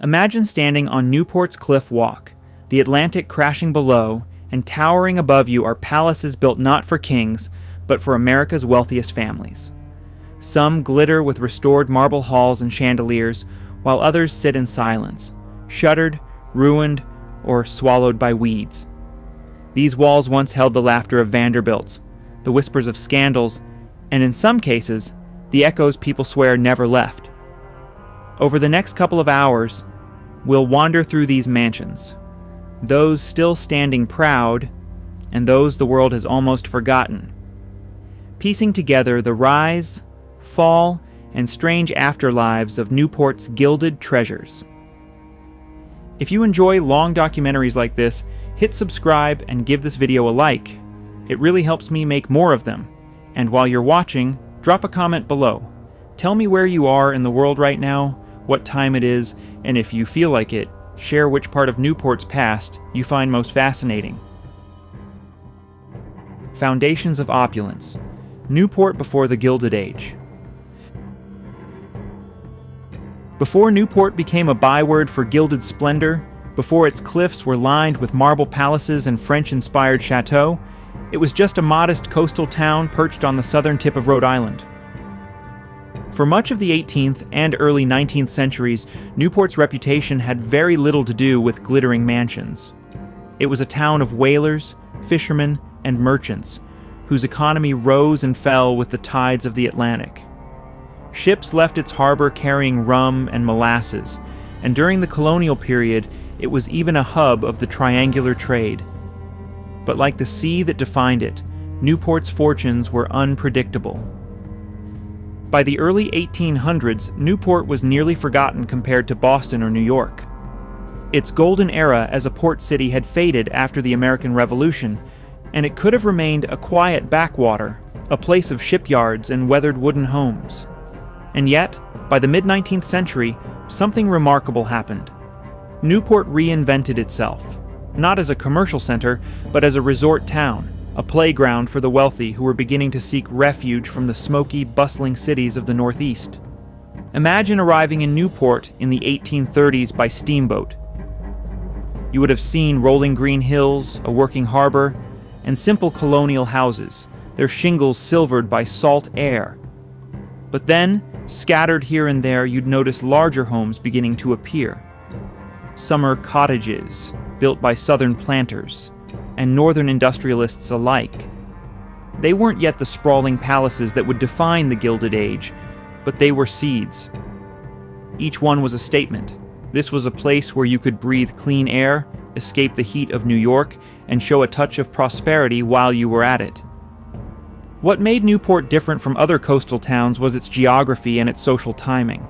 Imagine standing on Newport's cliff walk, the Atlantic crashing below, and towering above you are palaces built not for kings, but for America's wealthiest families. Some glitter with restored marble halls and chandeliers, while others sit in silence, shuttered, ruined, or swallowed by weeds. These walls once held the laughter of Vanderbilts, the whispers of scandals, and in some cases, the echoes people swear never left. Over the next couple of hours, we'll wander through these mansions, those still standing proud, and those the world has almost forgotten, piecing together the rise, fall, and strange afterlives of Newport's gilded treasures. If you enjoy long documentaries like this, hit subscribe and give this video a like. It really helps me make more of them. And while you're watching, drop a comment below. Tell me where you are in the world right now, what time it is, and if you feel like it, share which part of Newport's past you find most fascinating. Foundations of opulence. Newport before the Gilded Age. Before Newport became a byword for gilded splendor, before its cliffs were lined with marble palaces and French-inspired chateaux, it was just a modest coastal town perched on the southern tip of Rhode Island. For much of the 18th and early 19th centuries, Newport's reputation had very little to do with glittering mansions. It was a town of whalers, fishermen, and merchants, whose economy rose and fell with the tides of the Atlantic. Ships left its harbor carrying rum and molasses, and during the colonial period, it was even a hub of the triangular trade. But like the sea that defined it, Newport's fortunes were unpredictable. By the early 1800s, Newport was nearly forgotten compared to Boston or New York. Its golden era as a port city had faded after the American Revolution, and it could have remained a quiet backwater, a place of shipyards and weathered wooden homes. And yet, by the mid-19th century, something remarkable happened. Newport reinvented itself, not as a commercial center, but as a resort town, a playground for the wealthy who were beginning to seek refuge from the smoky, bustling cities of the Northeast. Imagine arriving in Newport in the 1830s by steamboat. You would have seen rolling green hills, a working harbor, and simple colonial houses, their shingles silvered by salt air. But then, scattered here and there, you'd notice larger homes beginning to appear. Summer cottages, built by southern planters, and northern industrialists alike. They weren't yet the sprawling palaces that would define the Gilded Age, but they were seeds. Each one was a statement. This was a place where you could breathe clean air, escape the heat of New York, and show a touch of prosperity while you were at it. What made Newport different from other coastal towns was its geography and its social timing.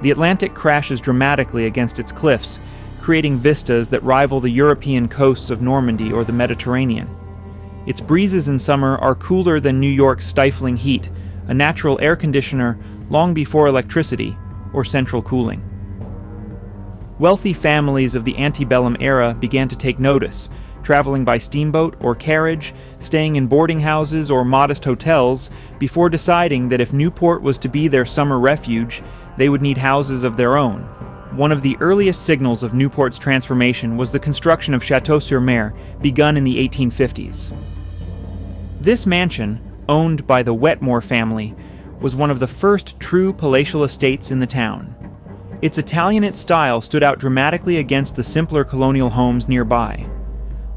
The Atlantic crashes dramatically against its cliffs, creating vistas that rival the European coasts of Normandy or the Mediterranean. Its breezes in summer are cooler than New York's stifling heat, a natural air conditioner long before electricity or central cooling. Wealthy families of the antebellum era began to take notice, traveling by steamboat or carriage, staying in boarding houses or modest hotels, before deciding that if Newport was to be their summer refuge, they would need houses of their own. One of the earliest signals of Newport's transformation was the construction of Château-sur-Mer, begun in the 1850s. This mansion, owned by the Wetmore family, was one of the first true palatial estates in the town. Its Italianate style stood out dramatically against the simpler colonial homes nearby.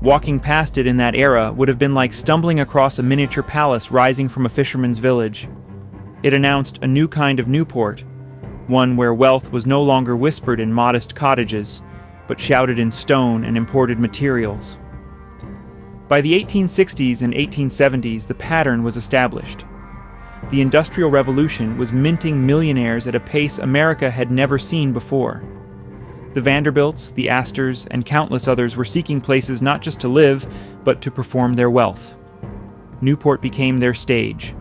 Walking past it in that era would have been like stumbling across a miniature palace rising from a fisherman's village. It announced a new kind of Newport, one where wealth was no longer whispered in modest cottages, but shouted in stone and imported materials. By the 1860s and 1870s, the pattern was established. The Industrial Revolution was minting millionaires at a pace America had never seen before. The Vanderbilts, the Astors, and countless others were seeking places not just to live, but to perform their wealth. Newport became their stage.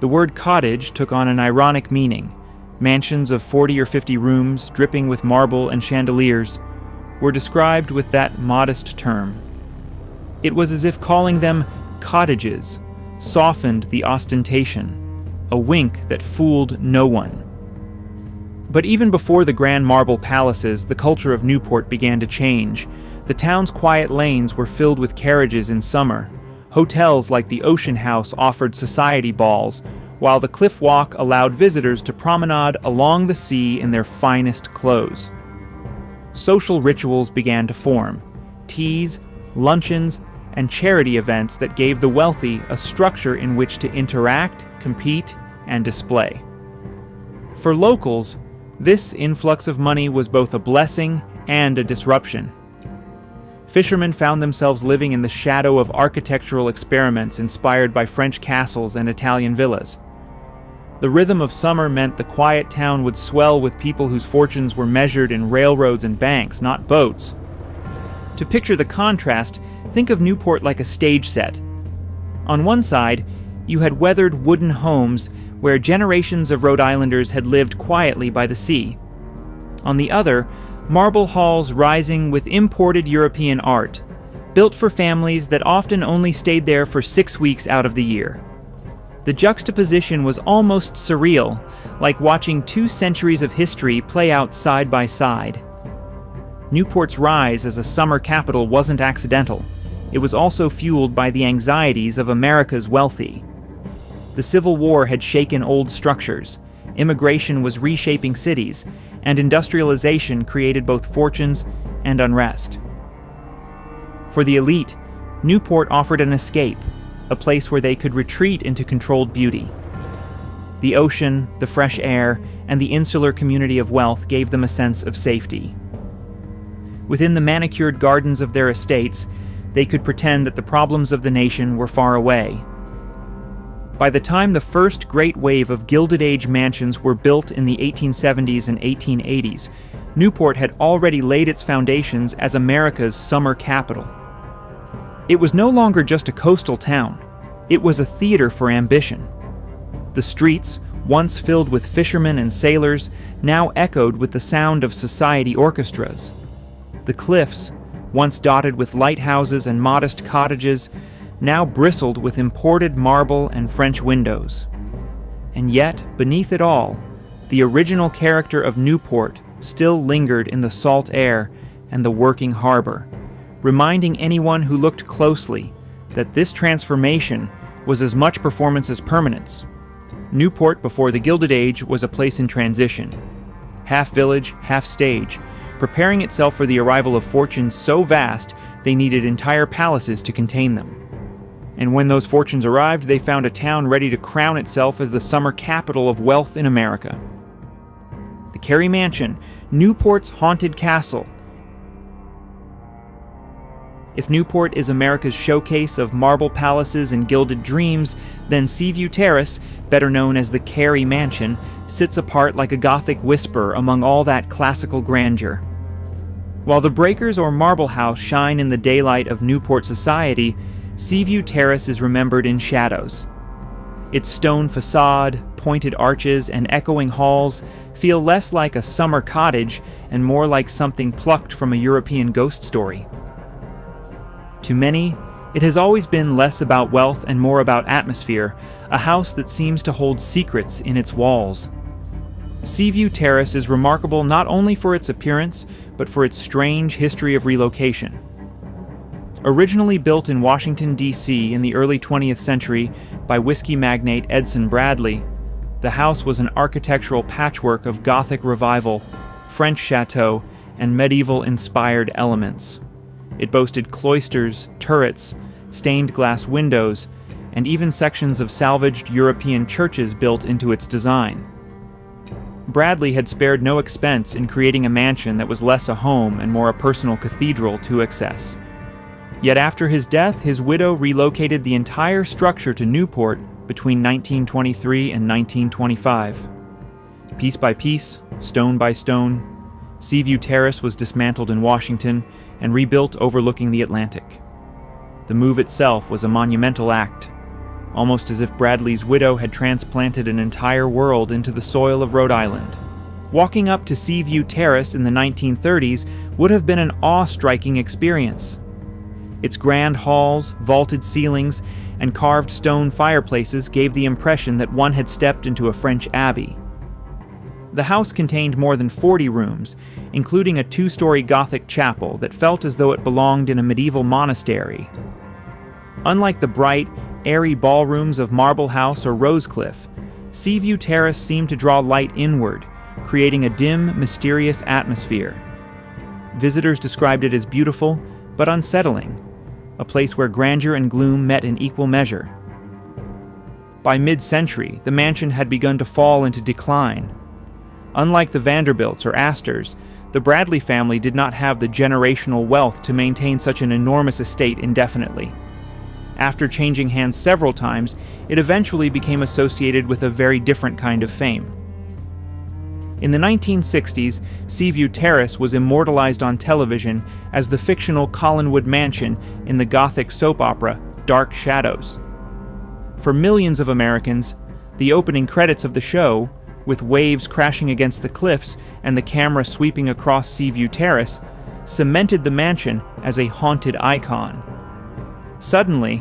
The word cottage took on an ironic meaning. Mansions of 40 or 50 rooms, dripping with marble and chandeliers, were described with that modest term. It was as if calling them cottages softened the ostentation, a wink that fooled no one. But even before the grand marble palaces, the culture of Newport began to change. The town's quiet lanes were filled with carriages in summer. Hotels like the Ocean House offered society balls, while the Cliff Walk allowed visitors to promenade along the sea in their finest clothes. Social rituals began to form: teas, luncheons, and charity events that gave the wealthy a structure in which to interact, compete, and display. For locals, this influx of money was both a blessing and a disruption. Fishermen found themselves living in the shadow of architectural experiments inspired by French castles and Italian villas. The rhythm of summer meant the quiet town would swell with people whose fortunes were measured in railroads and banks, not boats. To picture the contrast, think of Newport like a stage set. On one side, you had weathered wooden homes where generations of Rhode Islanders had lived quietly by the sea. On the other, marble halls rising with imported European art, built for families that often only stayed there for 6 weeks out of the year. The juxtaposition was almost surreal, like watching 2 centuries of history play out side by side. Newport's rise as a summer capital wasn't accidental. It was also fueled by the anxieties of America's wealthy. The Civil War had shaken old structures, immigration was reshaping cities, and industrialization created both fortunes and unrest. For the elite, Newport offered an escape, a place where they could retreat into controlled beauty. The ocean, the fresh air, and the insular community of wealth gave them a sense of safety. Within the manicured gardens of their estates, they could pretend that the problems of the nation were far away. By the time the first great wave of Gilded Age mansions were built in the 1870s and 1880s, Newport had already laid its foundations as America's summer capital. It was no longer just a coastal town. It was a theater for ambition. The streets, once filled with fishermen and sailors, now echoed with the sound of society orchestras. The cliffs, once dotted with lighthouses and modest cottages, now bristled with imported marble and French windows. And yet, beneath it all, the original character of Newport still lingered in the salt air and the working harbor, reminding anyone who looked closely that this transformation was as much performance as permanence. Newport before the Gilded Age was a place in transition, half village, half stage, preparing itself for the arrival of fortunes so vast they needed entire palaces to contain them. And when those fortunes arrived, they found a town ready to crown itself as the summer capital of wealth in America. The Carey Mansion, Newport's haunted castle. If Newport is America's showcase of marble palaces and gilded dreams, then Seaview Terrace, better known as the Carey Mansion, sits apart like a Gothic whisper among all that classical grandeur. While the Breakers or Marble House shine in the daylight of Newport society, Seaview Terrace is remembered in shadows. Its stone facade, pointed arches, and echoing halls feel less like a summer cottage and more like something plucked from a European ghost story. To many, it has always been less about wealth and more about atmosphere, a house that seems to hold secrets in its walls. Seaview Terrace is remarkable not only for its appearance, but for its strange history of relocation. Originally built in Washington, D.C. in the early 20th century by whiskey magnate Edson Bradley, the house was an architectural patchwork of Gothic revival, French chateau, and medieval-inspired elements. It boasted cloisters, turrets, stained glass windows, and even sections of salvaged European churches built into its design. Bradley had spared no expense in creating a mansion that was less a home and more a personal cathedral to access. Yet after his death, his widow relocated the entire structure to Newport between 1923 and 1925. Piece by piece, stone by stone, Seaview Terrace was dismantled in Washington and rebuilt overlooking the Atlantic. The move itself was a monumental act, almost as if Bradley's widow had transplanted an entire world into the soil of Rhode Island. Walking up to Seaview Terrace in the 1930s would have been an awe-striking experience. Its grand halls, vaulted ceilings, and carved stone fireplaces gave the impression that one had stepped into a French abbey. The house contained more than 40 rooms, including a 2-story Gothic chapel that felt as though it belonged in a medieval monastery. Unlike the bright, airy ballrooms of Marble House or Rosecliff, Seaview Terrace seemed to draw light inward, creating a dim, mysterious atmosphere. Visitors described it as beautiful, but unsettling, a place where grandeur and gloom met in equal measure. By mid-century, the mansion had begun to fall into decline. Unlike the Vanderbilts or Astors, the Bradley family did not have the generational wealth to maintain such an enormous estate indefinitely. After changing hands several times, it eventually became associated with a very different kind of fame. In the 1960s, Seaview Terrace was immortalized on television as the fictional Collinwood Mansion in the Gothic soap opera Dark Shadows. For millions of Americans, the opening credits of the show, with waves crashing against the cliffs and the camera sweeping across Seaview Terrace, cemented the mansion as a haunted icon. Suddenly,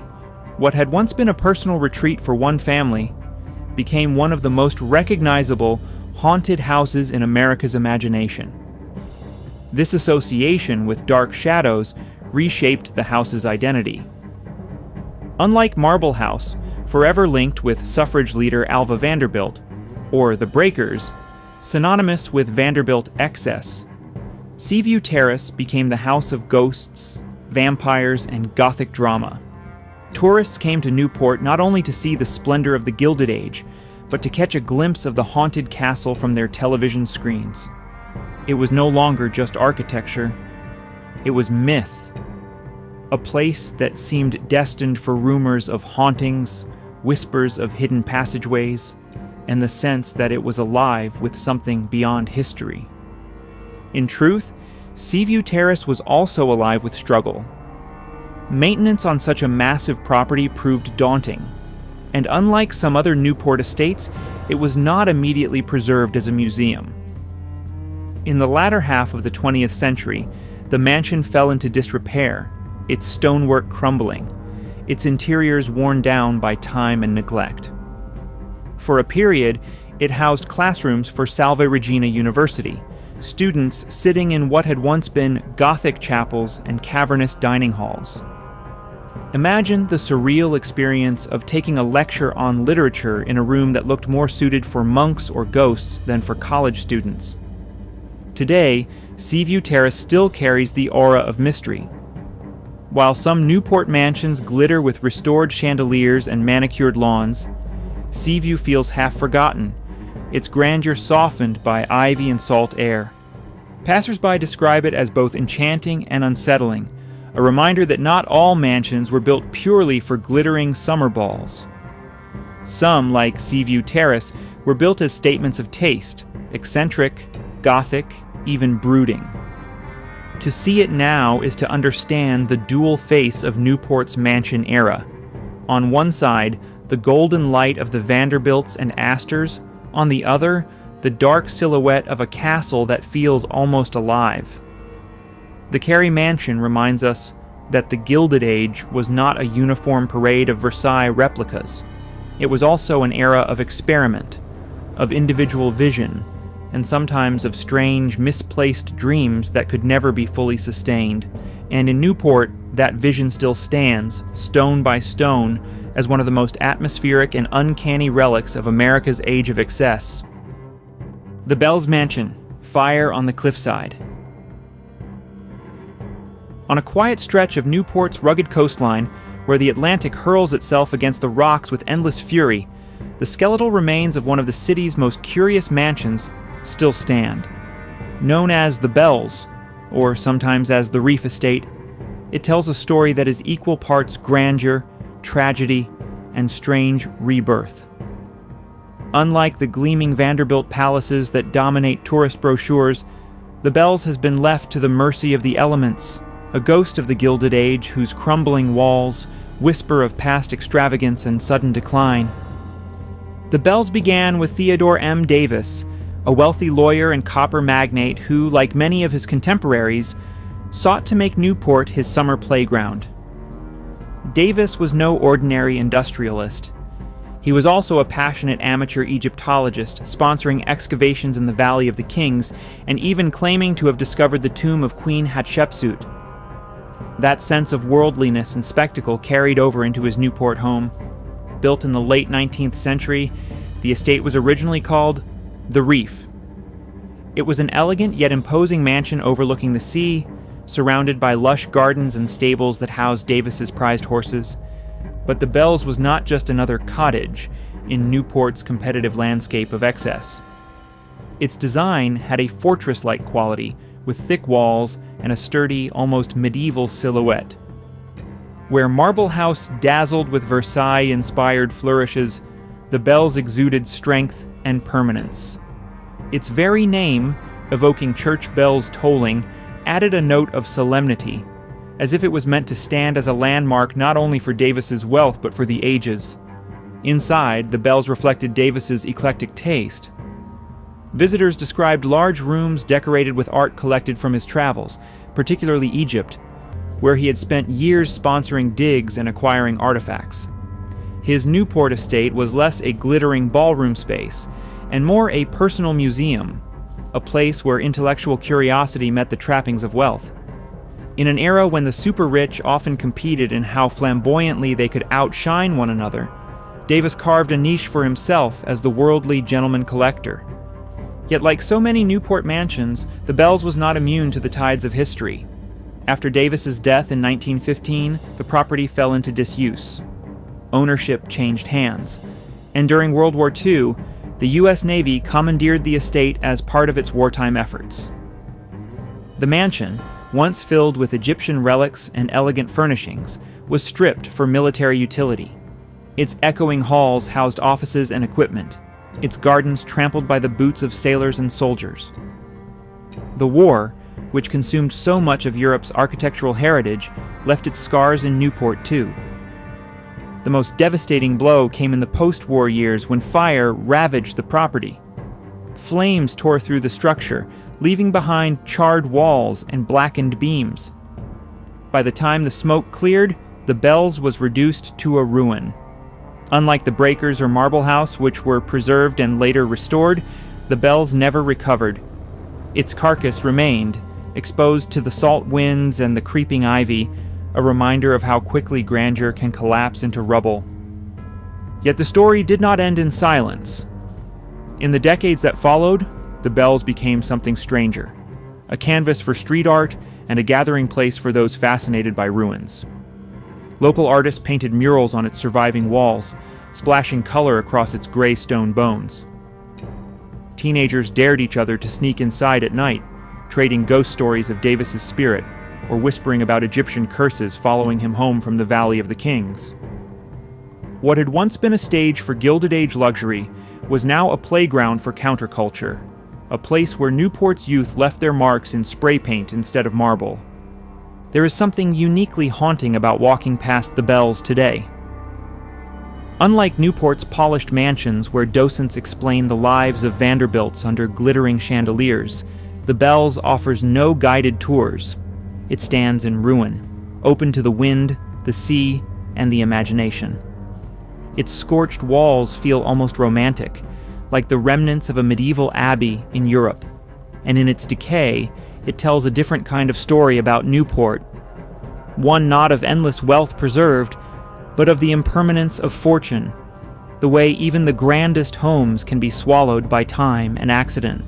what had once been a personal retreat for one family became one of the most recognizable haunted houses in America's imagination. This association with Dark Shadows reshaped the house's identity. Unlike Marble House, forever linked with suffrage leader Alva Vanderbilt, or the Breakers, synonymous with Vanderbilt excess, Seaview Terrace became the house of ghosts, vampires, and Gothic drama. Tourists came to Newport not only to see the splendor of the Gilded Age, but to catch a glimpse of the haunted castle from their television screens. It was no longer just architecture, it was myth. A place that seemed destined for rumors of hauntings, whispers of hidden passageways, and the sense that it was alive with something beyond history. In truth, Seaview Terrace was also alive with struggle. Maintenance on such a massive property proved daunting, and unlike some other Newport estates, it was not immediately preserved as a museum. In the latter half of the 20th century, the mansion fell into disrepair, its stonework crumbling, its interiors worn down by time and neglect. For a period, it housed classrooms for Salve Regina University, students sitting in what had once been Gothic chapels and cavernous dining halls. Imagine the surreal experience of taking a lecture on literature in a room that looked more suited for monks or ghosts than for college students. Today, Seaview Terrace still carries the aura of mystery. While some Newport mansions glitter with restored chandeliers and manicured lawns, Seaview feels half forgotten, its grandeur softened by ivy and salt air. Passers-by describe it as both enchanting and unsettling, a reminder that not all mansions were built purely for glittering summer balls. Some, like Seaview Terrace, were built as statements of taste, eccentric, Gothic, even brooding. To see it now is to understand the dual face of Newport's mansion era. On one side, the golden light of the Vanderbilts and Astors, on the other, the dark silhouette of a castle that feels almost alive. The Carey Mansion reminds us that the Gilded Age was not a uniform parade of Versailles replicas. It was also an era of experiment, of individual vision, and sometimes of strange, misplaced dreams that could never be fully sustained. And in Newport, that vision still stands, stone by stone, as one of the most atmospheric and uncanny relics of America's age of excess. The Bells Mansion, Fire on the Cliffside. On a quiet stretch of Newport's rugged coastline, where the Atlantic hurls itself against the rocks with endless fury, the skeletal remains of one of the city's most curious mansions still stand. Known as the Bells, or sometimes as the Reef Estate, it tells a story that is equal parts grandeur, tragedy, and strange rebirth. Unlike the gleaming Vanderbilt palaces that dominate tourist brochures, the Bells has been left to the mercy of the elements, a ghost of the Gilded Age whose crumbling walls whisper of past extravagance and sudden decline. The Bells began with Theodore M. Davis, a wealthy lawyer and copper magnate who, like many of his contemporaries, sought to make Newport his summer playground. Davis was no ordinary industrialist. He was also a passionate amateur Egyptologist, sponsoring excavations in the Valley of the Kings and even claiming to have discovered the tomb of Queen Hatshepsut. That sense of worldliness and spectacle carried over into his Newport home. Built in the late 19th century, the estate was originally called The Reef. It was an elegant yet imposing mansion overlooking the sea, surrounded by lush gardens and stables that housed Davis's prized horses. But the Bells was not just another cottage in Newport's competitive landscape of excess. Its design had a fortress-like quality, with thick walls and a sturdy, almost medieval silhouette. Where Marble House dazzled with Versailles-inspired flourishes, the Bells exuded strength and permanence. Its very name, evoking church bells tolling, added a note of solemnity, as if it was meant to stand as a landmark not only for Davis's wealth but for the ages. Inside, the Bells reflected Davis's eclectic taste. Visitors described large rooms decorated with art collected from his travels, particularly Egypt, where he had spent years sponsoring digs and acquiring artifacts. His Newport estate was less a glittering ballroom space and more a personal museum, a place where intellectual curiosity met the trappings of wealth. In an era when the super-rich often competed in how flamboyantly they could outshine one another, Davis carved a niche for himself as the worldly gentleman collector. Yet like so many Newport mansions, the Bells was not immune to the tides of history. After Davis's death in 1915, the property fell into disuse. Ownership changed hands, and during World War II, the U.S. Navy commandeered the estate as part of its wartime efforts. The mansion, once filled with Egyptian relics and elegant furnishings, was stripped for military utility. Its echoing halls housed offices and equipment, its gardens trampled by the boots of sailors and soldiers. The war, which consumed so much of Europe's architectural heritage, left its scars in Newport too. The most devastating blow came in the post-war years when fire ravaged the property. Flames tore through the structure, leaving behind charred walls and blackened beams. By the time the smoke cleared, the Bells was reduced to a ruin. Unlike the Breakers or Marble House, which were preserved and later restored, the Bells never recovered. Its carcass remained, exposed to the salt winds and the creeping ivy, a reminder of how quickly grandeur can collapse into rubble. Yet the story did not end in silence. In the decades that followed, the Bells became something stranger, a canvas for street art and a gathering place for those fascinated by ruins. Local artists painted murals on its surviving walls, splashing color across its gray stone bones. Teenagers dared each other to sneak inside at night, trading ghost stories of Davis's spirit, or whispering about Egyptian curses following him home from the Valley of the Kings. What had once been a stage for Gilded Age luxury was now a playground for counterculture, a place where Newport's youth left their marks in spray paint instead of marble. There is something uniquely haunting about walking past the Bells today. Unlike Newport's polished mansions where docents explain the lives of Vanderbilts under glittering chandeliers, the Bells offers no guided tours. It stands in ruin, open to the wind, the sea, and the imagination. Its scorched walls feel almost romantic, like the remnants of a medieval abbey in Europe, and in its decay, it tells a different kind of story about Newport, one not of endless wealth preserved, but of the impermanence of fortune, the way even the grandest homes can be swallowed by time and accident.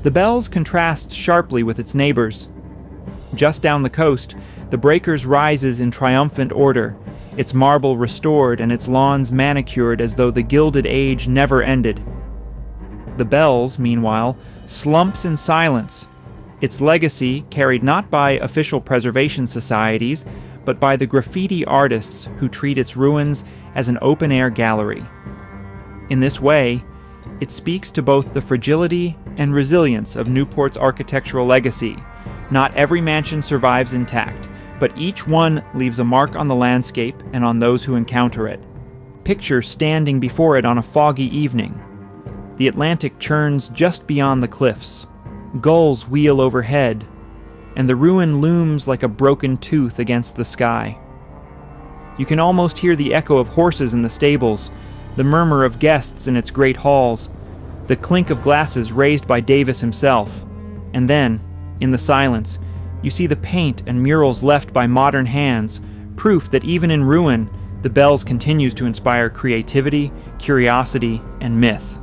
The Bells contrasts sharply with its neighbors. Just down the coast, the Breakers rises in triumphant order, its marble restored and its lawns manicured as though the Gilded Age never ended. The Bells, meanwhile, slumps in silence, its legacy carried not by official preservation societies, but by the graffiti artists who treat its ruins as an open-air gallery. In this way, it speaks to both the fragility and resilience of Newport's architectural legacy. Not every mansion survives intact, but each one leaves a mark on the landscape and on those who encounter it. Picture standing before it on a foggy evening. The Atlantic churns just beyond the cliffs. Gulls wheel overhead, and the ruin looms like a broken tooth against the sky. You can almost hear the echo of horses in the stables, the murmur of guests in its great halls, the clink of glasses raised by Davis himself. And then, in the silence, you see the paint and murals left by modern hands, proof that even in ruin, the Bells continues to inspire creativity, curiosity, and myth.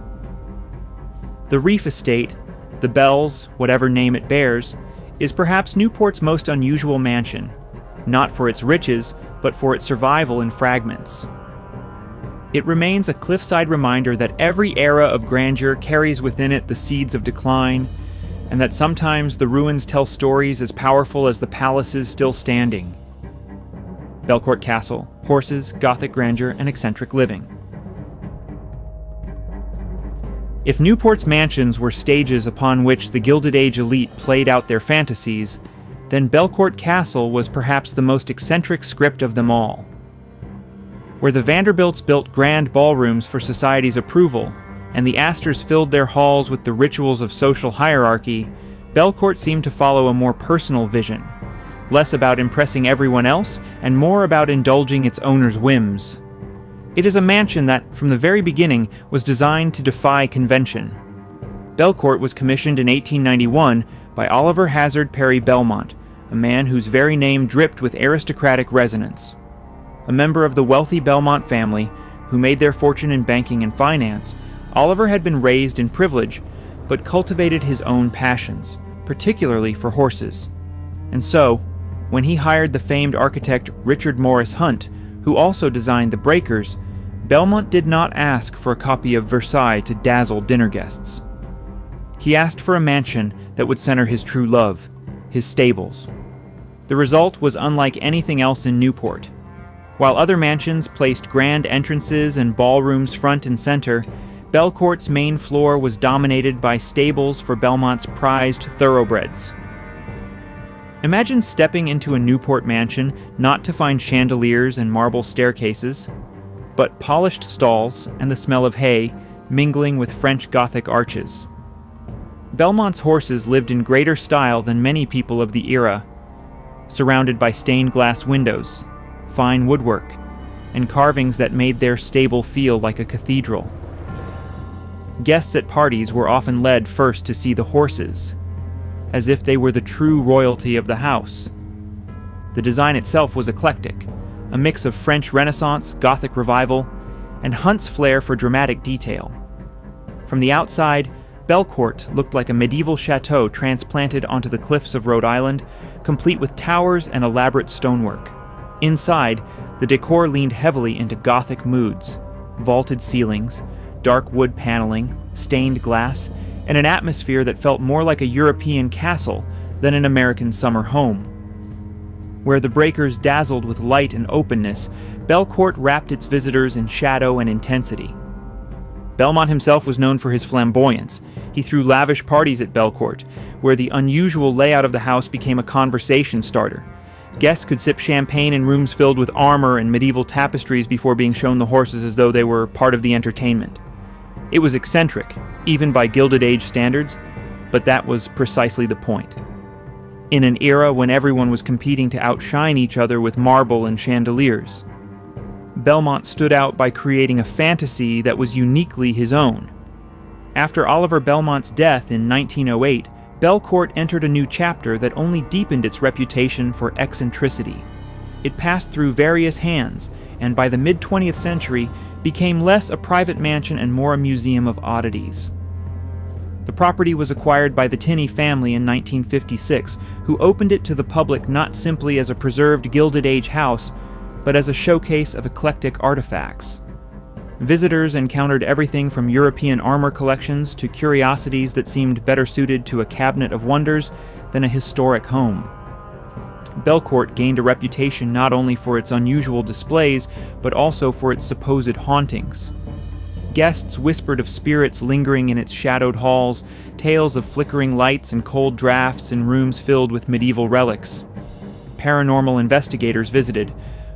The Reef Estate, the Bells, whatever name it bears, is perhaps Newport's most unusual mansion, not for its riches, but for its survival in fragments. It remains a cliffside reminder that every era of grandeur carries within it the seeds of decline, and that sometimes the ruins tell stories as powerful as the palaces still standing. Belcourt Castle, horses, Gothic grandeur, and eccentric living. If Newport's mansions were stages upon which the Gilded Age elite played out their fantasies, then Belcourt Castle was perhaps the most eccentric script of them all. Where the Vanderbilts built grand ballrooms for society's approval, and the Astors filled their halls with the rituals of social hierarchy, Belcourt seemed to follow a more personal vision, less about impressing everyone else and more about indulging its owner's whims. It is a mansion that, from the very beginning, was designed to defy convention. Belcourt was commissioned in 1891 by Oliver Hazard Perry Belmont, a man whose very name dripped with aristocratic resonance. A member of the wealthy Belmont family, who made their fortune in banking and finance, Oliver had been raised in privilege, but cultivated his own passions, particularly for horses. And so, when he hired the famed architect Richard Morris Hunt, who also designed the breakers, Belmont did not ask for a copy of Versailles to dazzle dinner guests. He asked for a mansion that would center his true love, his stables. The result was unlike anything else in Newport. While other mansions placed grand entrances and ballrooms front and center, Belcourt's main floor was dominated by stables for Belmont's prized thoroughbreds. Imagine stepping into a Newport mansion not to find chandeliers and marble staircases, but polished stalls and the smell of hay mingling with French Gothic arches. Belmont's horses lived in greater style than many people of the era, surrounded by stained glass windows, fine woodwork, and carvings that made their stable feel like a cathedral. Guests at parties were often led first to see the horses, as if they were the true royalty of the house. The design itself was eclectic, a mix of French Renaissance, Gothic Revival, and Hunt's flair for dramatic detail. From the outside, Belcourt looked like a medieval chateau transplanted onto the cliffs of Rhode Island, complete with towers and elaborate stonework. Inside, the decor leaned heavily into Gothic moods, vaulted ceilings, dark wood paneling, stained glass, and an atmosphere that felt more like a European castle than an American summer home. Where the breakers dazzled with light and openness, Belcourt wrapped its visitors in shadow and intensity. Belmont himself was known for his flamboyance. He threw lavish parties at Belcourt, where the unusual layout of the house became a conversation starter. Guests could sip champagne in rooms filled with armor and medieval tapestries before being shown the horses as though they were part of the entertainment. It was eccentric, even by Gilded Age standards, but that was precisely the point. In an era when everyone was competing to outshine each other with marble and chandeliers, Belmont stood out by creating a fantasy that was uniquely his own. After Oliver Belmont's death in 1908, Belcourt entered a new chapter that only deepened its reputation for eccentricity. It passed through various hands, and by the mid-20th century, became less a private mansion and more a museum of oddities. The property was acquired by the Tinney family in 1956, who opened it to the public not simply as a preserved Gilded Age house, but as a showcase of eclectic artifacts. Visitors encountered everything from European armor collections to curiosities that seemed better suited to a cabinet of wonders than a historic home. Belcourt gained a reputation not only for its unusual displays, but also for its supposed hauntings. Guests whispered of spirits lingering in its shadowed halls, tales of flickering lights and cold drafts in rooms filled with medieval relics. Paranormal investigators visited,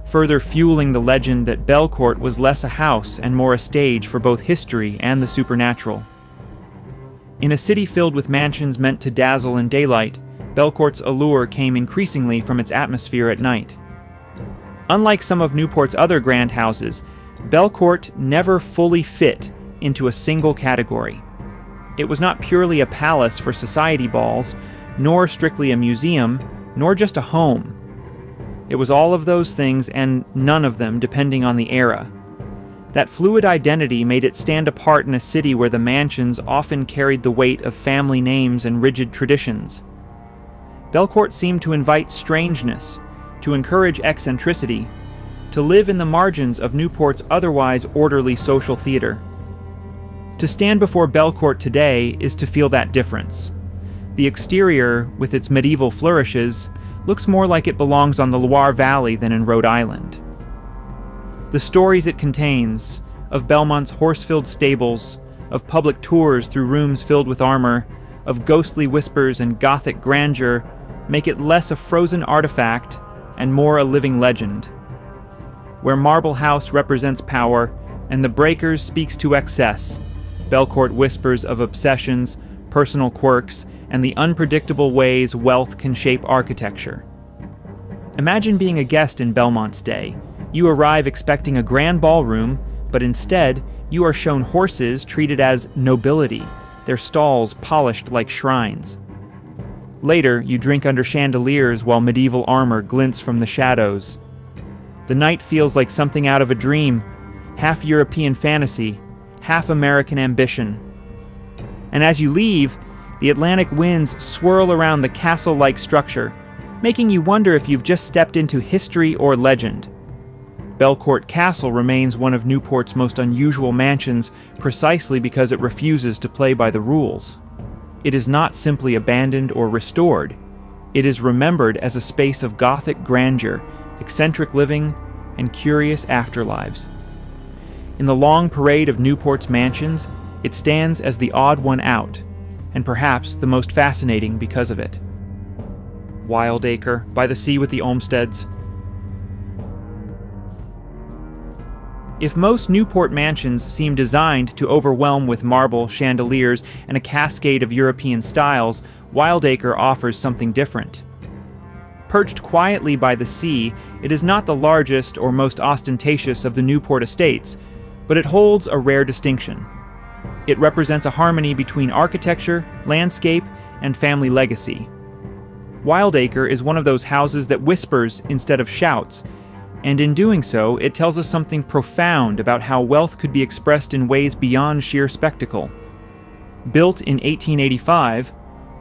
further fueling the legend that Belcourt was less a house and more a stage for both history and the supernatural. In a city filled with mansions meant to dazzle in daylight, Belcourt's allure came increasingly from its atmosphere at night. Unlike some of Newport's other grand houses, Belcourt never fully fit into a single category. It was not purely a palace for society balls, nor strictly a museum, nor just a home. It was all of those things and none of them depending on the era. That fluid identity made it stand apart in a city where the mansions often carried the weight of family names and rigid traditions. Belcourt seemed to invite strangeness, to encourage eccentricity, to live in the margins of Newport's otherwise orderly social theater. To stand before Belcourt today is to feel that difference. The exterior, with its medieval flourishes, looks more like it belongs on the Loire Valley than in Rhode Island. The stories it contains, of Belmont's horse-filled stables, of public tours through rooms filled with armor, of ghostly whispers and Gothic grandeur, make it less a frozen artifact and more a living legend. Where Marble House represents power and the Breakers speaks to excess, Belcourt whispers of obsessions, personal quirks, and the unpredictable ways wealth can shape architecture. Imagine being a guest in Belmont's day. You arrive expecting a grand ballroom, but instead, you are shown horses treated as nobility, their stalls polished like shrines. Later, you drink under chandeliers while medieval armor glints from the shadows. The night feels like something out of a dream, half European fantasy, half American ambition. And as you leave, the Atlantic winds swirl around the castle-like structure, making you wonder if you've just stepped into history or legend. Belcourt Castle remains one of Newport's most unusual mansions precisely because it refuses to play by the rules. It is not simply abandoned or restored. It is remembered as a space of Gothic grandeur, eccentric living, and curious afterlives. In the long parade of Newport's mansions, it stands as the odd one out, and perhaps the most fascinating because of it. Wildacre, by the sea with the Olmsteds. If most Newport mansions seem designed to overwhelm with marble, chandeliers, and a cascade of European styles, Wildacre offers something different. Perched quietly by the sea, it is not the largest or most ostentatious of the Newport estates, but it holds a rare distinction. It represents a harmony between architecture, landscape, and family legacy. Wildacre is one of those houses that whispers instead of shouts, and in doing so, it tells us something profound about how wealth could be expressed in ways beyond sheer spectacle. Built in 1885,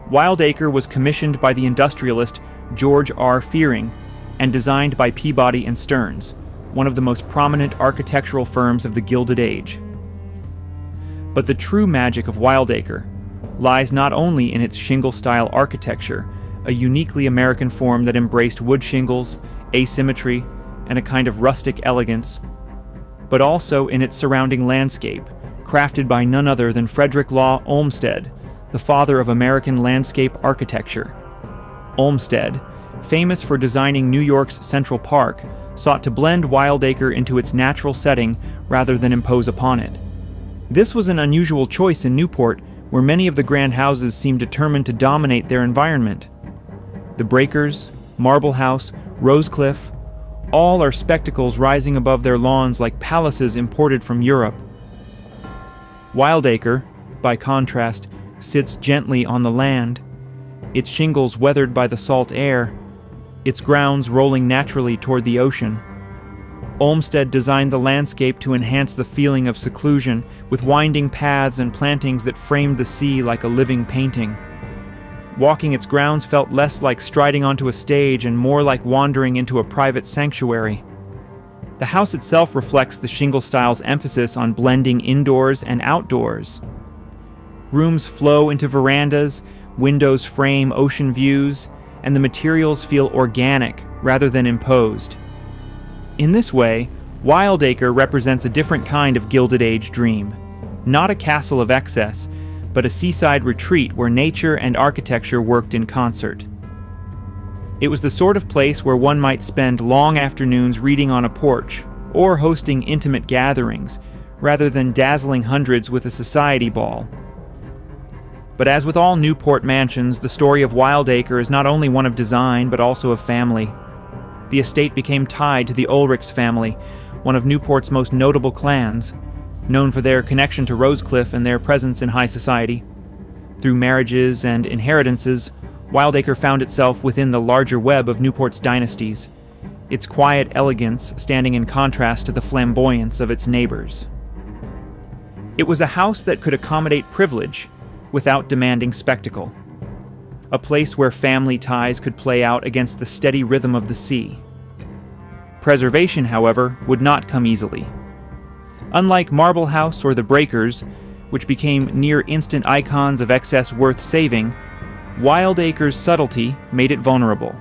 Wildacre was commissioned by the industrialist George R. Fearing and designed by Peabody and Stearns, one of the most prominent architectural firms of the Gilded Age. But the true magic of Wildacre lies not only in its shingle-style architecture, a uniquely American form that embraced wood shingles, asymmetry, and a kind of rustic elegance, but also in its surrounding landscape, crafted by none other than Frederick Law Olmsted, the father of American landscape architecture. Olmsted, famous for designing New York's Central Park, sought to blend Wildacre into its natural setting rather than impose upon it. This was an unusual choice in Newport, where many of the grand houses seemed determined to dominate their environment. The Breakers, Marble House, Rosecliff, all are spectacles rising above their lawns like palaces imported from Europe. Wildacre, by contrast, sits gently on the land, its shingles weathered by the salt air, its grounds rolling naturally toward the ocean. Olmsted designed the landscape to enhance the feeling of seclusion, with winding paths and plantings that framed the sea like a living painting. Walking its grounds felt less like striding onto a stage and more like wandering into a private sanctuary. The house itself reflects the shingle style's emphasis on blending indoors and outdoors. Rooms flow into verandas, windows frame ocean views, and the materials feel organic rather than imposed. In this way, Wildacre represents a different kind of Gilded Age dream. Not a castle of excess, but a seaside retreat where nature and architecture worked in concert. It was the sort of place where one might spend long afternoons reading on a porch, or hosting intimate gatherings, rather than dazzling hundreds with a society ball. But as with all Newport mansions, the story of Wildacre is not only one of design, but also of family. The estate became tied to the Ulrichs family, one of Newport's most notable clans, known for their connection to Rosecliff and their presence in high society. Through marriages and inheritances, Wildacre found itself within the larger web of Newport's dynasties, its quiet elegance standing in contrast to the flamboyance of its neighbors. It was a house that could accommodate privilege without demanding spectacle, a place where family ties could play out against the steady rhythm of the sea. Preservation, however, would not come easily. Unlike Marble House or the Breakers, which became near-instant icons of excess worth saving, Wildacre's subtlety made it vulnerable.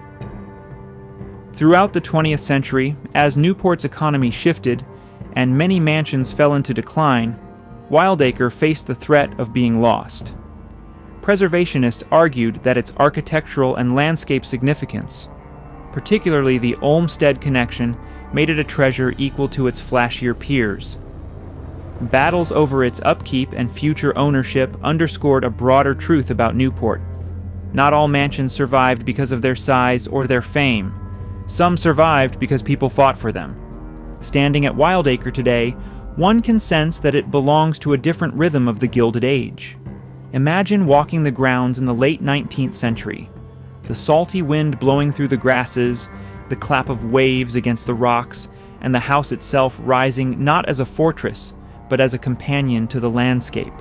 Throughout the 20th century, as Newport's economy shifted and many mansions fell into decline, Wildacre faced the threat of being lost. Preservationists argued that its architectural and landscape significance, particularly the Olmsted connection, made it a treasure equal to its flashier peers. Battles over its upkeep and future ownership underscored a broader truth about Newport. Not all mansions survived because of their size or their fame. Some survived because people fought for them. Standing at Wildacre today, one can sense that it belongs to a different rhythm of the Gilded Age. Imagine walking the grounds in the late 19th century. The salty wind blowing through the grasses, the clap of waves against the rocks, and the house itself rising not as a fortress, but as a companion to the landscape.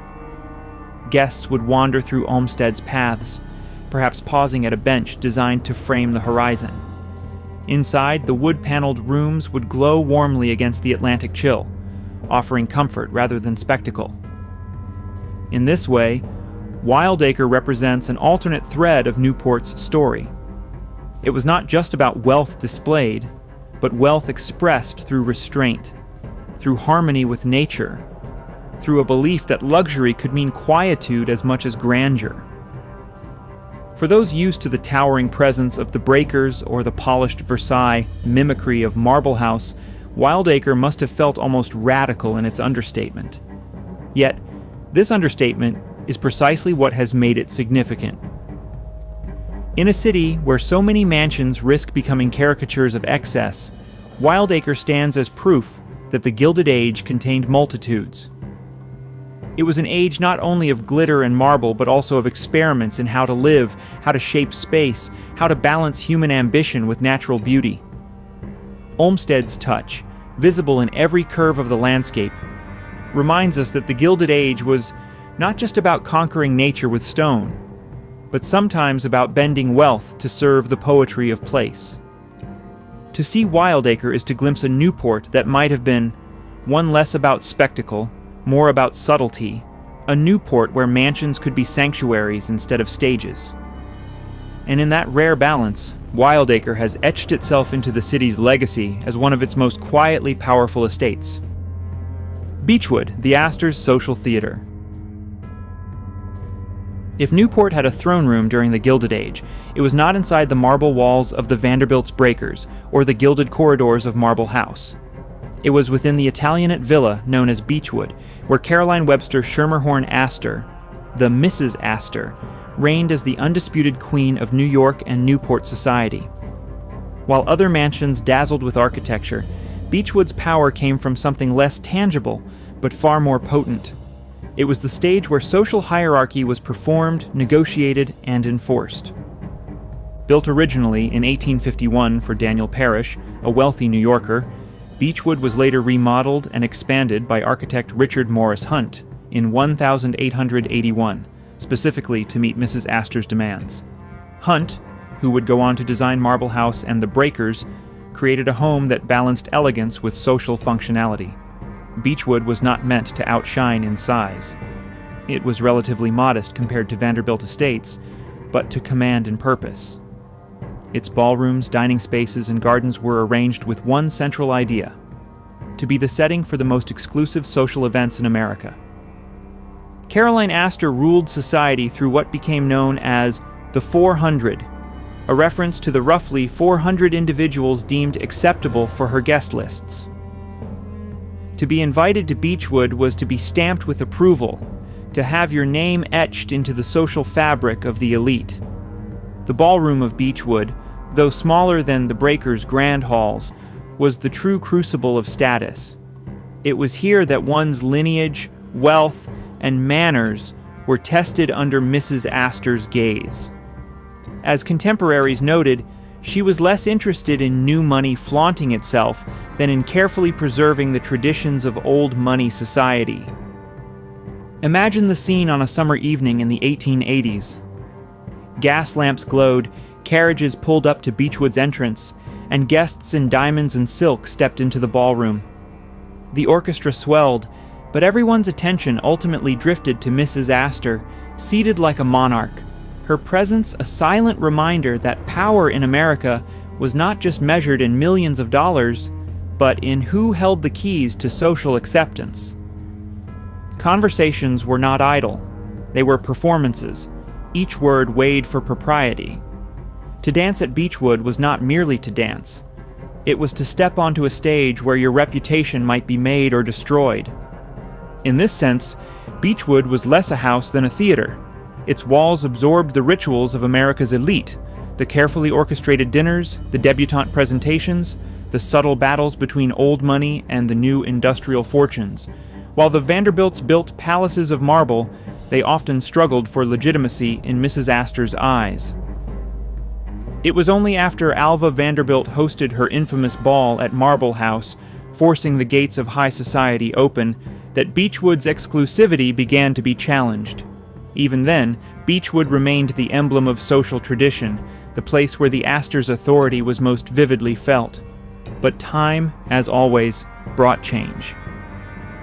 Guests would wander through Olmsted's paths, perhaps pausing at a bench designed to frame the horizon. Inside, the wood-paneled rooms would glow warmly against the Atlantic chill, offering comfort rather than spectacle. In this way, Wildacre represents an alternate thread of Newport's story. It was not just about wealth displayed, but wealth expressed through restraint, through harmony with nature, through a belief that luxury could mean quietude as much as grandeur. For those used to the towering presence of the Breakers or the polished Versailles mimicry of Marble House, Wildacre must have felt almost radical in its understatement. Yet, this understatement is precisely what has made it significant. In a city where so many mansions risk becoming caricatures of excess, Wildacre stands as proof that the Gilded Age contained multitudes. It was an age not only of glitter and marble, but also of experiments in how to live, how to shape space, how to balance human ambition with natural beauty. Olmsted's touch, visible in every curve of the landscape, reminds us that the Gilded Age was not just about conquering nature with stone, but sometimes about bending wealth to serve the poetry of place. To see Wildacre is to glimpse a Newport that might have been one less about spectacle, more about subtlety, a Newport where mansions could be sanctuaries instead of stages. And in that rare balance, Wildacre has etched itself into the city's legacy as one of its most quietly powerful estates. Beechwood, the Astor's social theater. If Newport had a throne room during the Gilded Age, it was not inside the marble walls of the Vanderbilt's Breakers or the gilded corridors of Marble House. It was within the Italianate villa known as Beechwood, where Caroline Webster Schermerhorn Astor, the Mrs. Astor, reigned as the undisputed queen of New York and Newport society. While other mansions dazzled with architecture, Beechwood's power came from something less tangible, but far more potent. It was the stage where social hierarchy was performed, negotiated, and enforced. Built originally in 1851 for Daniel Parrish, a wealthy New Yorker, Beechwood was later remodeled and expanded by architect Richard Morris Hunt in 1881, specifically to meet Mrs. Astor's demands. Hunt, who would go on to design Marble House and the Breakers, created a home that balanced elegance with social functionality. Beechwood was not meant to outshine in size. It was relatively modest compared to Vanderbilt estates, but to command in purpose. Its ballrooms, dining spaces, and gardens were arranged with one central idea: to be the setting for the most exclusive social events in America. Caroline Astor ruled society through what became known as the 400, a reference to the roughly 400 individuals deemed acceptable for her guest lists. To be invited to Beechwood was to be stamped with approval, to have your name etched into the social fabric of the elite. The ballroom of Beechwood, though smaller than the Breakers' grand halls, was the true crucible of status. It was here that one's lineage, wealth, and manners were tested under Mrs. Astor's gaze. As contemporaries noted, she was less interested in new money flaunting itself than in carefully preserving the traditions of old money society. Imagine the scene on a summer evening in the 1880s. Gas lamps glowed, carriages pulled up to Beechwood's entrance, and guests in diamonds and silk stepped into the ballroom. The orchestra swelled, but everyone's attention ultimately drifted to Mrs. Astor, seated like a monarch, her presence a silent reminder that power in America was not just measured in millions of dollars, but in who held the keys to social acceptance. Conversations were not idle. They were performances, each word weighed for propriety. To dance at Beechwood was not merely to dance. It was to step onto a stage where your reputation might be made or destroyed. In this sense, Beechwood was less a house than a theater. Its walls absorbed the rituals of America's elite, the carefully orchestrated dinners, the debutante presentations, the subtle battles between old money and the new industrial fortunes. While the Vanderbilts built palaces of marble, they often struggled for legitimacy in Mrs. Astor's eyes. It was only after Alva Vanderbilt hosted her infamous ball at Marble House, forcing the gates of high society open, that Beechwood's exclusivity began to be challenged. Even then, Beechwood remained the emblem of social tradition, the place where the Astors' authority was most vividly felt. But time, as always, brought change.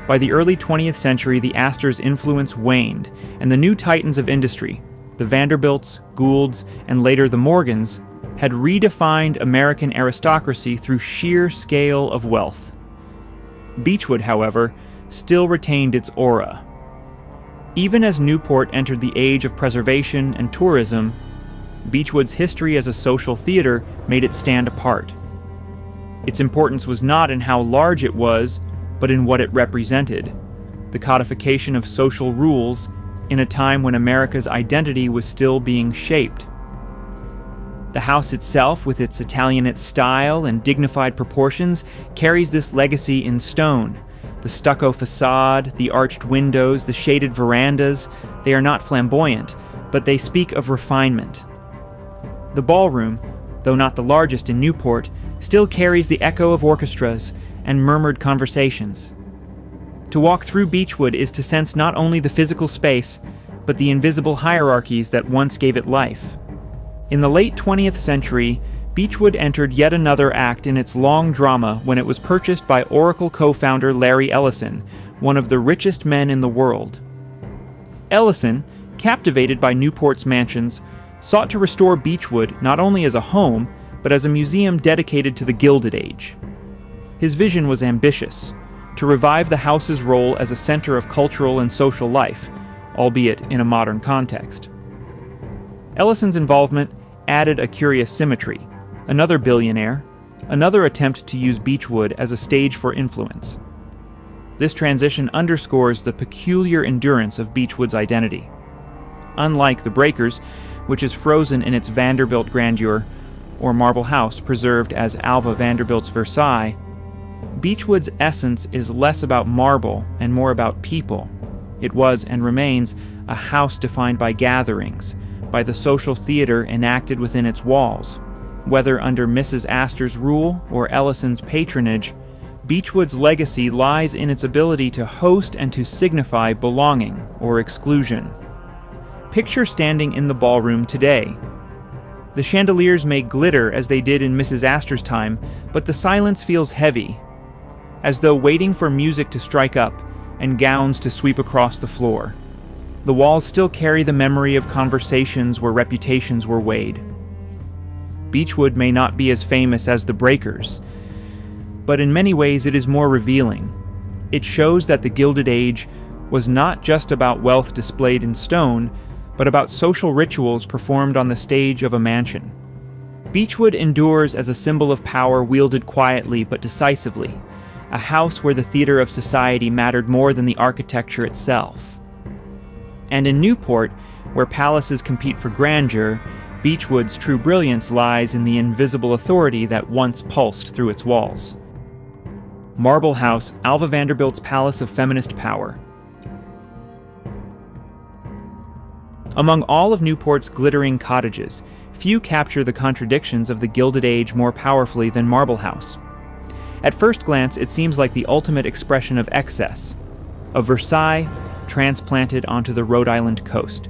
By the early 20th century, the Astors' influence waned, and the new titans of industry, the Vanderbilts, Goulds, and later the Morgans, had redefined American aristocracy through sheer scale of wealth. Beechwood, however, still retained its aura. Even as Newport entered the age of preservation and tourism, Beechwood's history as a social theater made it stand apart. Its importance was not in how large it was, but in what it represented, the codification of social rules in a time when America's identity was still being shaped. The house itself, with its Italianate style and dignified proportions, carries this legacy in stone. The stucco facade, the arched windows, the shaded verandas, they are not flamboyant, but they speak of refinement. The ballroom, though not the largest in Newport, still carries the echo of orchestras and murmured conversations. To walk through Beechwood is to sense not only the physical space, but the invisible hierarchies that once gave it life. In the late 20th century, Beechwood entered yet another act in its long drama when it was purchased by Oracle co-founder Larry Ellison, one of the richest men in the world. Ellison, captivated by Newport's mansions, sought to restore Beechwood not only as a home, but as a museum dedicated to the Gilded Age. His vision was ambitious, to revive the house's role as a center of cultural and social life, albeit in a modern context. Ellison's involvement added a curious symmetry. Another billionaire, another attempt to use Beechwood as a stage for influence. This transition underscores the peculiar endurance of Beechwood's identity. Unlike the Breakers, which is frozen in its Vanderbilt grandeur, or Marble House preserved as Alva Vanderbilt's Versailles, Beechwood's essence is less about marble and more about people. It was and remains a house defined by gatherings, by the social theater enacted within its walls. Whether under Mrs. Astor's rule or Ellison's patronage, Beechwood's legacy lies in its ability to host and to signify belonging or exclusion. Picture standing in the ballroom today. The chandeliers may glitter as they did in Mrs. Astor's time, but the silence feels heavy, as though waiting for music to strike up and gowns to sweep across the floor. The walls still carry the memory of conversations where reputations were weighed. Beechwood may not be as famous as the Breakers, but in many ways it is more revealing. It shows that the Gilded Age was not just about wealth displayed in stone, but about social rituals performed on the stage of a mansion. Beechwood endures as a symbol of power wielded quietly but decisively, a house where the theater of society mattered more than the architecture itself. And in Newport, where palaces compete for grandeur, Beechwood's true brilliance lies in the invisible authority that once pulsed through its walls. Marble House, Alva Vanderbilt's palace of feminist power. Among all of Newport's glittering cottages, few capture the contradictions of the Gilded Age more powerfully than Marble House. At first glance, it seems like the ultimate expression of excess, of Versailles transplanted onto the Rhode Island coast,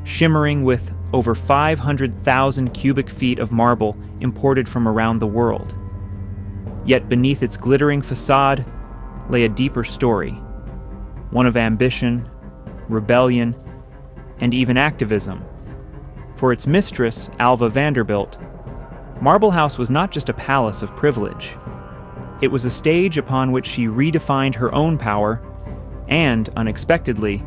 shimmering with over 500,000 cubic feet of marble imported from around the world. Yet beneath its glittering facade lay a deeper story, one of ambition, rebellion, and even activism. For its mistress, Alva Vanderbilt, Marble House was not just a palace of privilege. It was a stage upon which she redefined her own power and, unexpectedly,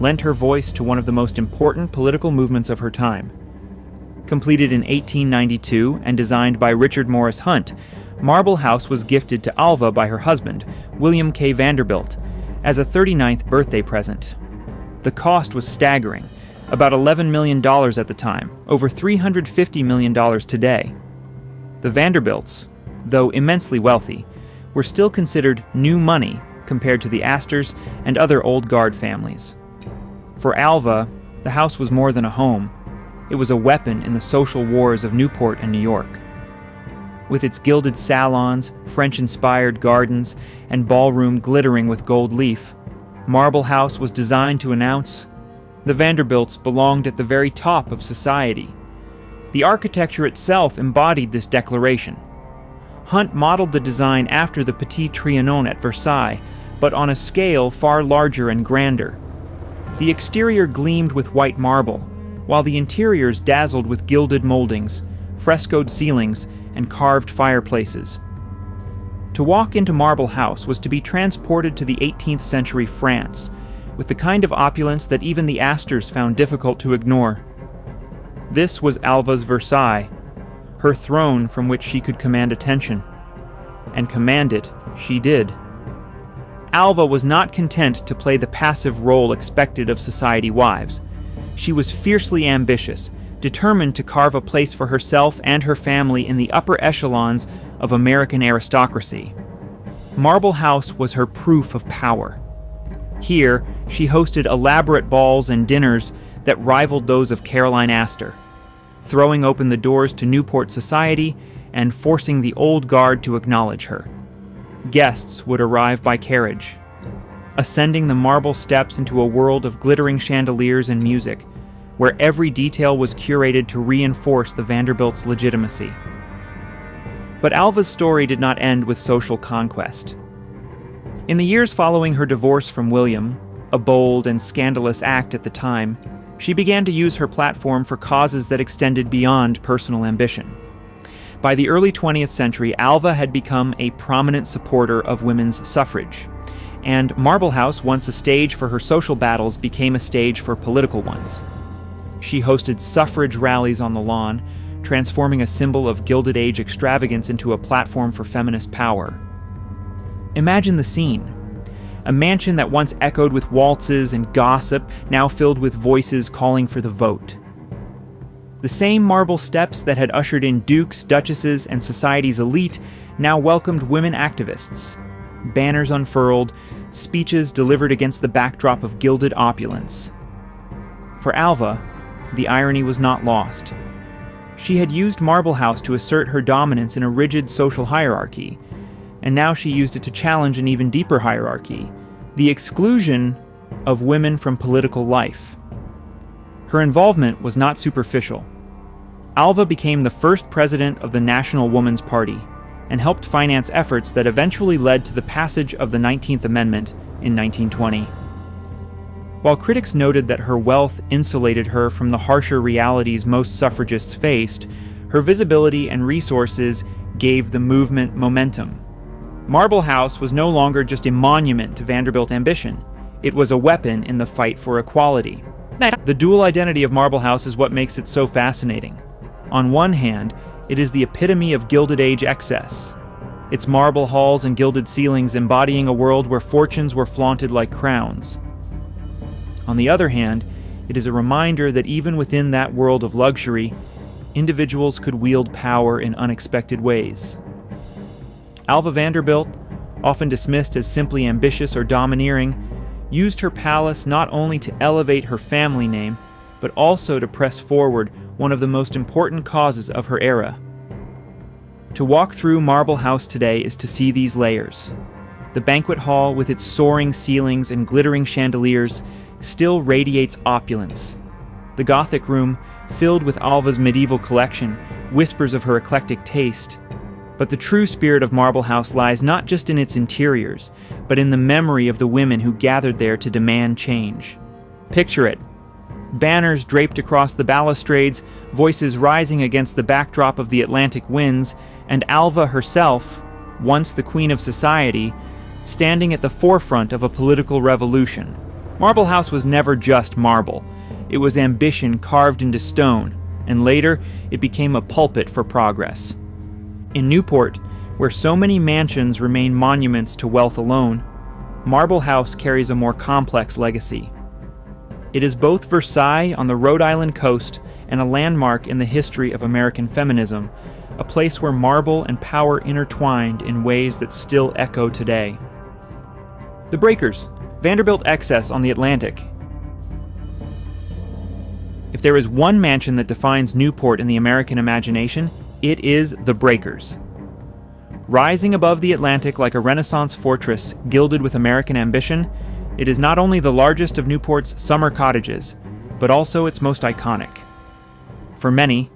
lent her voice to one of the most important political movements of her time. Completed in 1892 and designed by Richard Morris Hunt, Marble House was gifted to Alva by her husband, William K. Vanderbilt, as a 39th birthday present. The cost was staggering, about $11 million at the time, over $350 million today. The Vanderbilts, though immensely wealthy, were still considered new money compared to the Astors and other old guard families. For Alva, the house was more than a home. It was a weapon in the social wars of Newport and New York. With its gilded salons, French-inspired gardens, and ballroom glittering with gold leaf, Marble House was designed to announce the Vanderbilts belonged at the very top of society. The architecture itself embodied this declaration. Hunt modeled the design after the Petit Trianon at Versailles, but on a scale far larger and grander. The exterior gleamed with white marble, while the interiors dazzled with gilded moldings, frescoed ceilings, and carved fireplaces. To walk into Marble House was to be transported to the 18th century France, with the kind of opulence that even the Astors found difficult to ignore. This was Alva's Versailles, her throne from which she could command attention. And command it she did. Alva was not content to play the passive role expected of society wives. She was fiercely ambitious, determined to carve a place for herself and her family in the upper echelons of American aristocracy. Marble House was her proof of power. Here, she hosted elaborate balls and dinners that rivaled those of Caroline Astor, throwing open the doors to Newport society and forcing the old guard to acknowledge her. Guests would arrive by carriage, ascending the marble steps into a world of glittering chandeliers and music, where every detail was curated to reinforce the Vanderbilts' legitimacy. But Alva's story did not end with social conquest. In the years following her divorce from William, a bold and scandalous act at the time, she began to use her platform for causes that extended beyond personal ambition. By the early 20th century, Alva had become a prominent supporter of women's suffrage, and Marble House, once a stage for her social battles, became a stage for political ones. She hosted suffrage rallies on the lawn, transforming a symbol of Gilded Age extravagance into a platform for feminist power. Imagine the scene. A mansion that once echoed with waltzes and gossip, now filled with voices calling for the vote. The same marble steps that had ushered in dukes, duchesses, and society's elite now welcomed women activists. Banners unfurled, speeches delivered against the backdrop of gilded opulence. For Alva, the irony was not lost. She had used Marble House to assert her dominance in a rigid social hierarchy, and now she used it to challenge an even deeper hierarchy, the exclusion of women from political life. Her involvement was not superficial. Alva became the first president of the National Woman's Party and helped finance efforts that eventually led to the passage of the 19th Amendment in 1920. While critics noted that her wealth insulated her from the harsher realities most suffragists faced, her visibility and resources gave the movement momentum. Marble House was no longer just a monument to Vanderbilt ambition. It was a weapon in the fight for equality. The dual identity of Marble House is what makes it so fascinating. On one hand, it is the epitome of Gilded Age excess. Its marble halls and gilded ceilings embodying a world where fortunes were flaunted like crowns. On the other hand, it is a reminder that even within that world of luxury, individuals could wield power in unexpected ways. Alva Vanderbilt, often dismissed as simply ambitious or domineering, used her palace not only to elevate her family name, but also to press forward one of the most important causes of her era. To walk through Marble House today is to see these layers. The banquet hall, with its soaring ceilings and glittering chandeliers, still radiates opulence. The Gothic room, filled with Alva's medieval collection, whispers of her eclectic taste. But the true spirit of Marble House lies not just in its interiors, but in the memory of the women who gathered there to demand change. Picture it. Banners draped across the balustrades, voices rising against the backdrop of the Atlantic winds, and Alva herself, once the queen of society, standing at the forefront of a political revolution. Marble House was never just marble. It was ambition carved into stone, and later it became a pulpit for progress. In Newport, where so many mansions remain monuments to wealth alone, Marble House carries a more complex legacy. It is both Versailles on the Rhode Island coast and a landmark in the history of American feminism, a place where marble and power intertwined in ways that still echo today. The Breakers, Vanderbilt excess on the Atlantic. If there is one mansion that defines Newport in the American imagination, it is the Breakers. Rising above the Atlantic like a Renaissance fortress gilded with American ambition, it is not only the largest of Newport's summer cottages, but also its most iconic. For many,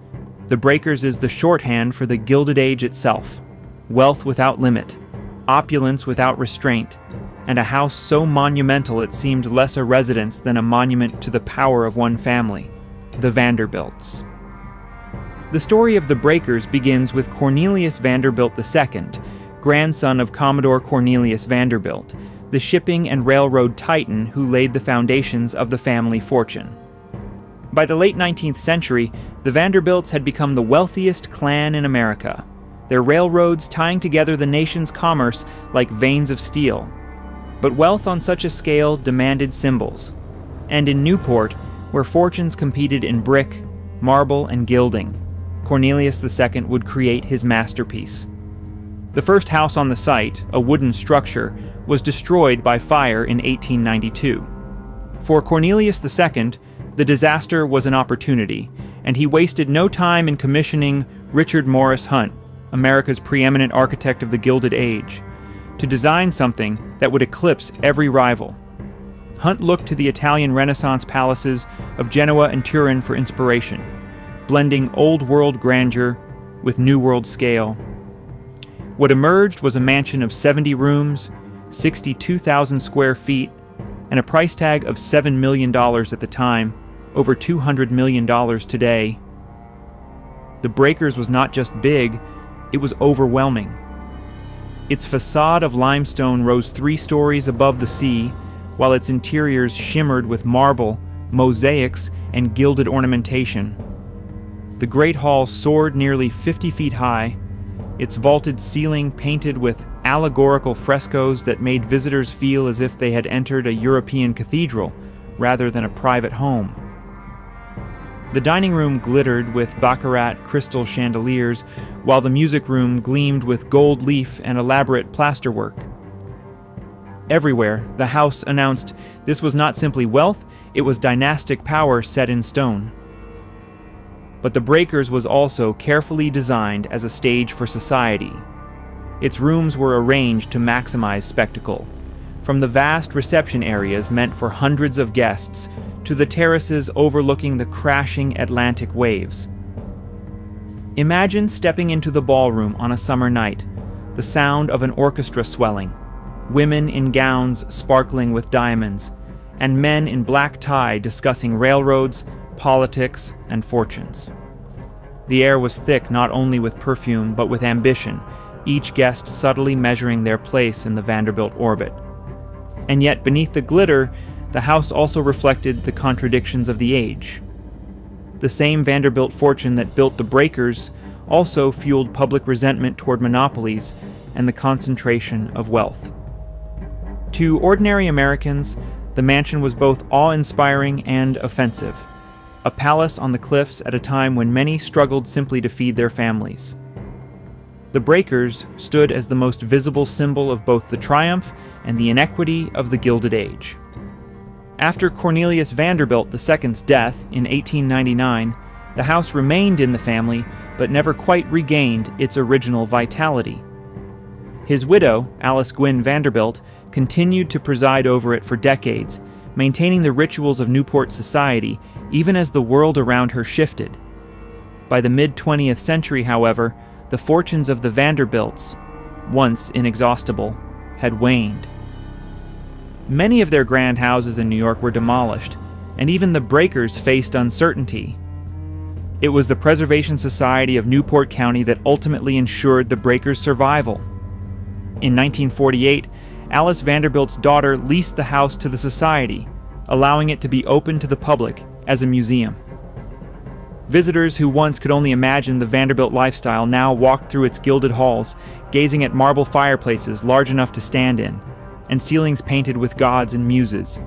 the Breakers is the shorthand for the Gilded Age itself: wealth without limit, opulence without restraint, and a house so monumental it seemed less a residence than a monument to the power of one family, the Vanderbilts. The story of the Breakers begins with Cornelius Vanderbilt II, grandson of Commodore Cornelius Vanderbilt, the shipping and railroad titan who laid the foundations of the family fortune. By the late 19th century, the Vanderbilts had become the wealthiest clan in America, their railroads tying together the nation's commerce like veins of steel. But wealth on such a scale demanded symbols, and in Newport, where fortunes competed in brick, marble, and gilding, Cornelius II would create his masterpiece. The first house on the site, a wooden structure, was destroyed by fire in 1892. For Cornelius II, the disaster was an opportunity, and he wasted no time in commissioning Richard Morris Hunt, America's preeminent architect of the Gilded Age, to design something that would eclipse every rival. Hunt looked to the Italian Renaissance palaces of Genoa and Turin for inspiration, blending old-world grandeur with new-world scale. What emerged was a mansion of 70 rooms, 62,000 square feet, and a price tag of $7 million at the time, over $200 million today. The Breakers was not just big, it was overwhelming. Its facade of limestone rose 3 stories above the sea, while its interiors shimmered with marble, mosaics, and gilded ornamentation. The Great Hall soared nearly 50 feet high, its vaulted ceiling painted with allegorical frescoes that made visitors feel as if they had entered a European cathedral rather than a private home. The dining room glittered with baccarat crystal chandeliers, while the music room gleamed with gold leaf and elaborate plasterwork. Everywhere, the house announced this was not simply wealth, it was dynastic power set in stone. But the Breakers was also carefully designed as a stage for society. Its rooms were arranged to maximize spectacle, from the vast reception areas meant for hundreds of guests to the terraces overlooking the crashing Atlantic waves. Imagine stepping into the ballroom on a summer night, the sound of an orchestra swelling, women in gowns sparkling with diamonds, and men in black tie discussing railroads, politics, and fortunes. The air was thick not only with perfume but with ambition, each guest subtly measuring their place in the Vanderbilt orbit. And yet beneath the glitter, the house also reflected the contradictions of the age. The same Vanderbilt fortune that built the Breakers also fueled public resentment toward monopolies and the concentration of wealth. To ordinary Americans, the mansion was both awe-inspiring and offensive. a palace on the cliffs at a time when many struggled simply to feed their families. The breakers stood as the most visible symbol of both the triumph and the inequity of the Gilded Age. After Cornelius Vanderbilt II's death in 1899, the house remained in the family but never quite regained its original vitality. His widow, Alice Gwynn Vanderbilt, continued to preside over it for decades, maintaining the rituals of Newport society even as the world around her shifted. By the mid-20th century, however, the fortunes of the Vanderbilts, once inexhaustible, had waned. Many of their grand houses in New York were demolished, and even the breakers faced uncertainty. It was the Preservation Society of Newport County that ultimately ensured the breakers' survival. In 1948, Alice Vanderbilt's daughter leased the house to the society, allowing it to be open to the public as a museum. Visitors who once could only imagine the Vanderbilt lifestyle now walked through its gilded halls, gazing at marble fireplaces large enough to stand in, and ceilings painted with gods and muses.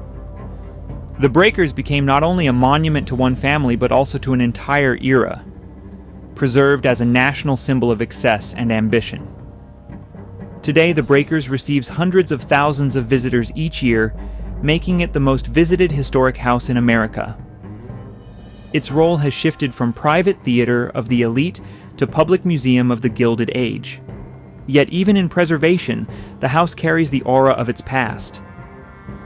The breakers became not only a monument to one family but also to an entire era, preserved as a national symbol of excess and ambition. Today, the breakers receives hundreds of thousands of visitors each year, making it the most visited historic house in America. Its role has shifted from private theater of the elite to public museum of the Gilded Age. Yet even in preservation, the house carries the aura of its past.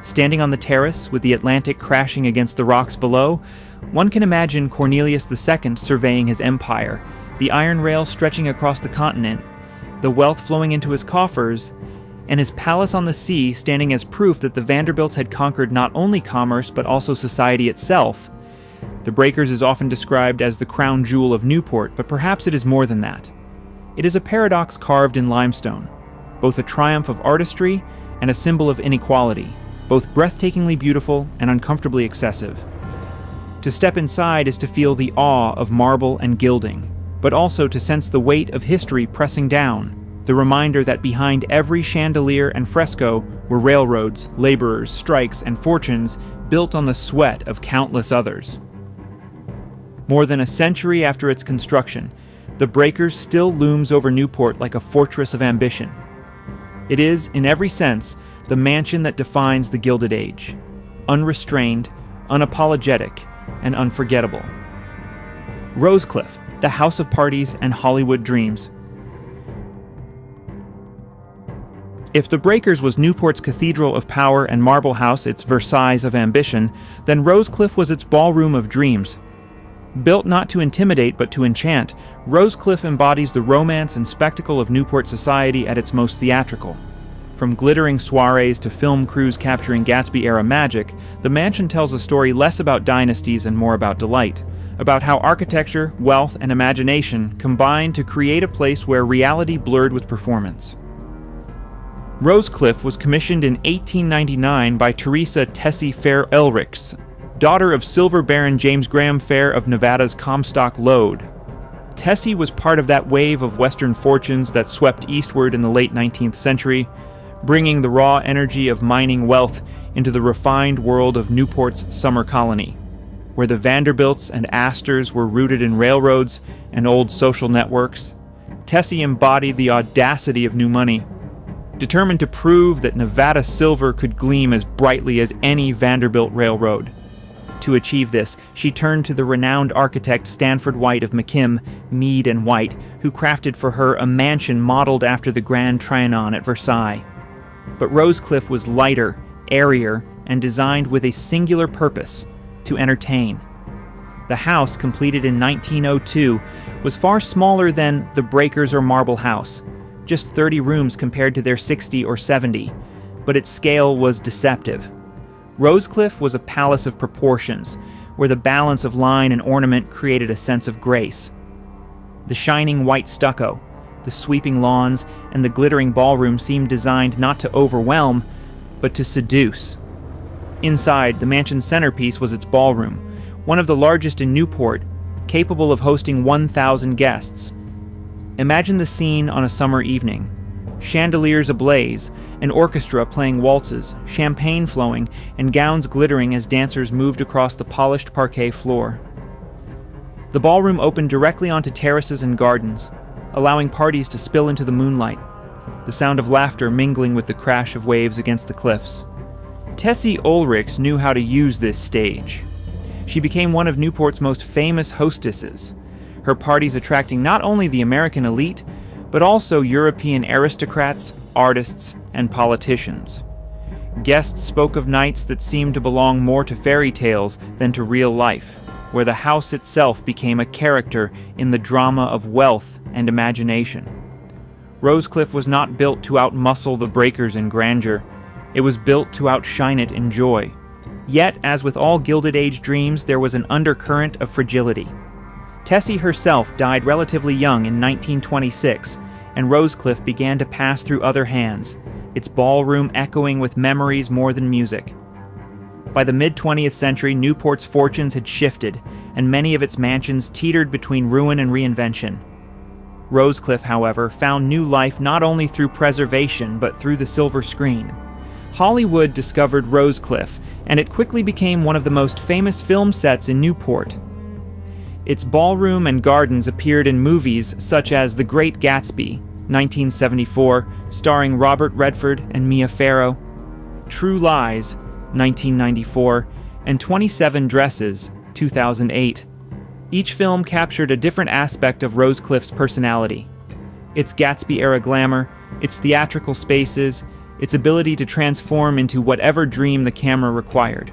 Standing on the terrace with the Atlantic crashing against the rocks below, one can imagine Cornelius II surveying his empire, the iron rails stretching across the continent, the wealth flowing into his coffers, and his palace on the sea standing as proof that the Vanderbilts had conquered not only commerce but also society itself. The breakers is often described as the crown jewel of Newport, but perhaps it is more than that. It is a paradox carved in limestone, both a triumph of artistry and a symbol of inequality, both breathtakingly beautiful and uncomfortably excessive. To step inside is to feel the awe of marble and gilding, but also to sense the weight of history pressing down, the reminder that behind every chandelier and fresco were railroads, laborers, strikes, and fortunes built on the sweat of countless others. More than a century after its construction, the breakers still looms over Newport like a fortress of ambition. It is, in every sense, the mansion that defines the Gilded Age, unrestrained, unapologetic, and unforgettable. Rosecliff, the house of parties and Hollywood dreams. If the Breakers was Newport's cathedral of power and Marble House its Versailles of ambition, then Rosecliff was its ballroom of dreams. Built not to intimidate but to enchant, Rosecliff embodies the romance and spectacle of Newport society at its most theatrical. From glittering soirees to film crews capturing Gatsby-era magic, the mansion tells a story less about dynasties and more about delight, about how architecture, wealth, and imagination combine to create a place where reality blurred with performance. Rosecliff was commissioned in 1899 by Teresa Tessie Fair Elricks, daughter of Silver Baron James Graham Fair of Nevada's Comstock Lode. Tessie was part of that wave of Western fortunes that swept eastward in the late 19th century, bringing the raw energy of mining wealth into the refined world of Newport's summer colony, where the Vanderbilts and Astors were rooted in railroads and old social networks. Tessie embodied the audacity of new money, determined to prove that Nevada silver could gleam as brightly as any Vanderbilt railroad. To achieve this, she turned to the renowned architect Stanford White of McKim, Mead and White, who crafted for her a mansion modeled after the Grand Trianon at Versailles. But Rosecliff was lighter, airier, and designed with a singular purpose: to entertain. The house, completed in 1902, was far smaller than the Breakers or Marble House, just 30 rooms compared to their 60 or 70, but its scale was deceptive. Rosecliff was a palace of proportions, where the balance of line and ornament created a sense of grace. The shining white stucco, the sweeping lawns, and the glittering ballroom seemed designed not to overwhelm, but to seduce. Inside, the mansion's centerpiece was its ballroom, one of the largest in Newport, capable of hosting 1,000 guests. Imagine the scene on a summer evening. Chandeliers ablaze, an orchestra playing waltzes, champagne flowing, and gowns glittering as dancers moved across the polished parquet floor. The ballroom opened directly onto terraces and gardens, allowing parties to spill into the moonlight, the sound of laughter mingling with the crash of waves against the cliffs. Tessie Ulrichs knew how to use this stage. She became one of Newport's most famous hostesses, her parties attracting not only the American elite, but also European aristocrats, artists, and politicians. Guests spoke of nights that seemed to belong more to fairy tales than to real life, where the house itself became a character in the drama of wealth and imagination. Rosecliff was not built to outmuscle the breakers in grandeur. It was built to outshine it in joy. Yet, as with all Gilded Age dreams, there was an undercurrent of fragility. Tessie herself died relatively young in 1926, and Rosecliff began to pass through other hands, its ballroom echoing with memories more than music. By the mid-20th century, Newport's fortunes had shifted, and many of its mansions teetered between ruin and reinvention. Rosecliff, however, found new life not only through preservation, but through the silver screen. Hollywood discovered Rosecliff, and it quickly became one of the most famous film sets in Newport. Its ballroom and gardens appeared in movies such as The Great Gatsby, 1974, starring Robert Redford and Mia Farrow, True Lies, 1994, and 27 Dresses, 2008. Each film captured a different aspect of Rosecliff's personality. Its Gatsby-era glamour, its theatrical spaces, its ability to transform into whatever dream the camera required.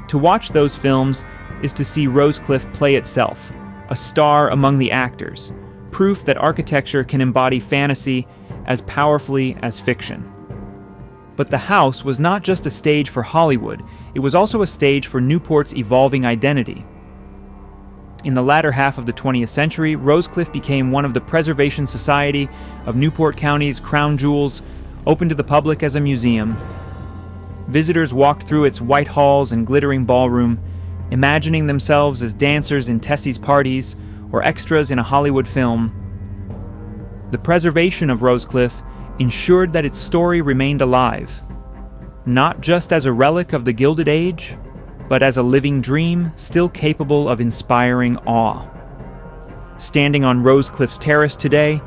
To watch those films is to see Rosecliff play itself, a star among the actors, proof that architecture can embody fantasy as powerfully as fiction. But the house was not just a stage for Hollywood, it was also a stage for Newport's evolving identity. In the latter half of the 20th century, Rosecliff became one of the Preservation Society of Newport County's crown jewels, open to the public as a museum. Visitors walked through its white halls and glittering ballroom, imagining themselves as dancers in Tessie's parties or extras in a Hollywood film. The preservation of Rosecliff ensured that its story remained alive, not just as a relic of the Gilded Age, but as a living dream still capable of inspiring awe. Standing on Rosecliff's terrace today,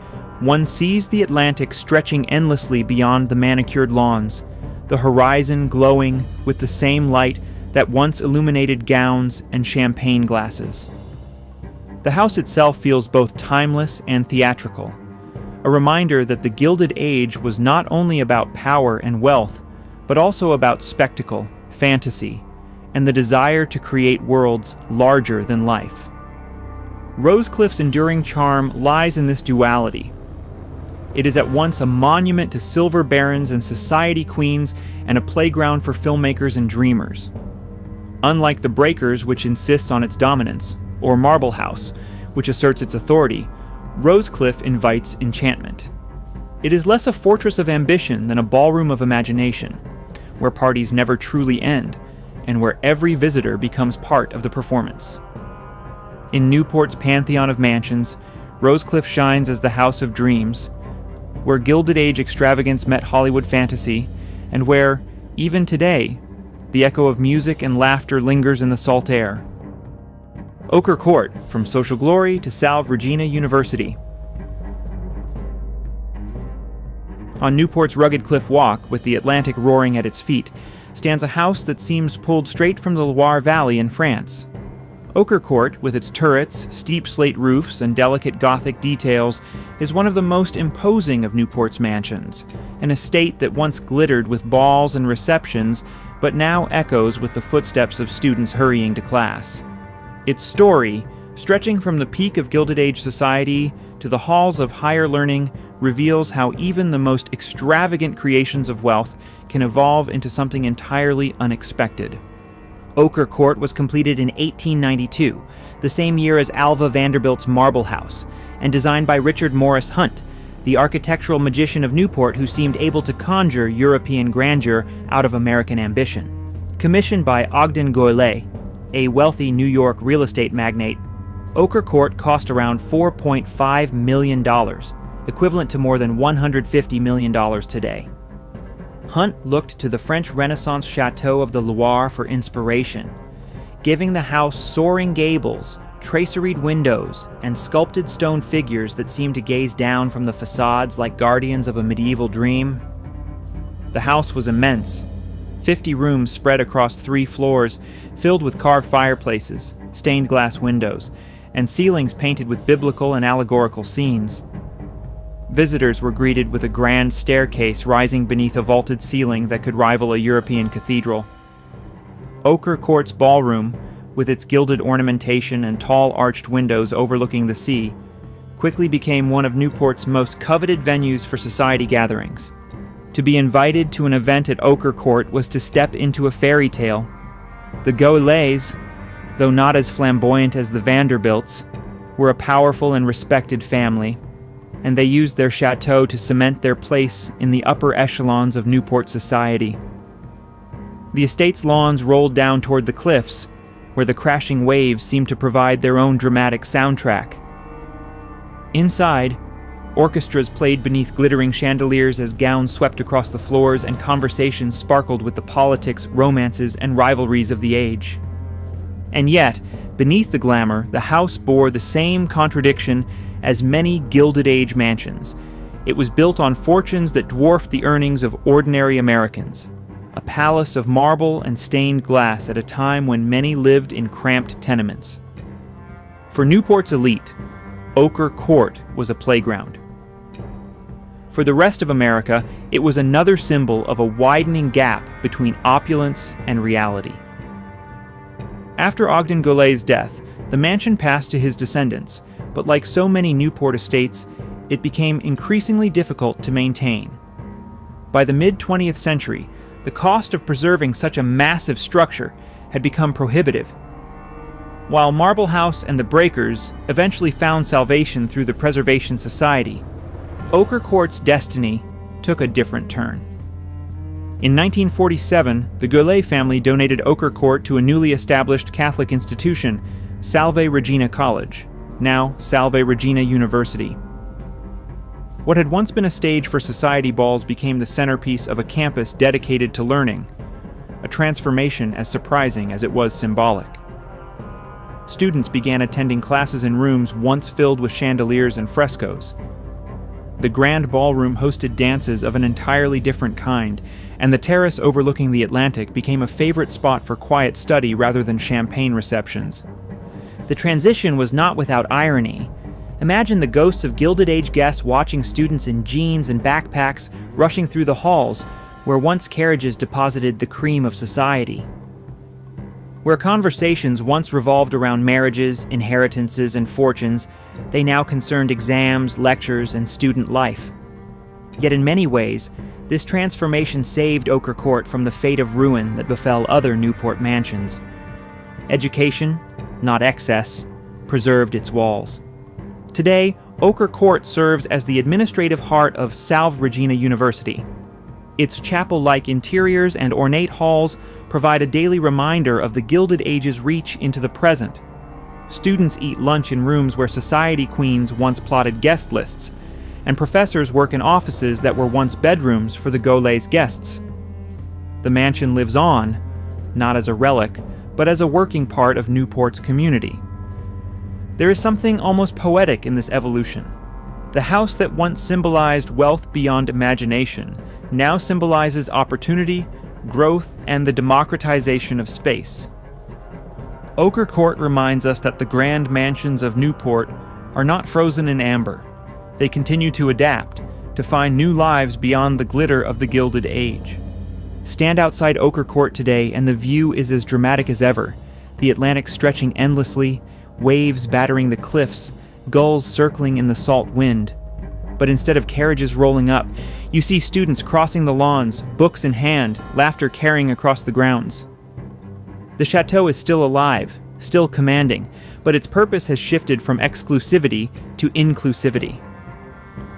one sees the Atlantic stretching endlessly beyond the manicured lawns, the horizon glowing with the same light that once illuminated gowns and champagne glasses. The house itself feels both timeless and theatrical, a reminder that the Gilded Age was not only about power and wealth, but also about spectacle, fantasy, and the desire to create worlds larger than life. Rosecliff's enduring charm lies in this duality. It is at once a monument to silver barons and society queens and a playground for filmmakers and dreamers. Unlike the Breakers, which insists on its dominance, or Marble House, which asserts its authority, Rosecliff invites enchantment. It is less a fortress of ambition than a ballroom of imagination, where parties never truly end, and where every visitor becomes part of the performance. In Newport's pantheon of mansions, Rosecliff shines as the house of dreams, where Gilded Age extravagance met Hollywood fantasy, and where, even today, the echo of music and laughter lingers in the salt air. Ochre Court, from Social Glory to Salve Regina University. On Newport's rugged cliff walk, with the Atlantic roaring at its feet, stands a house that seems pulled straight from the Loire Valley in France. Ochre Court, with its turrets, steep slate roofs, and delicate Gothic details, is one of the most imposing of Newport's mansions, an estate that once glittered with balls and receptions, but now echoes with the footsteps of students hurrying to class. Its story, stretching from the peak of Gilded Age society to the halls of higher learning, reveals how even the most extravagant creations of wealth can evolve into something entirely unexpected. Ochre Court was completed in 1892, the same year as Alva Vanderbilt's Marble House, and designed by Richard Morris Hunt, the architectural magician of Newport who seemed able to conjure European grandeur out of American ambition. Commissioned by Ogden Gourlay, a wealthy New York real estate magnate, Ochre Court cost around $4.5 million, equivalent to more than $150 million today. Hunt looked to the French Renaissance chateau of the Loire for inspiration, giving the house soaring gables, traceried windows, and sculpted stone figures that seemed to gaze down from the facades like guardians of a medieval dream. The house was immense, 50 rooms spread across 3 floors, filled with carved fireplaces, stained glass windows, and ceilings painted with biblical and allegorical scenes. Visitors were greeted with a grand staircase rising beneath a vaulted ceiling that could rival a European cathedral. Ochre Court's ballroom, with its gilded ornamentation and tall arched windows overlooking the sea, quickly became one of Newport's most coveted venues for society gatherings. To be invited to an event at Ochre Court was to step into a fairy tale. The Gildeds, though not as flamboyant as the Vanderbilts, were a powerful and respected family, and they used their chateau to cement their place in the upper echelons of Newport society. The estate's lawns rolled down toward the cliffs, where the crashing waves seemed to provide their own dramatic soundtrack. Inside, orchestras played beneath glittering chandeliers as gowns swept across the floors and conversations sparkled with the politics, romances, and rivalries of the age. And yet, beneath the glamour, the house bore the same contradiction as many Gilded Age mansions. It was built on fortunes that dwarfed the earnings of ordinary Americans. A palace of marble and stained glass at a time when many lived in cramped tenements. For Newport's elite, Ochre Court was a playground. For the rest of America, it was another symbol of a widening gap between opulence and reality. After Ogden Goulet's death, the mansion passed to his descendants, but like so many Newport estates, it became increasingly difficult to maintain. By the mid-20th century, the cost of preserving such a massive structure had become prohibitive. While Marble House and the Breakers eventually found salvation through the Preservation Society, Ochre Court's destiny took a different turn. In 1947, the Goulet family donated Ochre Court to a newly established Catholic institution, Salve Regina College, now Salve Regina University. What had once been a stage for society balls became the centerpiece of a campus dedicated to learning, a transformation as surprising as it was symbolic. Students began attending classes in rooms once filled with chandeliers and frescoes. The grand ballroom hosted dances of an entirely different kind, and the terrace overlooking the Atlantic became a favorite spot for quiet study rather than champagne receptions. The transition was not without irony. Imagine the ghosts of Gilded Age guests watching students in jeans and backpacks rushing through the halls, where once carriages deposited the cream of society. Where conversations once revolved around marriages, inheritances, and fortunes, they now concerned exams, lectures, and student life. Yet in many ways, this transformation saved Ochre Court from the fate of ruin that befell other Newport mansions. Education, not excess, preserved its walls. Today, Ochre Court serves as the administrative heart of Salve Regina University. Its chapel-like interiors and ornate halls provide a daily reminder of the Gilded Age's reach into the present. Students eat lunch in rooms where society queens once plotted guest lists, and professors work in offices that were once bedrooms for the Goulets' guests. The mansion lives on, not as a relic, but as a working part of Newport's community. There is something almost poetic in this evolution. The house that once symbolized wealth beyond imagination now symbolizes opportunity, growth, and the democratization of space. Ochre Court reminds us that the grand mansions of Newport are not frozen in amber. They continue to adapt, to find new lives beyond the glitter of the Gilded Age. Stand outside Ochre Court today and the view is as dramatic as ever, the Atlantic stretching endlessly, waves battering the cliffs, gulls circling in the salt wind. But instead of carriages rolling up, you see students crossing the lawns, books in hand, laughter carrying across the grounds. The chateau is still alive, still commanding, but its purpose has shifted from exclusivity to inclusivity.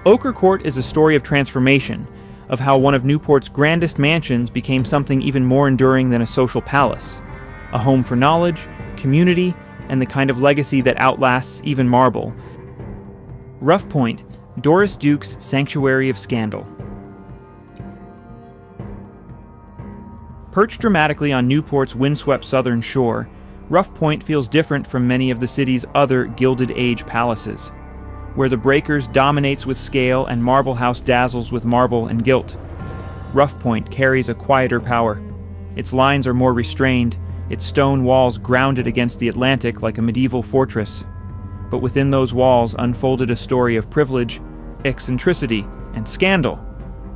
Ochre Court is a story of transformation, of how one of Newport's grandest mansions became something even more enduring than a social palace, a home for knowledge, community, and the kind of legacy that outlasts even marble. Rough Point, Doris Duke's Sanctuary of Scandal. Perched dramatically on Newport's windswept southern shore, Rough Point feels different from many of the city's other Gilded Age palaces, where the Breakers dominates with scale and Marble House dazzles with marble and gilt. Rough Point carries a quieter power. Its lines are more restrained, its stone walls grounded against the Atlantic like a medieval fortress. But within those walls unfolded a story of privilege, eccentricity, and scandal,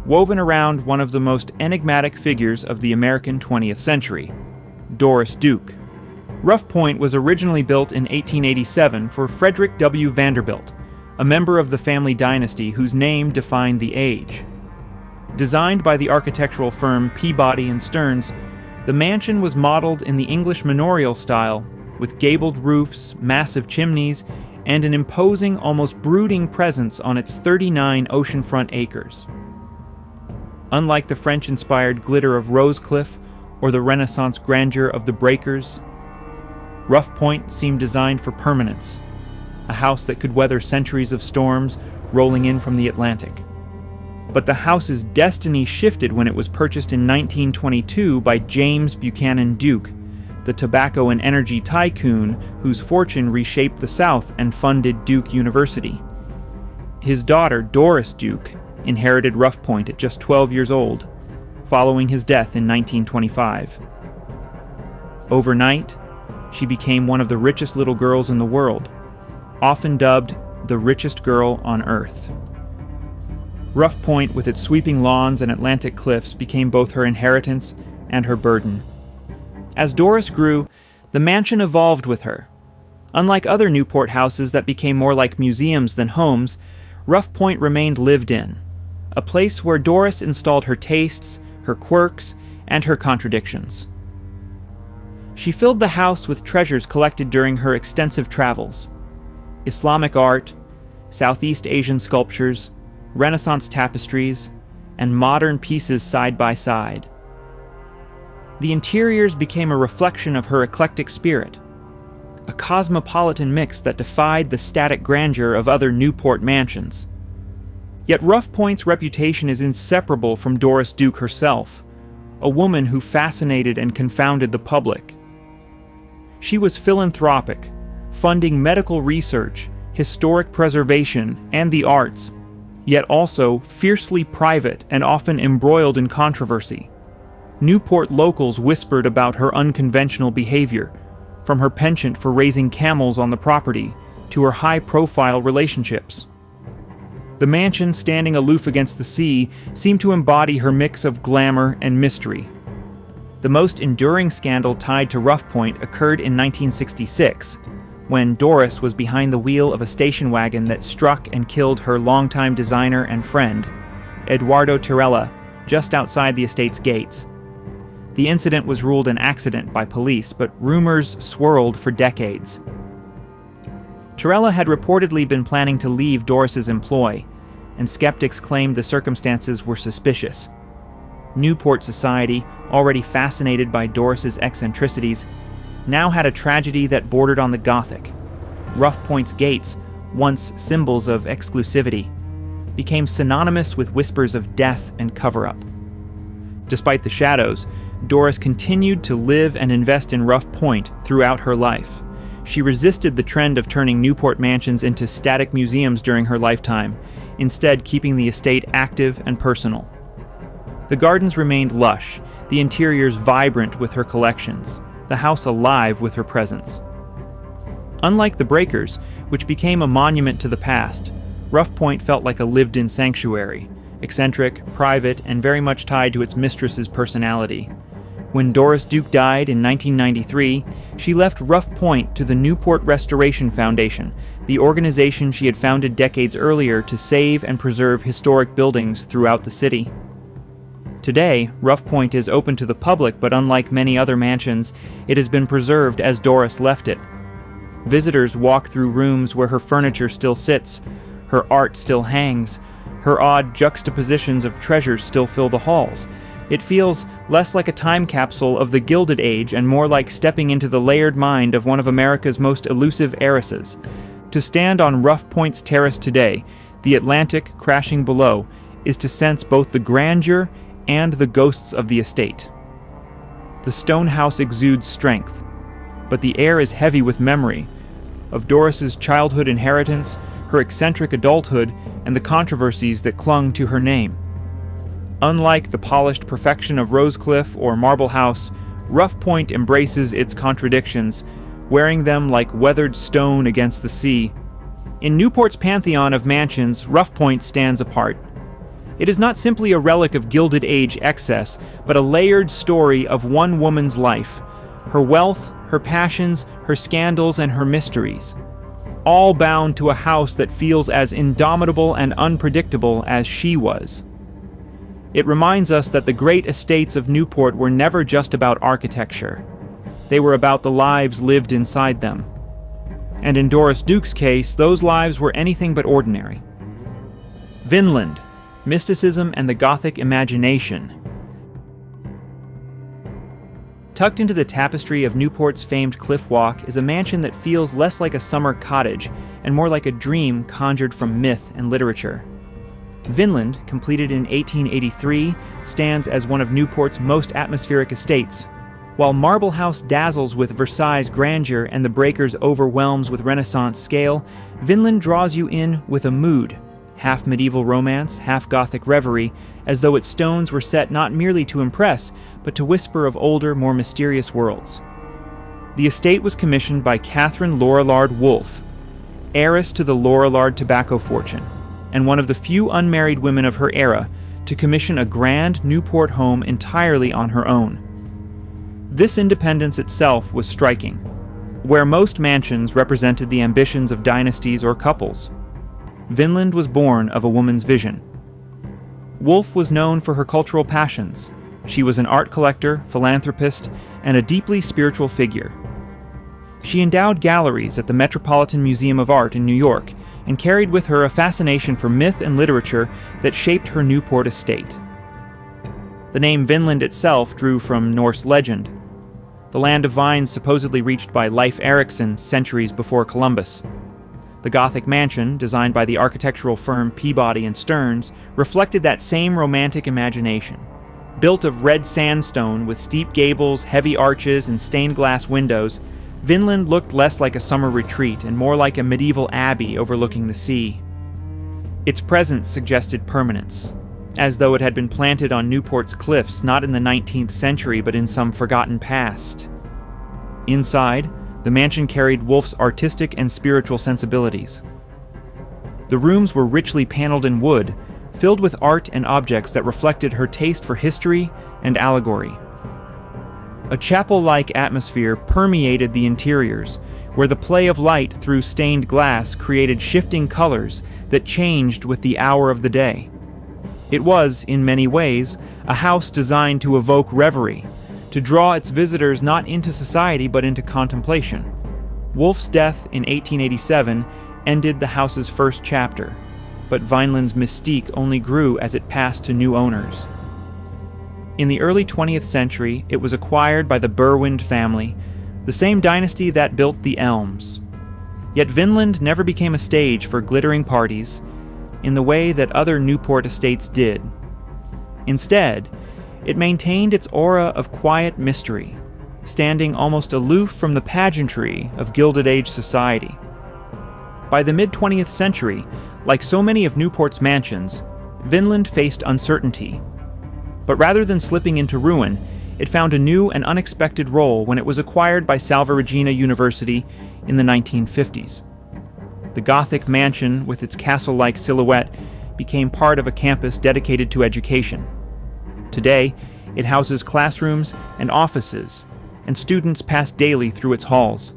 woven around one of the most enigmatic figures of the American 20th century, Doris Duke. Rough Point was originally built in 1887 for Frederick W. Vanderbilt, a member of the family dynasty whose name defined the age. Designed by the architectural firm Peabody and Stearns, the mansion was modeled in the English manorial style, with gabled roofs, massive chimneys, and an imposing, almost brooding presence on its 39 oceanfront acres. Unlike the French-inspired glitter of Rosecliff or the Renaissance grandeur of the Breakers, Rough Point seemed designed for permanence, a house that could weather centuries of storms rolling in from the Atlantic. But the house's destiny shifted when it was purchased in 1922 by James Buchanan Duke, the tobacco and energy tycoon whose fortune reshaped the South and funded Duke University. His daughter, Doris Duke, inherited Rough Point at just 12 years old, following his death in 1925. Overnight, she became one of the richest little girls in the world, often dubbed the richest girl on Earth. Rough Point, with its sweeping lawns and Atlantic cliffs, became both her inheritance and her burden. As Doris grew, the mansion evolved with her. Unlike other Newport houses that became more like museums than homes, Rough Point remained lived in, a place where Doris installed her tastes, her quirks, and her contradictions. She filled the house with treasures collected during her extensive travels: Islamic art, Southeast Asian sculptures, Renaissance tapestries, and modern pieces side by side. The interiors became a reflection of her eclectic spirit, a cosmopolitan mix that defied the static grandeur of other Newport mansions. Yet Rough Point's reputation is inseparable from Doris Duke herself, a woman who fascinated and confounded the public. She was philanthropic, funding medical research, historic preservation, and the arts, yet also fiercely private and often embroiled in controversy. Newport locals whispered about her unconventional behavior, from her penchant for raising camels on the property to her high-profile relationships. The mansion, standing aloof against the sea, seemed to embody her mix of glamour and mystery. The most enduring scandal tied to Rough Point occurred in 1966, when Doris was behind the wheel of a station wagon that struck and killed her longtime designer and friend, Eduardo Tirella, just outside the estate's gates. The incident was ruled an accident by police, but rumors swirled for decades. Tirella had reportedly been planning to leave Doris's employ, and skeptics claimed the circumstances were suspicious. Newport society, already fascinated by Doris's eccentricities, now had a tragedy that bordered on the Gothic. Rough Point's gates, once symbols of exclusivity, became synonymous with whispers of death and cover-up. Despite the shadows, Doris continued to live and invest in Rough Point throughout her life. She resisted the trend of turning Newport mansions into static museums during her lifetime, instead keeping the estate active and personal. The gardens remained lush, the interiors vibrant with her collections, the house alive with her presence. Unlike the Breakers, which became a monument to the past, Rough Point felt like a lived-in sanctuary, eccentric, private, and very much tied to its mistress's personality. When Doris Duke died in 1993, she left Rough Point to the Newport Restoration Foundation, the organization she had founded decades earlier to save and preserve historic buildings throughout the city. Today, Rough Point is open to the public, but unlike many other mansions, it has been preserved as Doris left it. Visitors walk through rooms where her furniture still sits, her art still hangs, her odd juxtapositions of treasures still fill the halls. It feels less like a time capsule of the Gilded Age and more like stepping into the layered mind of one of America's most elusive heiresses. To stand on Rough Point's terrace today, the Atlantic crashing below, is to sense both the grandeur and the ghosts of the estate. The stone house exudes strength, but the air is heavy with memory of Doris's childhood inheritance, her eccentric adulthood, and the controversies that clung to her name. Unlike the polished perfection of Rosecliff or Marble House, Rough Point embraces its contradictions, wearing them like weathered stone against the sea. In Newport's pantheon of mansions, Rough Point stands apart. It is not simply a relic of Gilded Age excess, but a layered story of one woman's life, her wealth, her passions, her scandals, and her mysteries, all bound to a house that feels as indomitable and unpredictable as she was. It reminds us that the great estates of Newport were never just about architecture. They were about the lives lived inside them. And in Doris Duke's case, those lives were anything but ordinary. Vinland, mysticism and the Gothic imagination. Tucked into the tapestry of Newport's famed cliff walk is a mansion that feels less like a summer cottage and more like a dream conjured from myth and literature. Vinland, completed in 1883, stands as one of Newport's most atmospheric estates. While Marble House dazzles with Versailles' grandeur and the Breakers overwhelms with Renaissance scale, Vinland draws you in with a mood, half medieval romance, half Gothic reverie, as though its stones were set not merely to impress, but to whisper of older, more mysterious worlds. The estate was commissioned by Catherine Lorillard Wolfe, heiress to the Lorillard tobacco fortune, and one of the few unmarried women of her era to commission a grand Newport home entirely on her own. This independence itself was striking, where most mansions represented the ambitions of dynasties or couples. Vinland was born of a woman's vision. Wolfe was known for her cultural passions. She was an art collector, philanthropist, and a deeply spiritual figure. She endowed galleries at the Metropolitan Museum of Art in New York and carried with her a fascination for myth and literature that shaped her Newport estate. The name Vinland itself drew from Norse legend, the land of vines supposedly reached by Leif Erikson centuries before Columbus. The Gothic mansion, designed by the architectural firm Peabody and Stearns, reflected that same romantic imagination. Built of red sandstone with steep gables, heavy arches, and stained glass windows, Vinland looked less like a summer retreat and more like a medieval abbey overlooking the sea. Its presence suggested permanence, as though it had been planted on Newport's cliffs not in the 19th century but in some forgotten past. Inside, the mansion carried Wolfe's artistic and spiritual sensibilities. The rooms were richly paneled in wood, filled with art and objects that reflected her taste for history and allegory. A chapel-like atmosphere permeated the interiors, where the play of light through stained glass created shifting colors that changed with the hour of the day. It was, in many ways, a house designed to evoke reverie, to draw its visitors not into society but into contemplation. Wolfe's death in 1887 ended the house's first chapter, but Vinland's mystique only grew as it passed to new owners. In the early 20th century, it was acquired by the Berwind family, the same dynasty that built the Elms. Yet Vinland never became a stage for glittering parties in the way that other Newport estates did. Instead, it maintained its aura of quiet mystery, standing almost aloof from the pageantry of Gilded Age society. By the mid-20th century, like so many of Newport's mansions, Vinland faced uncertainty. But rather than slipping into ruin, it found a new and unexpected role when it was acquired by Salve Regina University in the 1950s. The Gothic mansion, with its castle-like silhouette, became part of a campus dedicated to education. Today, it houses classrooms and offices, and students pass daily through its halls,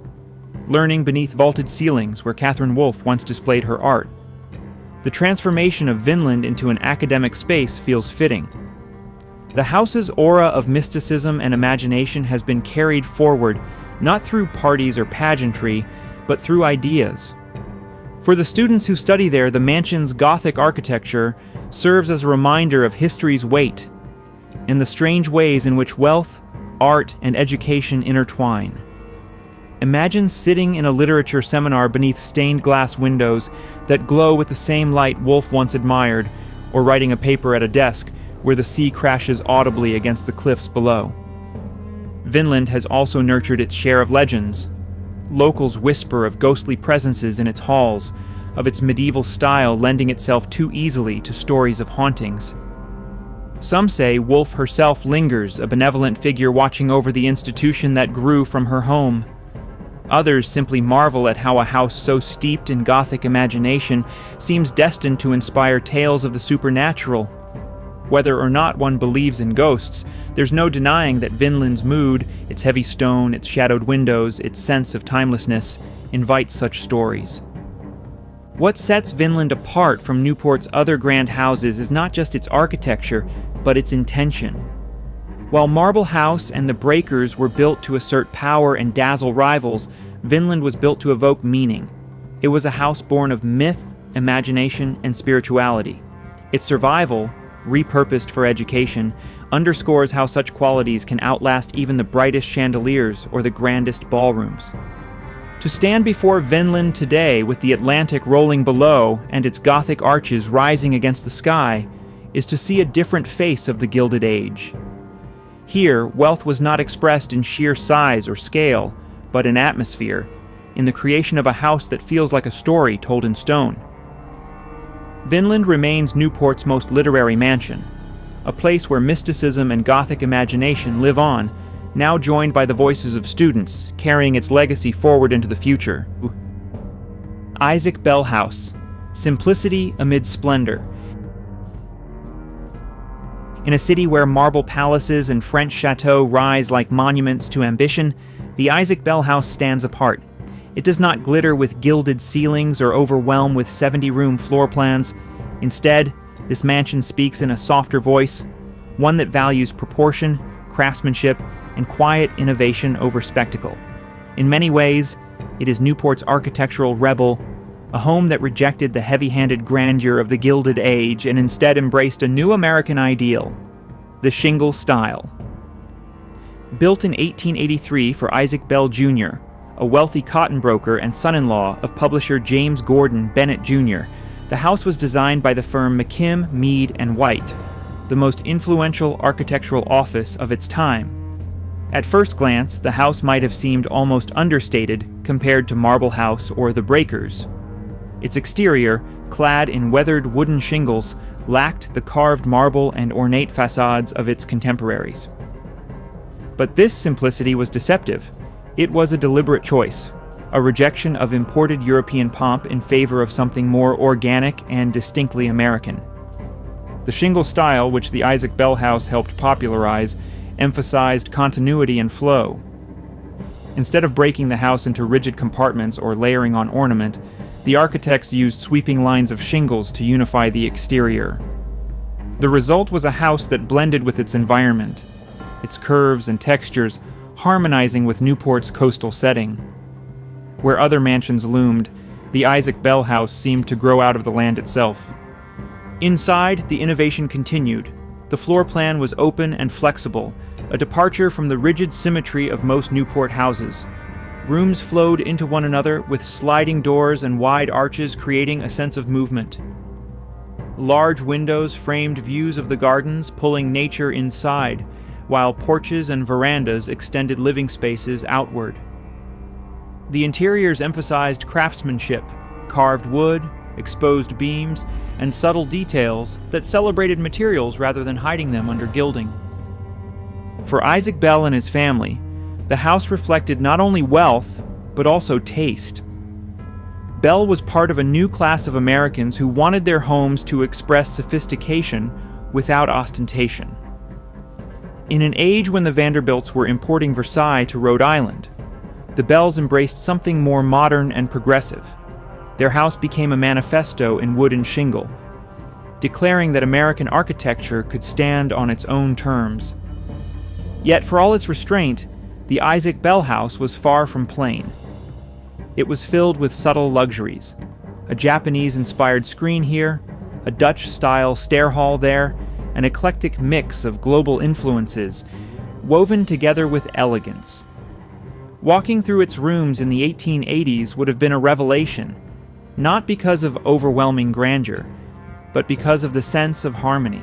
learning beneath vaulted ceilings where Catherine Wolfe once displayed her art. The transformation of Vinland into an academic space feels fitting. The house's aura of mysticism and imagination has been carried forward not through parties or pageantry, but through ideas. For the students who study there, the mansion's Gothic architecture serves as a reminder of history's weight and the strange ways in which wealth, art, and education intertwine. Imagine sitting in a literature seminar beneath stained glass windows that glow with the same light Wolfe once admired, or writing a paper at a desk where the sea crashes audibly against the cliffs below. Vinland has also nurtured its share of legends. Locals whisper of ghostly presences in its halls, of its medieval style lending itself too easily to stories of hauntings. Some say Wolf herself lingers, a benevolent figure watching over the institution that grew from her home. Others simply marvel at how a house so steeped in Gothic imagination seems destined to inspire tales of the supernatural. Whether or not one believes in ghosts, there's no denying that Vinland's mood, its heavy stone, its shadowed windows, its sense of timelessness, invites such stories. What sets Vinland apart from Newport's other grand houses is not just its architecture, but its intention. While Marble House and the Breakers were built to assert power and dazzle rivals, Vinland was built to evoke meaning. It was a house born of myth, imagination, and spirituality. Its survival, repurposed for education, underscores how such qualities can outlast even the brightest chandeliers or the grandest ballrooms. To stand before Vinland today with the Atlantic rolling below and its Gothic arches rising against the sky is to see a different face of the Gilded Age. Here, wealth was not expressed in sheer size or scale, but in atmosphere, in the creation of a house that feels like a story told in stone. Vinland remains Newport's most literary mansion, a place where mysticism and Gothic imagination live on, now joined by the voices of students, carrying its legacy forward into the future. Isaac Bell House, simplicity amid splendor. In a city where marble palaces and French chateaux rise like monuments to ambition, the Isaac Bell House stands apart. It does not glitter with gilded ceilings or overwhelm with 70-room floor plans. Instead, this mansion speaks in a softer voice, one that values proportion, craftsmanship, and quiet innovation over spectacle. In many ways, it is Newport's architectural rebel, a home that rejected the heavy-handed grandeur of the Gilded Age and instead embraced a new American ideal, the shingle style. Built in 1883 for Isaac Bell Jr., a wealthy cotton broker and son-in-law of publisher James Gordon Bennett Jr., the house was designed by the firm McKim, Mead & White, the most influential architectural office of its time. At first glance, the house might have seemed almost understated compared to Marble House or the Breakers. Its exterior, clad in weathered wooden shingles, lacked the carved marble and ornate facades of its contemporaries. But this simplicity was deceptive. It was a deliberate choice, a rejection of imported European pomp in favor of something more organic and distinctly American. The shingle style, which the Isaac Bell House helped popularize, emphasized continuity and flow. Instead of breaking the house into rigid compartments or layering on ornament, the architects used sweeping lines of shingles to unify the exterior. The result was a house that blended with its environment, its curves and textures harmonizing with Newport's coastal setting. Where other mansions loomed, the Isaac Bell House seemed to grow out of the land itself. Inside, the innovation continued. The floor plan was open and flexible, a departure from the rigid symmetry of most Newport houses. Rooms flowed into one another with sliding doors and wide arches creating a sense of movement. Large windows framed views of the gardens, pulling nature inside, while porches and verandas extended living spaces outward. The interiors emphasized craftsmanship, carved wood, exposed beams, and subtle details that celebrated materials rather than hiding them under gilding. For Isaac Bell and his family, the house reflected not only wealth, but also taste. Bell was part of a new class of Americans who wanted their homes to express sophistication without ostentation. In an age when the Vanderbilts were importing Versailles to Rhode Island, the Bells embraced something more modern and progressive. Their house became a manifesto in wood and shingle, declaring that American architecture could stand on its own terms. Yet for all its restraint, the Isaac Bell House was far from plain. It was filled with subtle luxuries, a Japanese-inspired screen here, a Dutch-style stair hall there, an eclectic mix of global influences, woven together with elegance. Walking through its rooms in the 1880s would have been a revelation, not because of overwhelming grandeur, but because of the sense of harmony.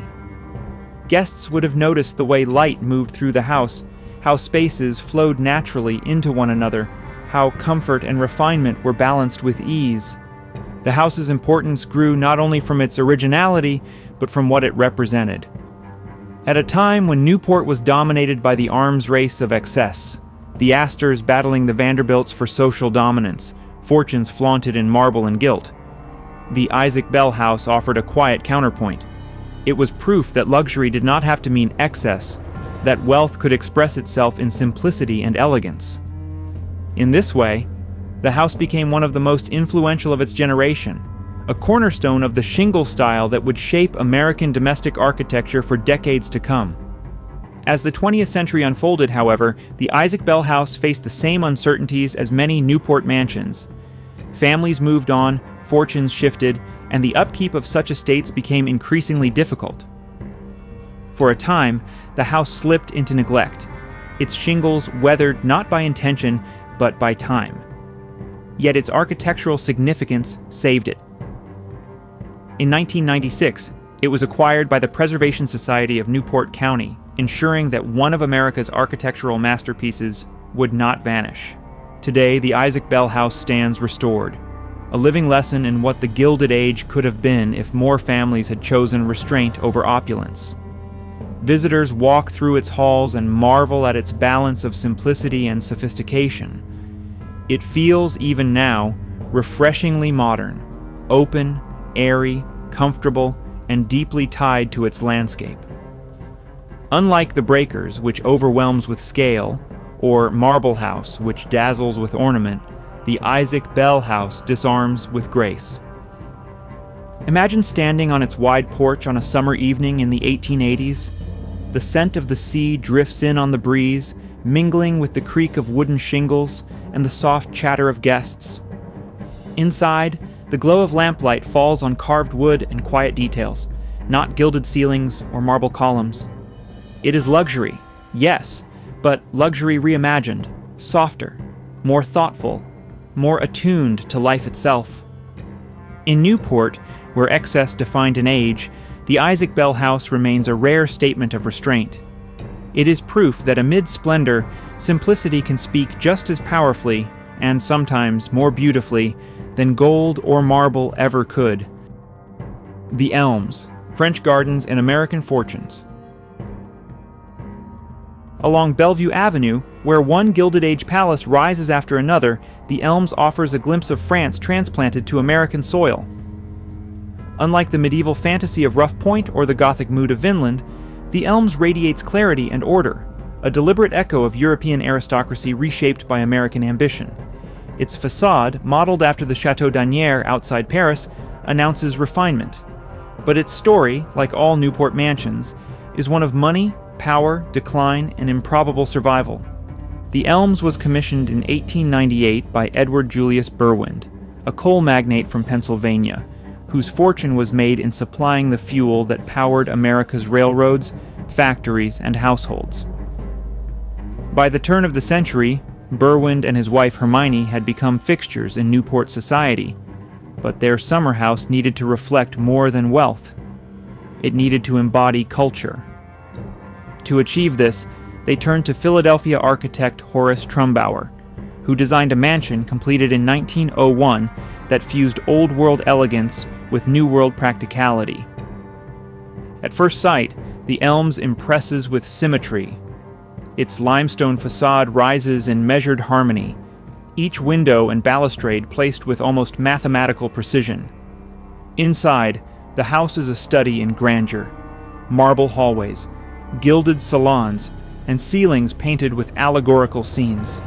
Guests would have noticed the way light moved through the house, how spaces flowed naturally into one another, how comfort and refinement were balanced with ease. The house's importance grew not only from its originality, but from what it represented. At a time when Newport was dominated by the arms race of excess, the Astors battling the Vanderbilts for social dominance, fortunes flaunted in marble and gilt, the Isaac Bell House offered a quiet counterpoint. It was proof that luxury did not have to mean excess, that wealth could express itself in simplicity and elegance. In this way, the house became one of the most influential of its generation, a cornerstone of the shingle style that would shape American domestic architecture for decades to come. As the 20th century unfolded, however, the Isaac Bell House faced the same uncertainties as many Newport mansions. Families moved on, fortunes shifted, and the upkeep of such estates became increasingly difficult. For a time, the house slipped into neglect, its shingles weathered not by intention, but by time. Yet its architectural significance saved it. In 1996, it was acquired by the Preservation Society of Newport County, ensuring that one of America's architectural masterpieces would not vanish. Today, the Isaac Bell House stands restored, a living lesson in what the Gilded Age could have been if more families had chosen restraint over opulence. Visitors walk through its halls and marvel at its balance of simplicity and sophistication. It feels, even now, refreshingly modern, open, airy, comfortable, and deeply tied to its landscape. Unlike the Breakers, which overwhelms with scale, or Marble House, which dazzles with ornament, the Isaac Bell House disarms with grace. Imagine standing on its wide porch on a summer evening in the 1880s. The scent of the sea drifts in on the breeze, mingling with the creak of wooden shingles and the soft chatter of guests. Inside, the glow of lamplight falls on carved wood and quiet details, not gilded ceilings or marble columns. It is luxury, yes, but luxury reimagined, softer, more thoughtful, more attuned to life itself. In Newport, where excess defined an age, the Isaac Bell House remains a rare statement of restraint. It is proof that amid splendor, simplicity can speak just as powerfully, and sometimes more beautifully, than gold or marble ever could. The Elms, French Gardens and American Fortunes. Along Bellevue Avenue, where one Gilded Age palace rises after another, the Elms offers a glimpse of France transplanted to American soil. Unlike the medieval fantasy of Rough Point or the Gothic mood of Vinland, the Elms radiates clarity and order, a deliberate echo of European aristocracy reshaped by American ambition. Its facade, modeled after the Château d'Asnières outside Paris, announces refinement. But its story, like all Newport mansions, is one of money, power, decline, and improbable survival. The Elms was commissioned in 1898 by Edward Julius Berwind, a coal magnate from Pennsylvania, whose fortune was made in supplying the fuel that powered America's railroads, factories, and households. By the turn of the century, Berwind and his wife Hermione had become fixtures in Newport society, but their summer house needed to reflect more than wealth. It needed to embody culture. To achieve this, they turned to Philadelphia architect Horace Trumbauer, who designed a mansion completed in 1901 that fused old-world elegance with new-world practicality. At first sight, the Elms impresses with symmetry. Its limestone facade rises in measured harmony, each window and balustrade placed with almost mathematical precision. Inside, the house is a study in grandeur. Marble hallways, gilded salons, and ceilings painted with allegorical scenes.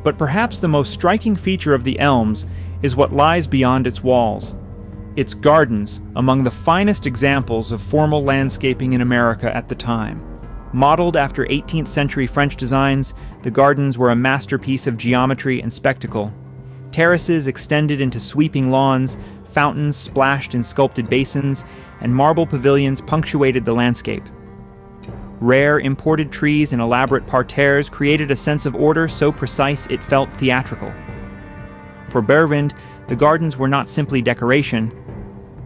But perhaps the most striking feature of the Elms is what lies beyond its walls. Its gardens, among the finest examples of formal landscaping in America at the time. Modeled after 18th century French designs, the gardens were a masterpiece of geometry and spectacle. Terraces extended into sweeping lawns, fountains splashed in sculpted basins, and marble pavilions punctuated the landscape. Rare imported trees and elaborate parterres created a sense of order so precise it felt theatrical. For Berwind, the gardens were not simply decoration.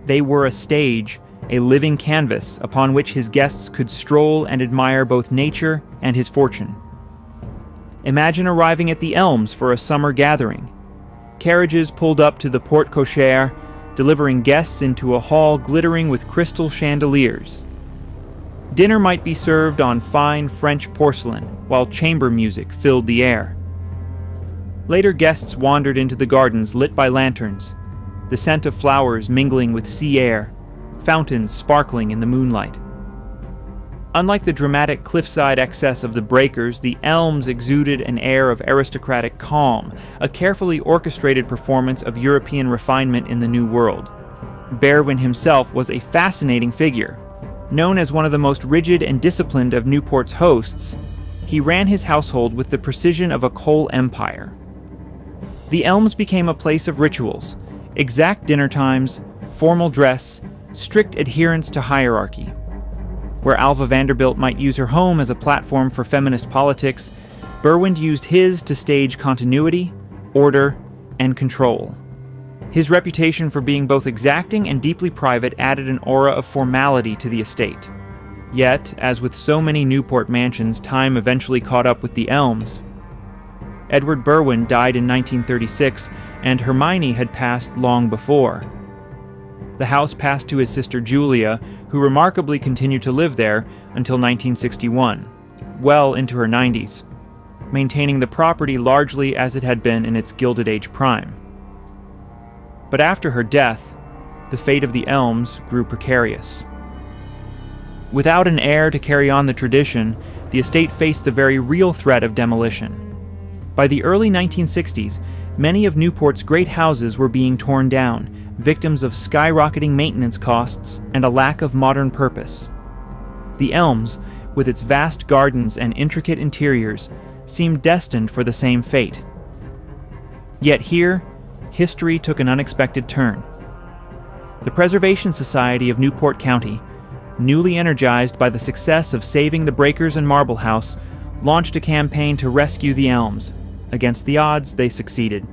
They were a stage, a living canvas upon which his guests could stroll and admire both nature and his fortune. Imagine arriving at the Elms for a summer gathering. Carriages pulled up to the porte cochere, delivering guests into a hall glittering with crystal chandeliers. Dinner might be served on fine French porcelain, while chamber music filled the air. Later guests wandered into the gardens lit by lanterns, the scent of flowers mingling with sea air, fountains sparkling in the moonlight. Unlike the dramatic cliffside excess of the breakers, the Elms exuded an air of aristocratic calm, a carefully orchestrated performance of European refinement in the New World. Berwyn himself was a fascinating figure. Known as one of the most rigid and disciplined of Newport's hosts, he ran his household with the precision of a coal empire. The Elms became a place of rituals, exact dinner times, formal dress, strict adherence to hierarchy. Where Alva Vanderbilt might use her home as a platform for feminist politics, Berwyn used his to stage continuity, order, and control. His reputation for being both exacting and deeply private added an aura of formality to the estate. Yet, as with so many Newport mansions, time eventually caught up with the Elms. Edward Berwyn died in 1936, and Hermione had passed long before. The house passed to his sister Julia, who remarkably continued to live there until 1961, well into her 90s, maintaining the property largely as it had been in its Gilded Age prime. But after her death, the fate of the Elms grew precarious. Without an heir to carry on the tradition, the estate faced the very real threat of demolition. By the early 1960s, many of Newport's great houses were being torn down, victims of skyrocketing maintenance costs and a lack of modern purpose. The Elms, with its vast gardens and intricate interiors, seemed destined for the same fate. Yet here, history took an unexpected turn. The Preservation Society of Newport County, newly energized by the success of saving the breakers and Marble House, launched a campaign to rescue the Elms. Against the odds, they succeeded.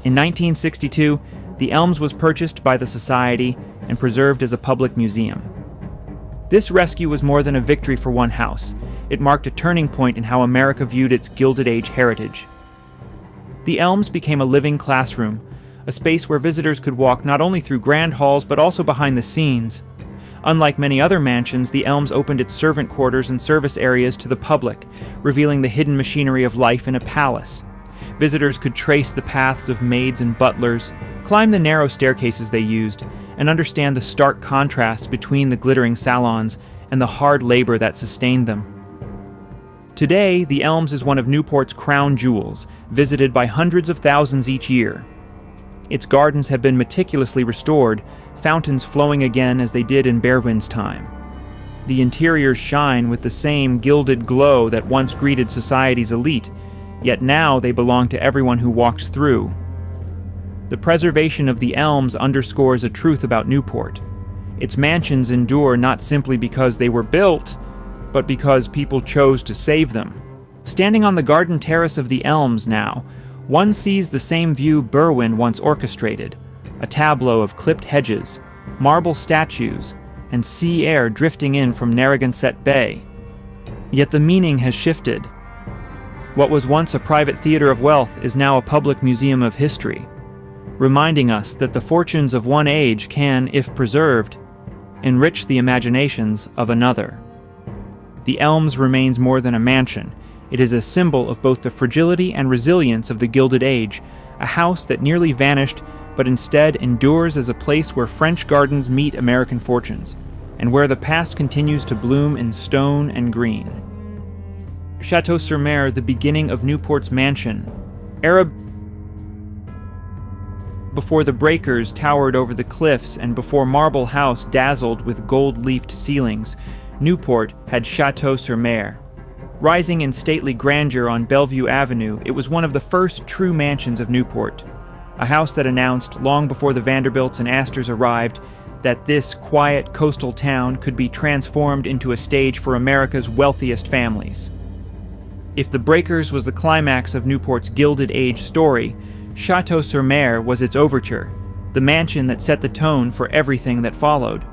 In 1962, the Elms was purchased by the Society and preserved as a public museum. This rescue was more than a victory for one house. It marked a turning point in how America viewed its Gilded Age heritage. The Elms became a living classroom, a space where visitors could walk not only through grand halls but also behind the scenes. Unlike many other mansions, the Elms opened its servant quarters and service areas to the public, revealing the hidden machinery of life in a palace. Visitors could trace the paths of maids and butlers, climb the narrow staircases they used, and understand the stark contrasts between the glittering salons and the hard labor that sustained them. Today, the Elms is one of Newport's crown jewels, visited by hundreds of thousands each year. Its gardens have been meticulously restored, fountains flowing again as they did in Berwyn's time. The interiors shine with the same gilded glow that once greeted society's elite, yet now they belong to everyone who walks through. The preservation of the Elms underscores a truth about Newport. Its mansions endure not simply because they were built, but because people chose to save them. Standing on the garden terrace of the Elms now, one sees the same view Berwyn once orchestrated, a tableau of clipped hedges, marble statues, and sea air drifting in from Narragansett Bay. Yet the meaning has shifted. What was once a private theater of wealth is now a public museum of history, reminding us that the fortunes of one age can, if preserved, enrich the imaginations of another. The Elms remains more than a mansion. It is a symbol of both the fragility and resilience of the Gilded Age, a house that nearly vanished but instead endures as a place where French gardens meet American fortunes, and where the past continues to bloom in stone and green. Château-sur-Mer, the beginning of Newport's mansion. Arab before the breakers towered over the cliffs and before Marble House dazzled with gold-leafed ceilings, Newport had Château-sur-Mer. Rising in stately grandeur on Bellevue Avenue, it was one of the first true mansions of Newport, a house that announced, long before the Vanderbilts and Astors arrived, that this quiet coastal town could be transformed into a stage for America's wealthiest families. If the breakers was the climax of Newport's Gilded Age story, Château-sur-Mer was its overture, the mansion that set the tone for everything that followed.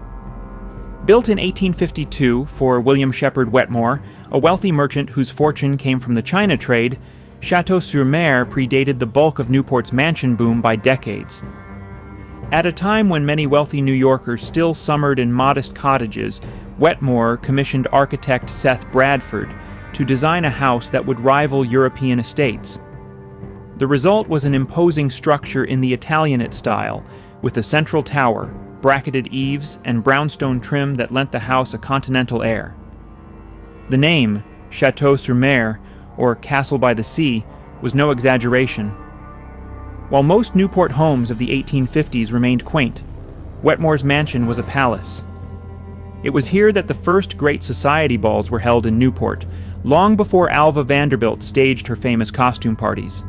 Built in 1852 for William Shepherd Wetmore, a wealthy merchant whose fortune came from the China trade, Château-sur-Mer predated the bulk of Newport's mansion boom by decades. At a time when many wealthy New Yorkers still summered in modest cottages, Wetmore commissioned architect Seth Bradford to design a house that would rival European estates. The result was an imposing structure in the Italianate style, with a central tower, bracketed eaves, and brownstone trim that lent the house a continental air. The name, Château-sur-Mer, or Castle by the Sea, was no exaggeration. While most Newport homes of the 1850s remained quaint, Wetmore's mansion was a palace. It was here that the first great society balls were held in Newport, long before Alva Vanderbilt staged her famous costume parties.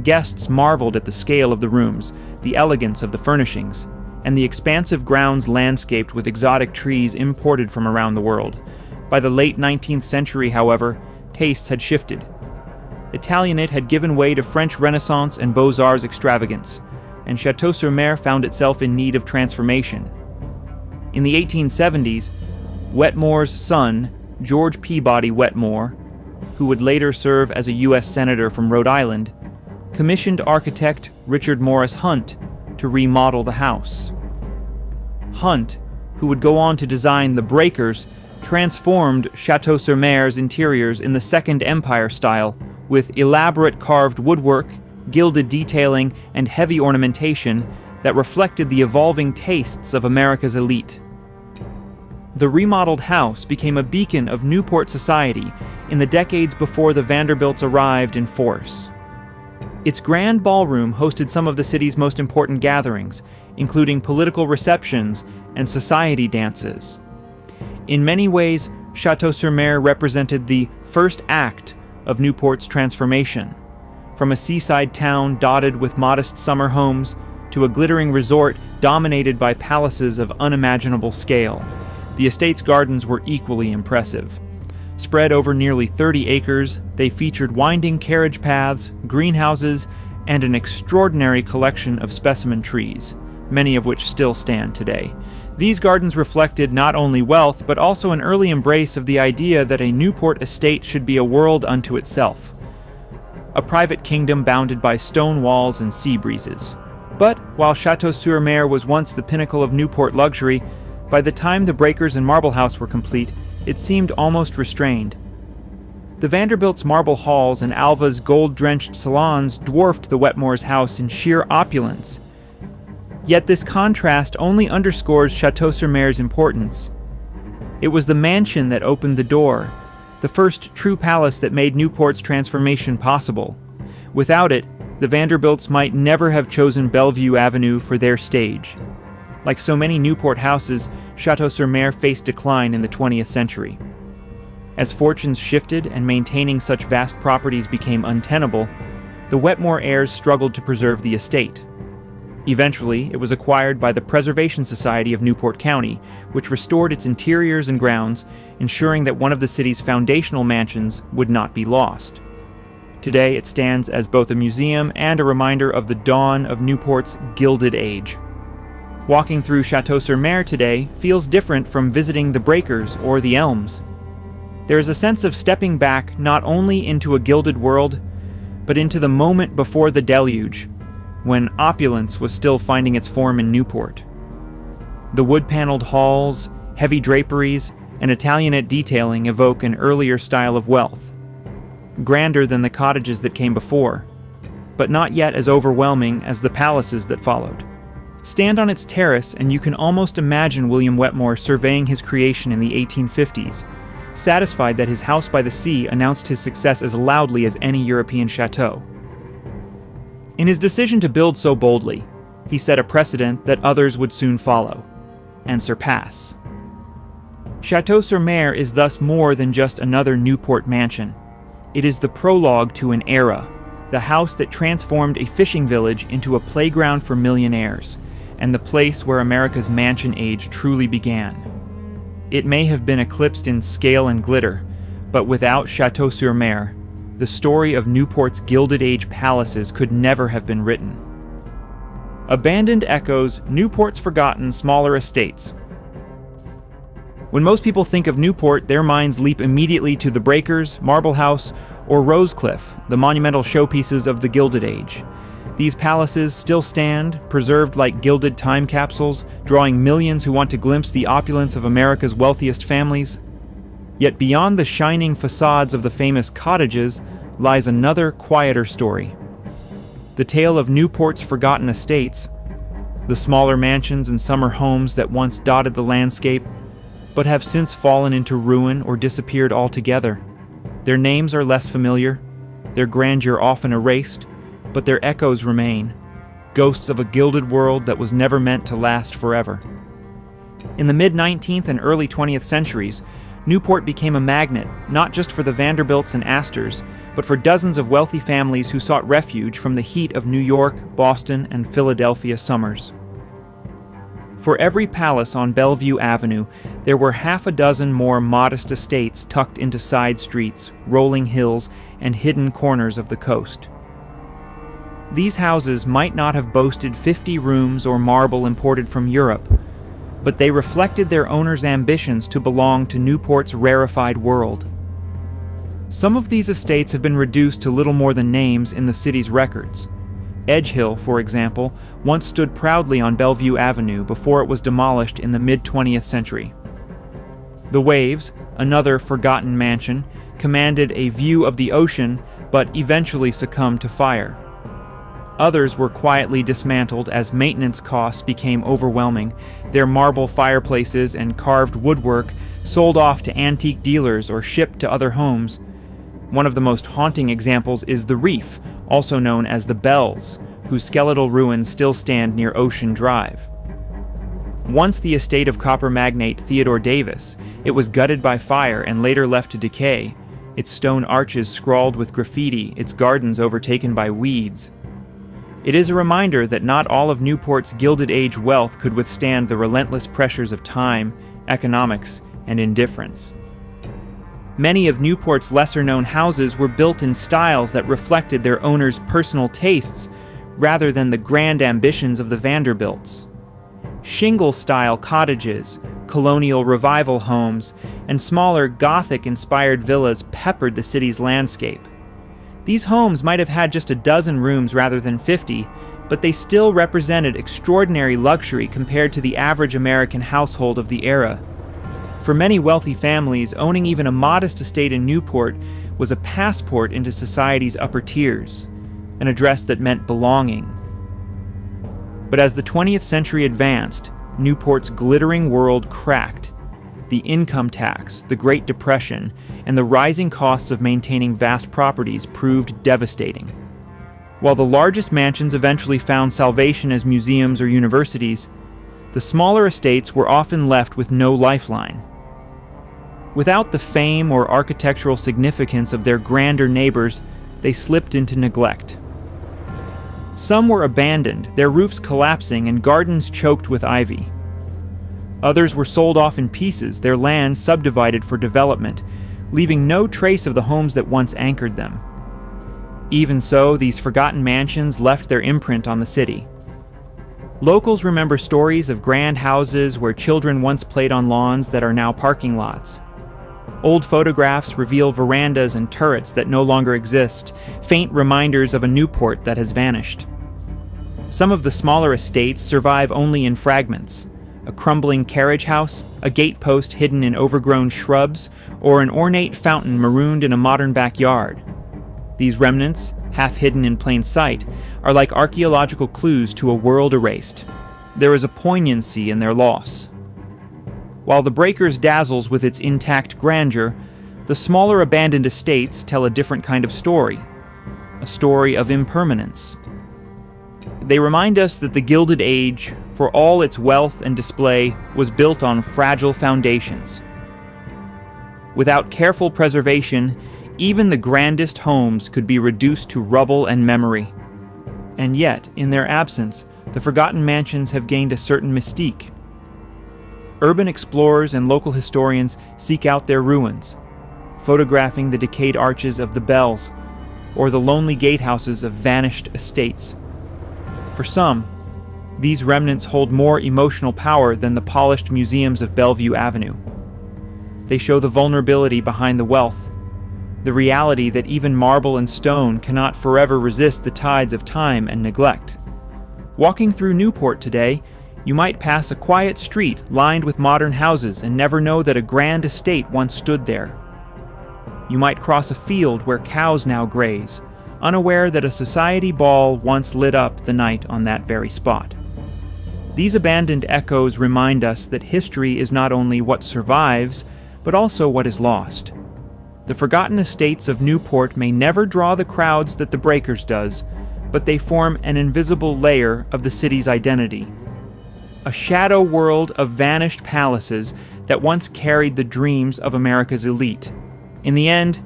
Guests marveled at the scale of the rooms, the elegance of the furnishings, and the expansive grounds landscaped with exotic trees imported from around the world. By the late 19th century, however, tastes had shifted. Italianate had given way to French Renaissance and Beaux-Arts extravagance, and Château-sur-Mer found itself in need of transformation. In the 1870s, Wetmore's son, George Peabody Wetmore, who would later serve as a U.S. Senator from Rhode Island, commissioned architect Richard Morris Hunt to remodel the house. Hunt, who would go on to design the Breakers, transformed Château-sur-Mer's interiors in the Second Empire style, with elaborate carved woodwork, gilded detailing, and heavy ornamentation that reflected the evolving tastes of America's elite. The remodeled house became a beacon of Newport society in the decades before the Vanderbilts arrived in force. Its grand ballroom hosted some of the city's most important gatherings, including political receptions and society dances. In many ways, Château-sur-Mer represented the first act of Newport's transformation, from a seaside town dotted with modest summer homes to a glittering resort dominated by palaces of unimaginable scale. The estate's gardens were equally impressive. Spread over nearly 30 acres, they featured winding carriage paths, greenhouses, and an extraordinary collection of specimen trees, many of which still stand today. These gardens reflected not only wealth, but also an early embrace of the idea that a Newport estate should be a world unto itself, a private kingdom bounded by stone walls and sea breezes. But while Château-sur-Mer was once the pinnacle of Newport luxury, by the time the Breakers and Marble House were complete, it seemed almost restrained. The Vanderbilts' marble halls and Alva's gold-drenched salons dwarfed the Wetmore's house in sheer opulence. Yet this contrast only underscores Château-sur-Mer's importance. It was the mansion that opened the door, the first true palace that made Newport's transformation possible. Without it, the Vanderbilts might never have chosen Bellevue Avenue for their stage. Like so many Newport houses, Château-sur-Mer faced decline in the 20th century. As fortunes shifted and maintaining such vast properties became untenable, the Wetmore heirs struggled to preserve the estate. Eventually, it was acquired by the Preservation Society of Newport County, which restored its interiors and grounds, ensuring that one of the city's foundational mansions would not be lost. Today, it stands as both a museum and a reminder of the dawn of Newport's Gilded Age. Walking through Château-sur-Mer today feels different from visiting the Breakers or the Elms. There is a sense of stepping back not only into a gilded world, but into the moment before the deluge, when opulence was still finding its form in Newport. The wood-paneled halls, heavy draperies, and Italianate detailing evoke an earlier style of wealth, grander than the cottages that came before, but not yet as overwhelming as the palaces that followed. Stand on its terrace and you can almost imagine William Wetmore surveying his creation in the 1850s, satisfied that his house by the sea announced his success as loudly as any European chateau. In his decision to build so boldly, he set a precedent that others would soon follow and surpass. Château-sur-Mer is thus more than just another Newport mansion. It is the prologue to an era, the house that transformed a fishing village into a playground for millionaires, and the place where America's mansion age truly began. It may have been eclipsed in scale and glitter, but without Château-sur-Mer, the story of Newport's Gilded Age palaces could never have been written. Abandoned echoes, Newport's forgotten smaller estates. When most people think of Newport, their minds leap immediately to the Breakers, Marble House, or Rosecliff, the monumental showpieces of the Gilded Age. These palaces still stand, preserved like gilded time capsules, drawing millions who want to glimpse the opulence of America's wealthiest families. Yet beyond the shining facades of the famous cottages lies another, quieter story. The tale of Newport's forgotten estates, the smaller mansions and summer homes that once dotted the landscape, but have since fallen into ruin or disappeared altogether. Their names are less familiar, their grandeur often erased, but their echoes remain, ghosts of a gilded world that was never meant to last forever. In the mid-19th and early 20th centuries, Newport became a magnet, not just for the Vanderbilts and Astors, but for dozens of wealthy families who sought refuge from the heat of New York, Boston, and Philadelphia summers. For every palace on Bellevue Avenue, there were half a dozen more modest estates tucked into side streets, rolling hills, and hidden corners of the coast. These houses might not have boasted 50 rooms or marble imported from Europe, but they reflected their owners' ambitions to belong to Newport's rarefied world. Some of these estates have been reduced to little more than names in the city's records. Edge Hill, for example, once stood proudly on Bellevue Avenue before it was demolished in the mid-20th century. The Waves, another forgotten mansion, commanded a view of the ocean but eventually succumbed to fire. Others were quietly dismantled as maintenance costs became overwhelming, their marble fireplaces and carved woodwork sold off to antique dealers or shipped to other homes. One of the most haunting examples is the Reef, also known as the Bells, whose skeletal ruins still stand near Ocean Drive. Once the estate of copper magnate Theodore Davis, it was gutted by fire and later left to decay, its stone arches scrawled with graffiti, its gardens overtaken by weeds. It is a reminder that not all of Newport's Gilded Age wealth could withstand the relentless pressures of time, economics, and indifference. Many of Newport's lesser-known houses were built in styles that reflected their owners' personal tastes rather than the grand ambitions of the Vanderbilts. Shingle-style cottages, colonial revival homes, and smaller Gothic-inspired villas peppered the city's landscape. These homes might have had just a dozen rooms rather than 50, but they still represented extraordinary luxury compared to the average American household of the era. For many wealthy families, owning even a modest estate in Newport was a passport into society's upper tiers, an address that meant belonging. But as the 20th century advanced, Newport's glittering world cracked. The income tax, the Great Depression, and the rising costs of maintaining vast properties proved devastating. While the largest mansions eventually found salvation as museums or universities, the smaller estates were often left with no lifeline. Without the fame or architectural significance of their grander neighbors, they slipped into neglect. Some were abandoned, their roofs collapsing and gardens choked with ivy. Others were sold off in pieces, their land subdivided for development, leaving no trace of the homes that once anchored them. Even so, these forgotten mansions left their imprint on the city. Locals remember stories of grand houses where children once played on lawns that are now parking lots. Old photographs reveal verandas and turrets that no longer exist, faint reminders of a Newport that has vanished. Some of the smaller estates survive only in fragments: a crumbling carriage house, a gatepost hidden in overgrown shrubs, or an ornate fountain marooned in a modern backyard. These remnants, half hidden in plain sight, are like archaeological clues to a world erased. There is a poignancy in their loss. While the Breakers dazzles with its intact grandeur, the smaller abandoned estates tell a different kind of story, a story of impermanence. They remind us that the Gilded Age, for all its wealth and display, was built on fragile foundations. Without careful preservation, even the grandest homes could be reduced to rubble and memory. And yet, in their absence, the forgotten mansions have gained a certain mystique. Urban explorers and local historians seek out their ruins, photographing the decayed arches of the Bells or the lonely gatehouses of vanished estates. For some, these remnants hold more emotional power than the polished museums of Bellevue Avenue. They show the vulnerability behind the wealth, the reality that even marble and stone cannot forever resist the tides of time and neglect. Walking through Newport today, you might pass a quiet street lined with modern houses and never know that a grand estate once stood there. You might cross a field where cows now graze, unaware that a society ball once lit up the night on that very spot. These abandoned echoes remind us that history is not only what survives, but also what is lost. The forgotten estates of Newport may never draw the crowds that the Breakers does, but they form an invisible layer of the city's identity. A shadow world of vanished palaces that once carried the dreams of America's elite. In the end,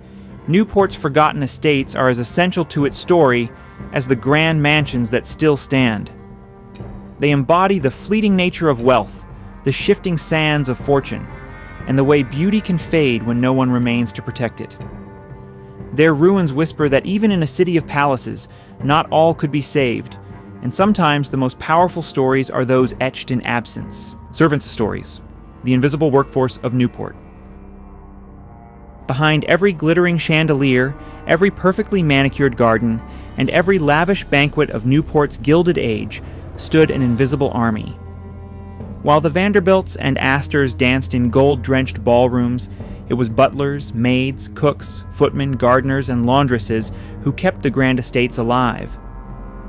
Newport's forgotten estates are as essential to its story as the grand mansions that still stand. They embody the fleeting nature of wealth, the shifting sands of fortune, and the way beauty can fade when no one remains to protect it. Their ruins whisper that even in a city of palaces, not all could be saved, and sometimes the most powerful stories are those etched in absence. Servants' stories, the invisible workforce of Newport. Behind every glittering chandelier, every perfectly manicured garden, and every lavish banquet of Newport's Gilded Age stood an invisible army. While the Vanderbilts and Astors danced in gold-drenched ballrooms, it was butlers, maids, cooks, footmen, gardeners, and laundresses who kept the grand estates alive.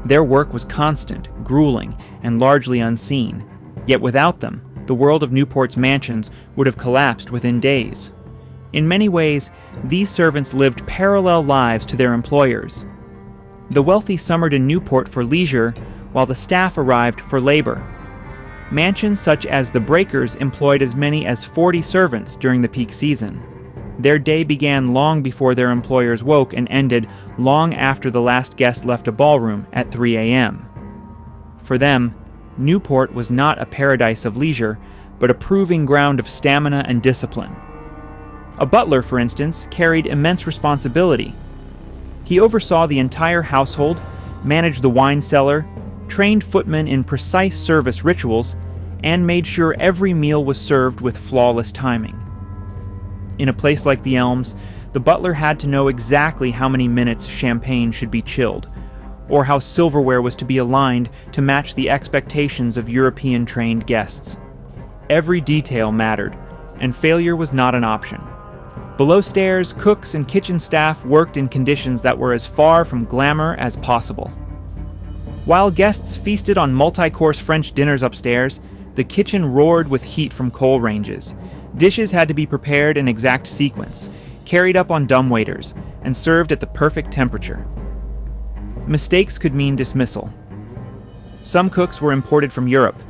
Their work was constant, grueling, and largely unseen, yet without them, the world of Newport's mansions would have collapsed within days. In many ways, these servants lived parallel lives to their employers. The wealthy summered in Newport for leisure, while the staff arrived for labor. Mansions such as the Breakers employed as many as 40 servants during the peak season. Their day began long before their employers woke and ended long after the last guest left a ballroom at 3 a.m. For them, Newport was not a paradise of leisure, but a proving ground of stamina and discipline. A butler, for instance, carried immense responsibility. He oversaw the entire household, managed the wine cellar, trained footmen in precise service rituals, and made sure every meal was served with flawless timing. In a place like the Elms, the butler had to know exactly how many minutes champagne should be chilled, or how silverware was to be aligned to match the expectations of European-trained guests. Every detail mattered, and failure was not an option. Below stairs, cooks and kitchen staff worked in conditions that were as far from glamour as possible. While guests feasted on multi-course French dinners upstairs, the kitchen roared with heat from coal ranges. Dishes had to be prepared in exact sequence, carried up on dumbwaiters, and served at the perfect temperature. Mistakes could mean dismissal. Some cooks were imported from Europe,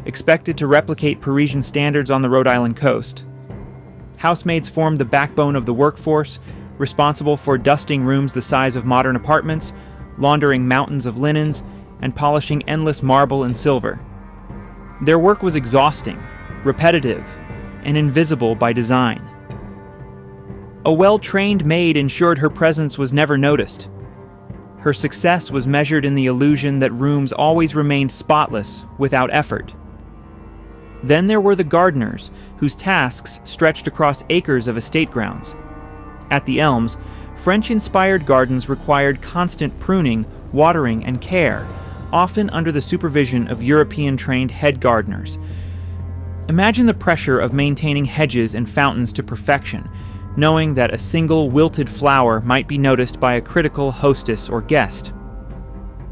expected to replicate Parisian standards on the Rhode Island coast. Housemaids formed the backbone of the workforce, responsible for dusting rooms the size of modern apartments, laundering mountains of linens, and polishing endless marble and silver. Their work was exhausting, repetitive, and invisible by design. A well-trained maid ensured her presence was never noticed. Her success was measured in the illusion that rooms always remained spotless without effort. Then there were the gardeners, whose tasks stretched across acres of estate grounds. At the Elms, French-inspired gardens required constant pruning, watering, and care, often under the supervision of European-trained head gardeners. Imagine the pressure of maintaining hedges and fountains to perfection, knowing that a single wilted flower might be noticed by a critical hostess or guest.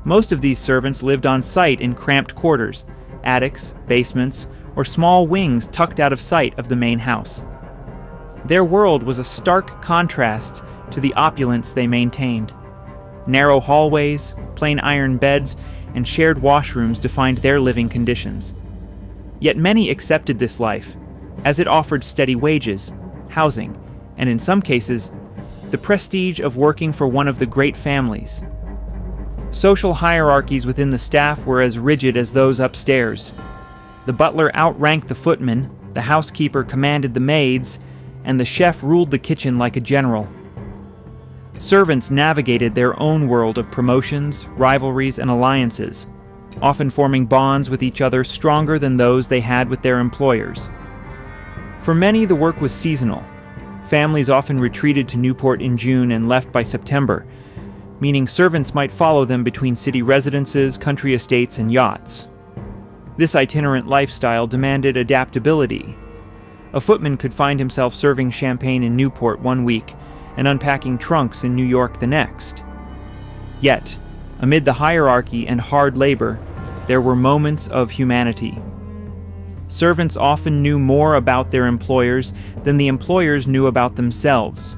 Most of these servants lived on site in cramped quarters, attics, basements, or small wings tucked out of sight of the main house. Their world was a stark contrast to the opulence they maintained. Narrow hallways, plain iron beds, and shared washrooms defined their living conditions. Yet many accepted this life, as it offered steady wages, housing, and in some cases, the prestige of working for one of the great families. Social hierarchies within the staff were as rigid as those upstairs. The butler outranked the footmen, the housekeeper commanded the maids, and the chef ruled the kitchen like a general. Servants navigated their own world of promotions, rivalries, and alliances, often forming bonds with each other stronger than those they had with their employers. For many, the work was seasonal. Families often retreated to Newport in June and left by September, meaning servants might follow them between city residences, country estates, and yachts. This itinerant lifestyle demanded adaptability. A footman could find himself serving champagne in Newport one week and unpacking trunks in New York the next. Yet, amid the hierarchy and hard labor, there were moments of humanity. Servants often knew more about their employers than the employers knew about themselves.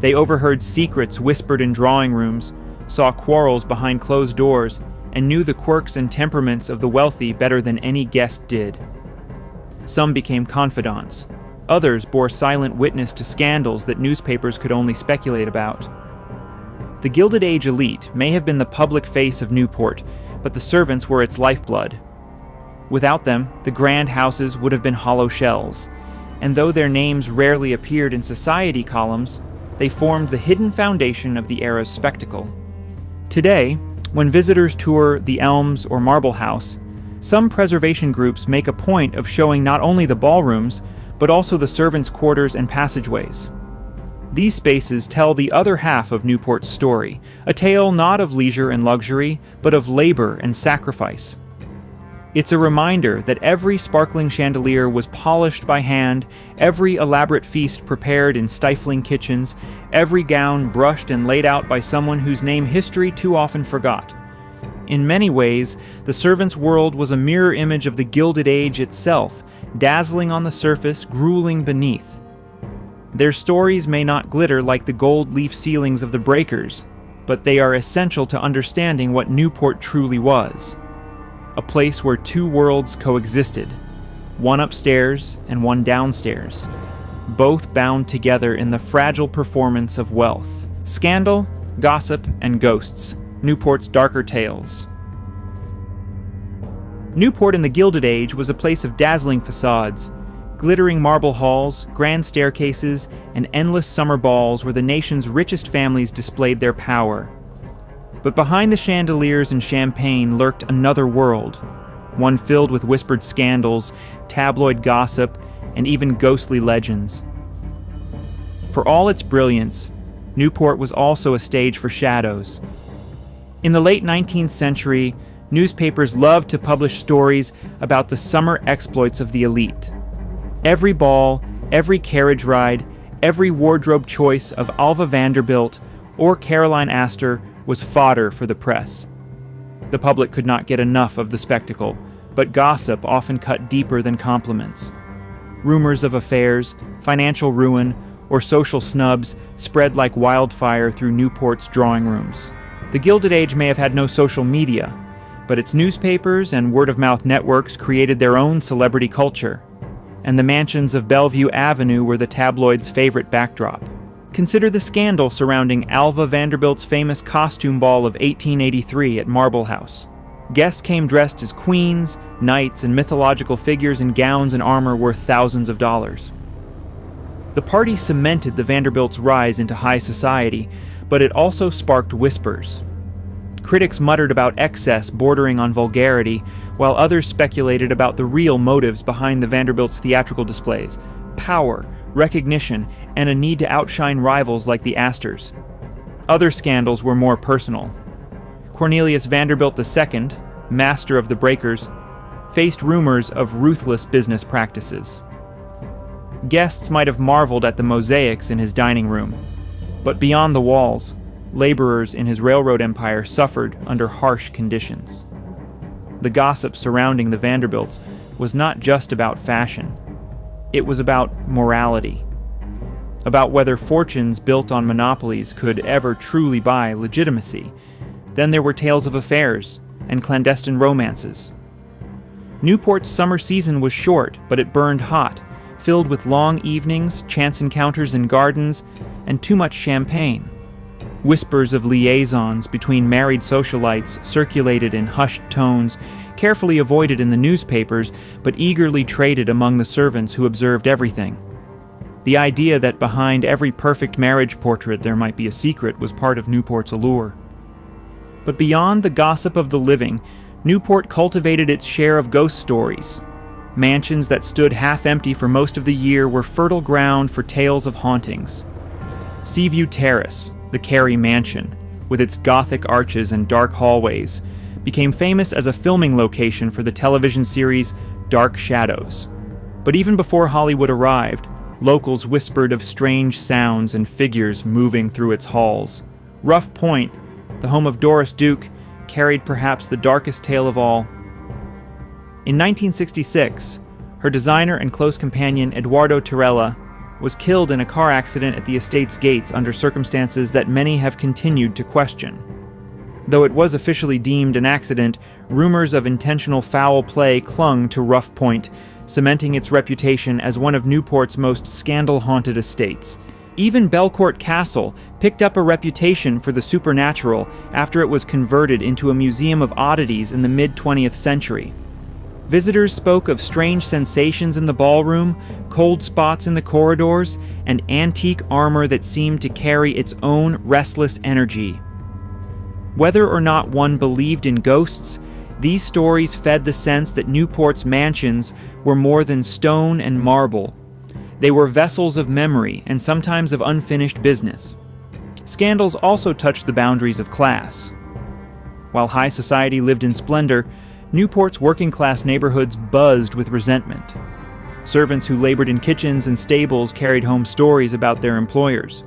They overheard secrets whispered in drawing rooms, saw quarrels behind closed doors, and knew the quirks and temperaments of the wealthy better than any guest did. Some became confidants. Others bore silent witness to scandals that newspapers could only speculate about. The Gilded Age elite may have been the public face of Newport, but the servants were its lifeblood. Without them, the grand houses would have been hollow shells, and though their names rarely appeared in society columns, they formed the hidden foundation of the era's spectacle. Today, when visitors tour the Elms or Marble House, some preservation groups make a point of showing not only the ballrooms, but also the servants' quarters and passageways. These spaces tell the other half of Newport's story, a tale not of leisure and luxury, but of labor and sacrifice. It's a reminder that every sparkling chandelier was polished by hand, every elaborate feast prepared in stifling kitchens, every gown brushed and laid out by someone whose name history too often forgot. In many ways, the servants' world was a mirror image of the Gilded Age itself, dazzling on the surface, grueling beneath. Their stories may not glitter like the gold leaf ceilings of the breakers, but they are essential to understanding what Newport truly was. A place where two worlds coexisted, one upstairs and one downstairs, both bound together in the fragile performance of wealth. Scandal, gossip, and ghosts, Newport's darker tales. Newport in the Gilded Age was a place of dazzling facades, glittering marble halls, grand staircases, and endless summer balls where the nation's richest families displayed their power. But behind the chandeliers and champagne lurked another world, one filled with whispered scandals, tabloid gossip, and even ghostly legends. For all its brilliance, Newport was also a stage for shadows. In the late 19th century, newspapers loved to publish stories about the summer exploits of the elite. Every ball, every carriage ride, every wardrobe choice of Alva Vanderbilt or Caroline Astor was fodder for the press. The public could not get enough of the spectacle, but gossip often cut deeper than compliments. Rumors of affairs, financial ruin, or social snubs spread like wildfire through Newport's drawing rooms. The Gilded Age may have had no social media, but its newspapers and word-of-mouth networks created their own celebrity culture, and the mansions of Bellevue Avenue were the tabloid's favorite backdrop. Consider the scandal surrounding Alva Vanderbilt's famous costume ball of 1883 at Marble House. Guests came dressed as queens, knights, and mythological figures in gowns and armor worth thousands of dollars. The party cemented the Vanderbilts' rise into high society, but it also sparked whispers. Critics muttered about excess bordering on vulgarity, while others speculated about the real motives behind the Vanderbilts' theatrical displays: power, recognition, and a need to outshine rivals like the Astors. Other scandals were more personal. Cornelius Vanderbilt II, master of the breakers, faced rumors of ruthless business practices. Guests might have marveled at the mosaics in his dining room, but beyond the walls, laborers in his railroad empire suffered under harsh conditions. The gossip surrounding the Vanderbilts was not just about fashion. It was about morality, about whether fortunes built on monopolies could ever truly buy legitimacy. Then there were tales of affairs and clandestine romances. Newport's summer season was short, but it burned hot, filled with long evenings, chance encounters in gardens, and too much champagne. Whispers of liaisons between married socialites circulated in hushed tones, carefully avoided in the newspapers, but eagerly traded among the servants who observed everything. The idea that behind every perfect marriage portrait there might be a secret was part of Newport's allure. But beyond the gossip of the living, Newport cultivated its share of ghost stories. Mansions that stood half-empty for most of the year were fertile ground for tales of hauntings. Seaview Terrace, the Carey Mansion, with its Gothic arches and dark hallways, became famous as a filming location for the television series Dark Shadows. But even before Hollywood arrived, locals whispered of strange sounds and figures moving through its halls. Rough Point, the home of Doris Duke, carried perhaps the darkest tale of all. In 1966, her designer and close companion Eduardo Torella was killed in a car accident at the estate's gates under circumstances that many have continued to question. Though it was officially deemed an accident, rumors of intentional foul play clung to Rough Point, cementing its reputation as one of Newport's most scandal-haunted estates. Even Belcourt Castle picked up a reputation for the supernatural after it was converted into a museum of oddities in the mid-20th century. Visitors spoke of strange sensations in the ballroom, cold spots in the corridors, and antique armor that seemed to carry its own restless energy. Whether or not one believed in ghosts, these stories fed the sense that Newport's mansions were more than stone and marble. They were vessels of memory and sometimes of unfinished business. Scandals also touched the boundaries of class. While high society lived in splendor, Newport's working-class neighborhoods buzzed with resentment. Servants who labored in kitchens and stables carried home stories about their employers.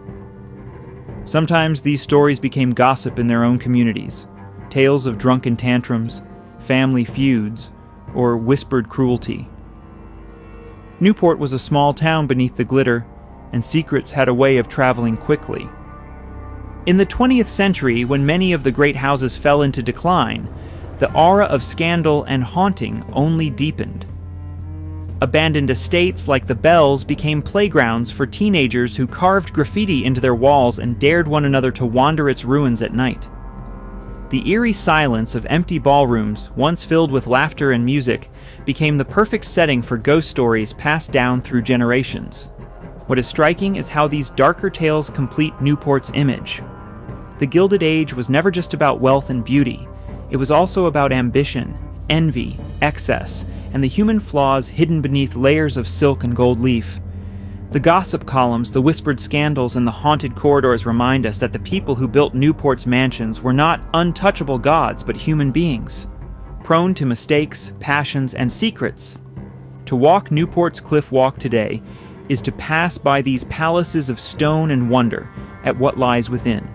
Sometimes these stories became gossip in their own communities, tales of drunken tantrums, family feuds, or whispered cruelty. Newport was a small town beneath the glitter, and secrets had a way of traveling quickly. In the 20th century, when many of the great houses fell into decline, the aura of scandal and haunting only deepened. Abandoned estates like the Bells became playgrounds for teenagers who carved graffiti into their walls and dared one another to wander its ruins at night. The eerie silence of empty ballrooms, once filled with laughter and music, became the perfect setting for ghost stories passed down through generations. What is striking is how these darker tales complete Newport's image. The Gilded Age was never just about wealth and beauty. It was also about ambition, envy, excess, and the human flaws hidden beneath layers of silk and gold leaf. The gossip columns, the whispered scandals, and the haunted corridors remind us that the people who built Newport's mansions were not untouchable gods, but human beings, prone to mistakes, passions, and secrets. To walk Newport's cliff walk today is to pass by these palaces of stone and wonder at what lies within.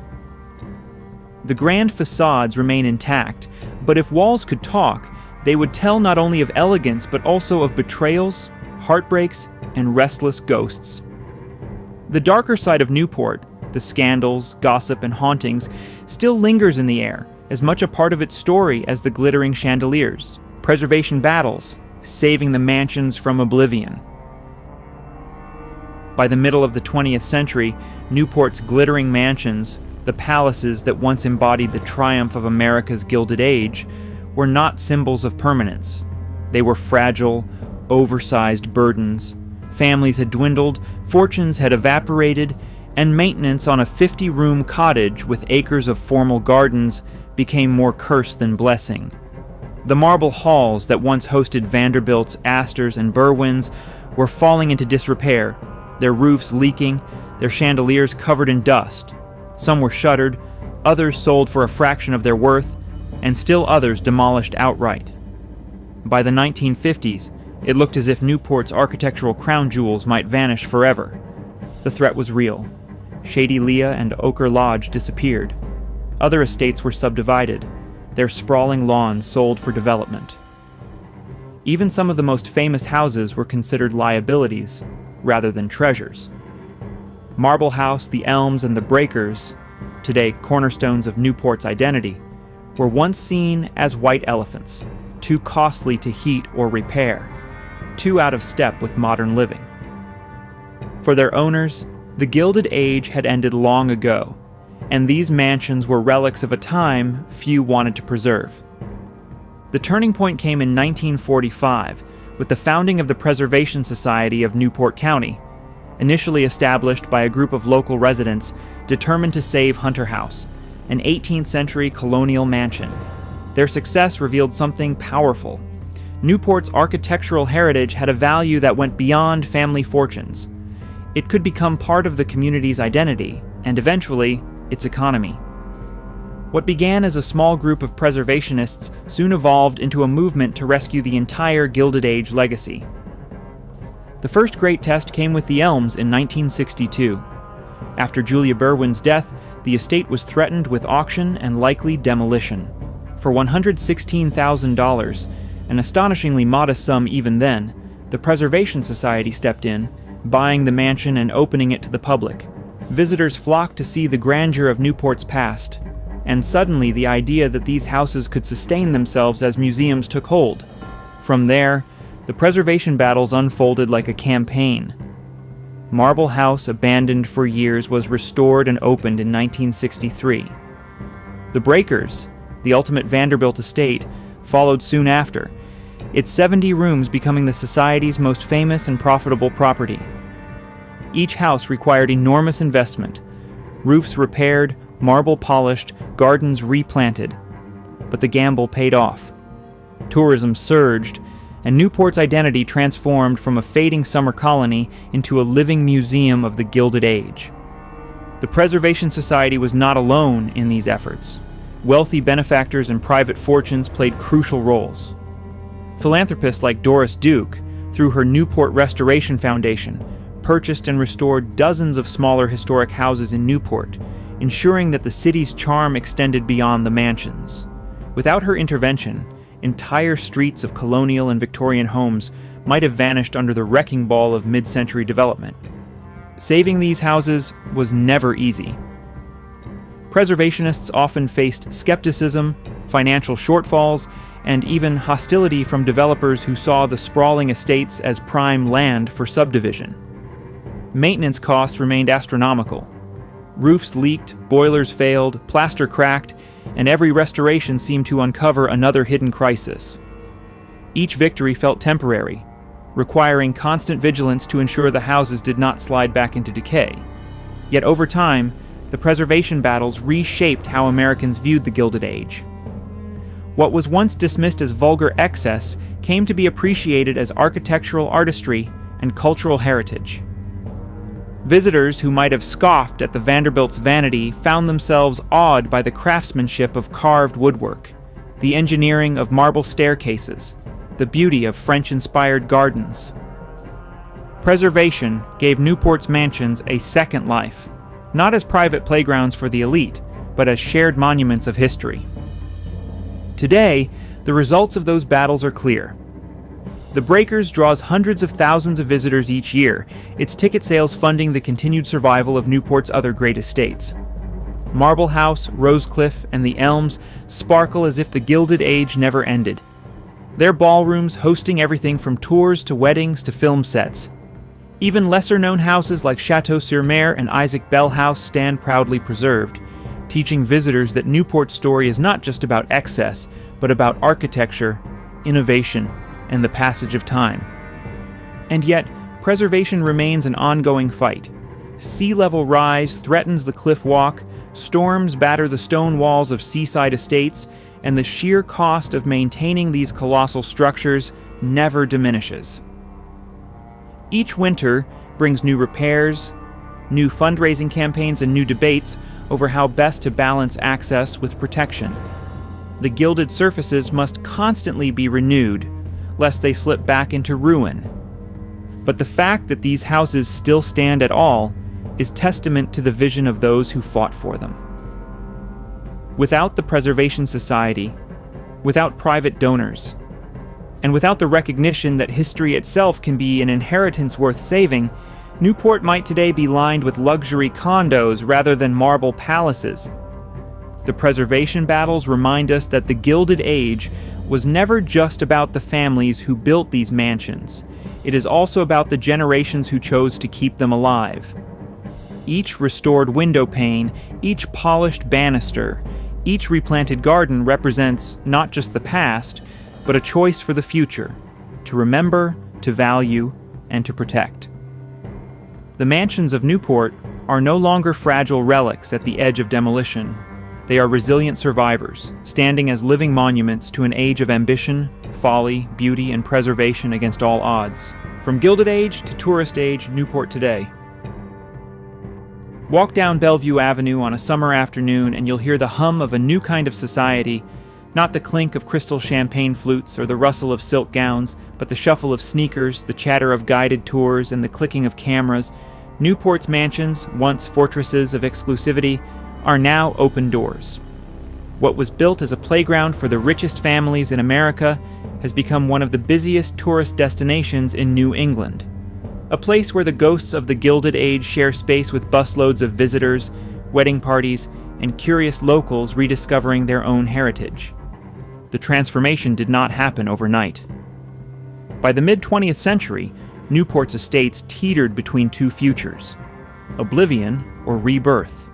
The grand facades remain intact, but if walls could talk, they would tell not only of elegance but also of betrayals, heartbreaks, and restless ghosts. The darker side of Newport, the scandals, gossip, and hauntings, still lingers in the air, as much a part of its story as the glittering chandeliers, preservation battles, saving the mansions from oblivion. By the middle of the 20th century, Newport's glittering mansions, the palaces that once embodied the triumph of America's Gilded Age, were not symbols of permanence. They were fragile, oversized burdens. Families had dwindled, fortunes had evaporated, and maintenance on a 50-room cottage with acres of formal gardens became more curse than blessing. The marble halls that once hosted Vanderbilts, Astors, and Berwins were falling into disrepair, their roofs leaking, their chandeliers covered in dust. Some were shuttered, others sold for a fraction of their worth, and still others demolished outright. By the 1950s, it looked as if Newport's architectural crown jewels might vanish forever. The threat was real. Shady Leah and Ochre Lodge disappeared. Other estates were subdivided, their sprawling lawns sold for development. Even some of the most famous houses were considered liabilities rather than treasures. Marble House, the Elms, and the Breakers, today cornerstones of Newport's identity, were once seen as white elephants, too costly to heat or repair, too out of step with modern living. For their owners, the Gilded Age had ended long ago, and these mansions were relics of a time few wanted to preserve. The turning point came in 1945, with the founding of the Preservation Society of Newport County, initially established by a group of local residents determined to save Hunter House, an 18th century colonial mansion. Their success revealed something powerful. Newport's architectural heritage had a value that went beyond family fortunes. It could become part of the community's identity, and eventually, its economy. What began as a small group of preservationists soon evolved into a movement to rescue the entire Gilded Age legacy. The first great test came with the Elms in 1962. After Julia Berwin's death, the estate was threatened with auction and likely demolition. For $116,000, an astonishingly modest sum even then, the Preservation Society stepped in, buying the mansion and opening it to the public. Visitors flocked to see the grandeur of Newport's past, and suddenly the idea that these houses could sustain themselves as museums took hold. From there, the preservation battles unfolded like a campaign. Marble House, abandoned for years, was restored and opened in 1963. The Breakers, the ultimate Vanderbilt estate, followed soon after, its 70 rooms becoming the Society's most famous and profitable property. Each house required enormous investment, roofs repaired, marble polished, gardens replanted. But the gamble paid off. Tourism surged, and Newport's identity transformed from a fading summer colony into a living museum of the Gilded Age. The Preservation Society was not alone in these efforts. Wealthy benefactors and private fortunes played crucial roles. Philanthropists like Doris Duke, through her Newport Restoration Foundation, purchased and restored dozens of smaller historic houses in Newport, ensuring that the city's charm extended beyond the mansions. Without her intervention, entire streets of colonial and Victorian homes might have vanished under the wrecking ball of mid-century development. Saving these houses was never easy. Preservationists often faced skepticism, financial shortfalls, and even hostility from developers who saw the sprawling estates as prime land for subdivision. Maintenance costs remained astronomical. Roofs leaked, boilers failed, plaster cracked, and every restoration seemed to uncover another hidden crisis. Each victory felt temporary, requiring constant vigilance to ensure the houses did not slide back into decay. Yet over time, the preservation battles reshaped how Americans viewed the Gilded Age. What was once dismissed as vulgar excess came to be appreciated as architectural artistry and cultural heritage. Visitors who might have scoffed at the Vanderbilt's vanity found themselves awed by the craftsmanship of carved woodwork, the engineering of marble staircases, the beauty of French-inspired gardens. Preservation gave Newport's mansions a second life, not as private playgrounds for the elite, but as shared monuments of history. Today, the results of those battles are clear. The Breakers draws hundreds of thousands of visitors each year, its ticket sales funding the continued survival of Newport's other great estates. Marble House, Rosecliff, and the Elms sparkle as if the Gilded Age never ended. Their ballrooms hosting everything from tours to weddings to film sets. Even lesser-known houses like Chateau-sur-Mer and Isaac Bell House stand proudly preserved, teaching visitors that Newport's story is not just about excess, but about architecture, innovation, and the passage of time. And yet, preservation remains an ongoing fight. Sea level rise threatens the cliff walk, storms batter the stone walls of seaside estates, and the sheer cost of maintaining these colossal structures never diminishes. Each winter brings new repairs, new fundraising campaigns, and new debates over how best to balance access with protection. The gilded surfaces must constantly be renewed, lest they slip back into ruin. But the fact that these houses still stand at all is testament to the vision of those who fought for them. Without the Preservation Society, without private donors, and without the recognition that history itself can be an inheritance worth saving, Newport might today be lined with luxury condos rather than marble palaces. The preservation battles remind us that the Gilded Age was never just about the families who built these mansions. It is also about the generations who chose to keep them alive. Each restored window pane, each polished banister, each replanted garden represents not just the past, but a choice for the future, to remember, to value, and to protect. The mansions of Newport are no longer fragile relics at the edge of demolition. They are resilient survivors, standing as living monuments to an age of ambition, folly, beauty, and preservation against all odds. From Gilded Age to tourist age, Newport today. Walk down Bellevue Avenue on a summer afternoon and you'll hear the hum of a new kind of society, not the clink of crystal champagne flutes or the rustle of silk gowns, but the shuffle of sneakers, the chatter of guided tours, and the clicking of cameras. Newport's mansions, once fortresses of exclusivity, are now open doors. What was built as a playground for the richest families in America has become one of the busiest tourist destinations in New England. A place where the ghosts of the Gilded Age share space with busloads of visitors, wedding parties, and curious locals rediscovering their own heritage. The transformation did not happen overnight. By the mid-20th century, Newport's estates teetered between two futures: oblivion or rebirth.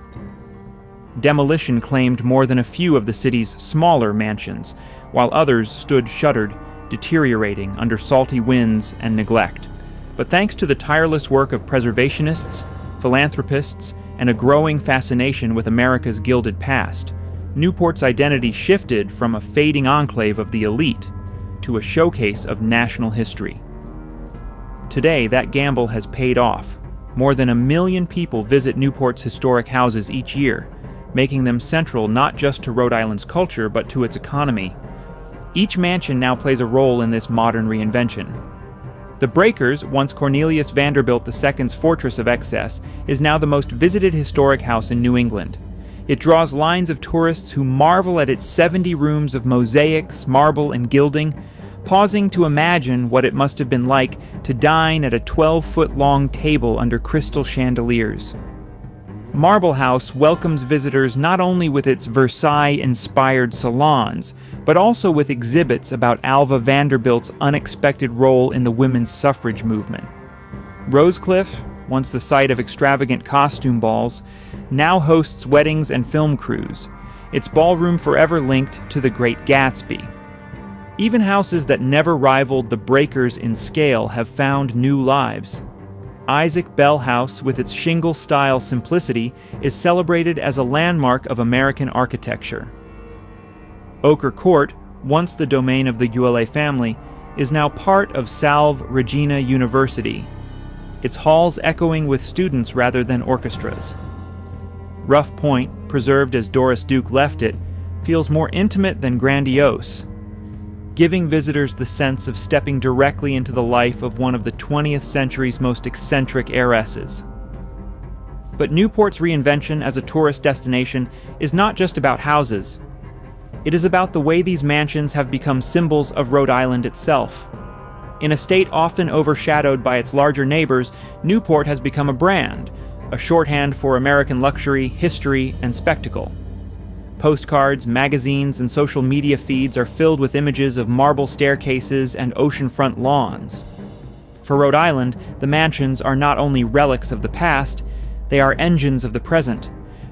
Demolition claimed more than a few of the city's smaller mansions, while others stood shuttered, deteriorating under salty winds and neglect. But thanks to the tireless work of preservationists, philanthropists, and a growing fascination with America's gilded past, Newport's identity shifted from a fading enclave of the elite to a showcase of national history. Today, that gamble has paid off. More than 1 million people visit Newport's historic houses each year, making them central not just to Rhode Island's culture, but to its economy. Each mansion now plays a role in this modern reinvention. The Breakers, once Cornelius Vanderbilt II's fortress of excess, is now the most visited historic house in New England. It draws lines of tourists who marvel at its 70 rooms of mosaics, marble, and gilding, pausing to imagine what it must have been like to dine at a 12-foot-long table under crystal chandeliers. Marble House welcomes visitors not only with its Versailles-inspired salons, but also with exhibits about Alva Vanderbilt's unexpected role in the women's suffrage movement. Rosecliff, once the site of extravagant costume balls, now hosts weddings and film crews, its ballroom forever linked to The Great Gatsby. Even houses that never rivaled the Breakers in scale have found new lives. Isaac Bell House, with its shingle-style simplicity, is celebrated as a landmark of American architecture. Ochre Court, once the domain of the ULA family, is now part of Salve Regina University, its halls echoing with students rather than orchestras. Rough Point, preserved as Doris Duke left it, feels more intimate than grandiose, giving visitors the sense of stepping directly into the life of one of the 20th century's most eccentric heiresses. But Newport's reinvention as a tourist destination is not just about houses. It is about the way these mansions have become symbols of Rhode Island itself. In a state often overshadowed by its larger neighbors, Newport has become a brand, a shorthand for American luxury, history, and spectacle. Postcards, magazines, and social media feeds are filled with images of marble staircases and oceanfront lawns. For Rhode Island, the mansions are not only relics of the past, they are engines of the present,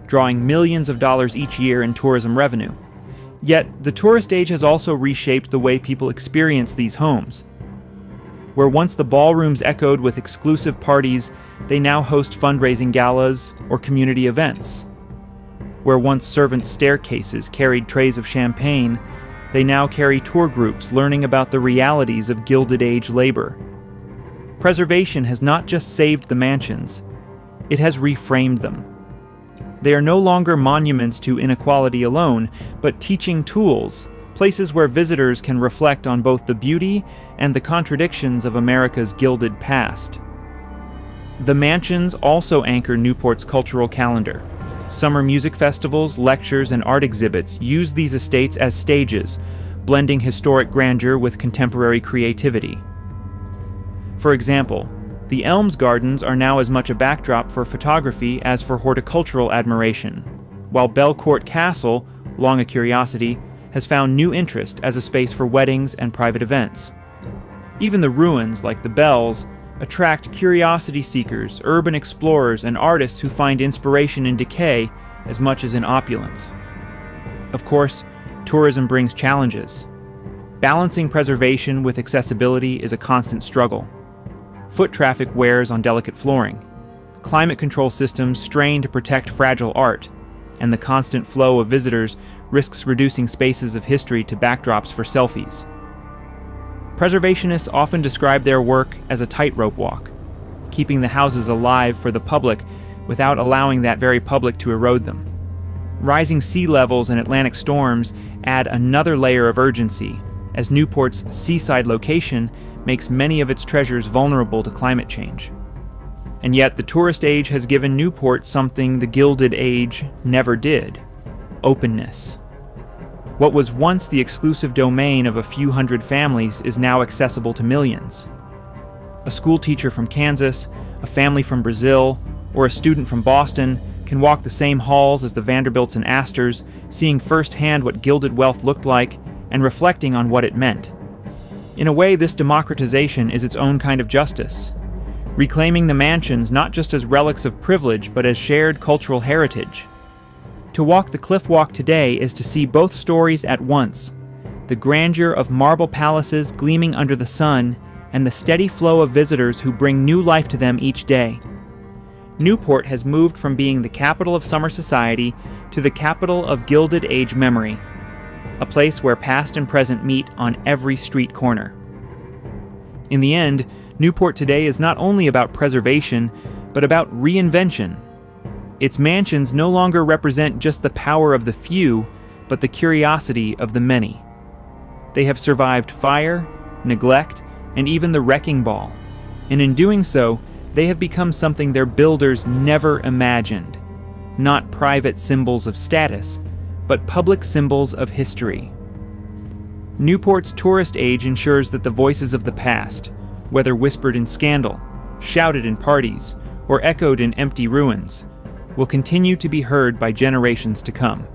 drawing millions of dollars each year in tourism revenue. Yet, the tourist age has also reshaped the way people experience these homes. Where once the ballrooms echoed with exclusive parties, they now host fundraising galas or community events. Where once servants' staircases carried trays of champagne, they now carry tour groups learning about the realities of Gilded Age labor. Preservation has not just saved the mansions, it has reframed them. They are no longer monuments to inequality alone, but teaching tools, places where visitors can reflect on both the beauty and the contradictions of America's gilded past. The mansions also anchor Newport's cultural calendar. Summer music festivals, lectures, and art exhibits use these estates as stages, blending historic grandeur with contemporary creativity. For example, the Elms Gardens are now as much a backdrop for photography as for horticultural admiration, while Belcourt Castle, long a curiosity, has found new interest as a space for weddings and private events. Even the ruins, like the Bells, attract curiosity seekers, urban explorers, and artists who find inspiration in decay as much as in opulence. Of course, tourism brings challenges. Balancing preservation with accessibility is a constant struggle. Foot traffic wears on delicate flooring. Climate control systems strain to protect fragile art. and the constant flow of visitors risks reducing spaces of history to backdrops for selfies. Preservationists often describe their work as a tightrope walk, keeping the houses alive for the public without allowing that very public to erode them. Rising sea levels and Atlantic storms add another layer of urgency, as Newport's seaside location makes many of its treasures vulnerable to climate change. And yet the tourist age has given Newport something the Gilded Age never did: openness. What was once the exclusive domain of a few hundred families is now accessible to millions. A school teacher from Kansas, a family from Brazil, or a student from Boston can walk the same halls as the Vanderbilts and Astors, seeing firsthand what gilded wealth looked like and reflecting on what it meant. In a way, this democratization is its own kind of justice, reclaiming the mansions not just as relics of privilege but as shared cultural heritage. To walk the cliff walk today is to see both stories at once: the grandeur of marble palaces gleaming under the sun and the steady flow of visitors who bring new life to them each day. Newport has moved from being the capital of summer society to the capital of Gilded Age memory, a place where past and present meet on every street corner. In the end, Newport today is not only about preservation, but about reinvention. Its mansions no longer represent just the power of the few, but the curiosity of the many. They have survived fire, neglect, and even the wrecking ball, and in doing so, they have become something their builders never imagined. Not private symbols of status, but public symbols of history. Newport's tourist age ensures that the voices of the past, whether whispered in scandal, shouted in parties, or echoed in empty ruins, will continue to be heard by generations to come.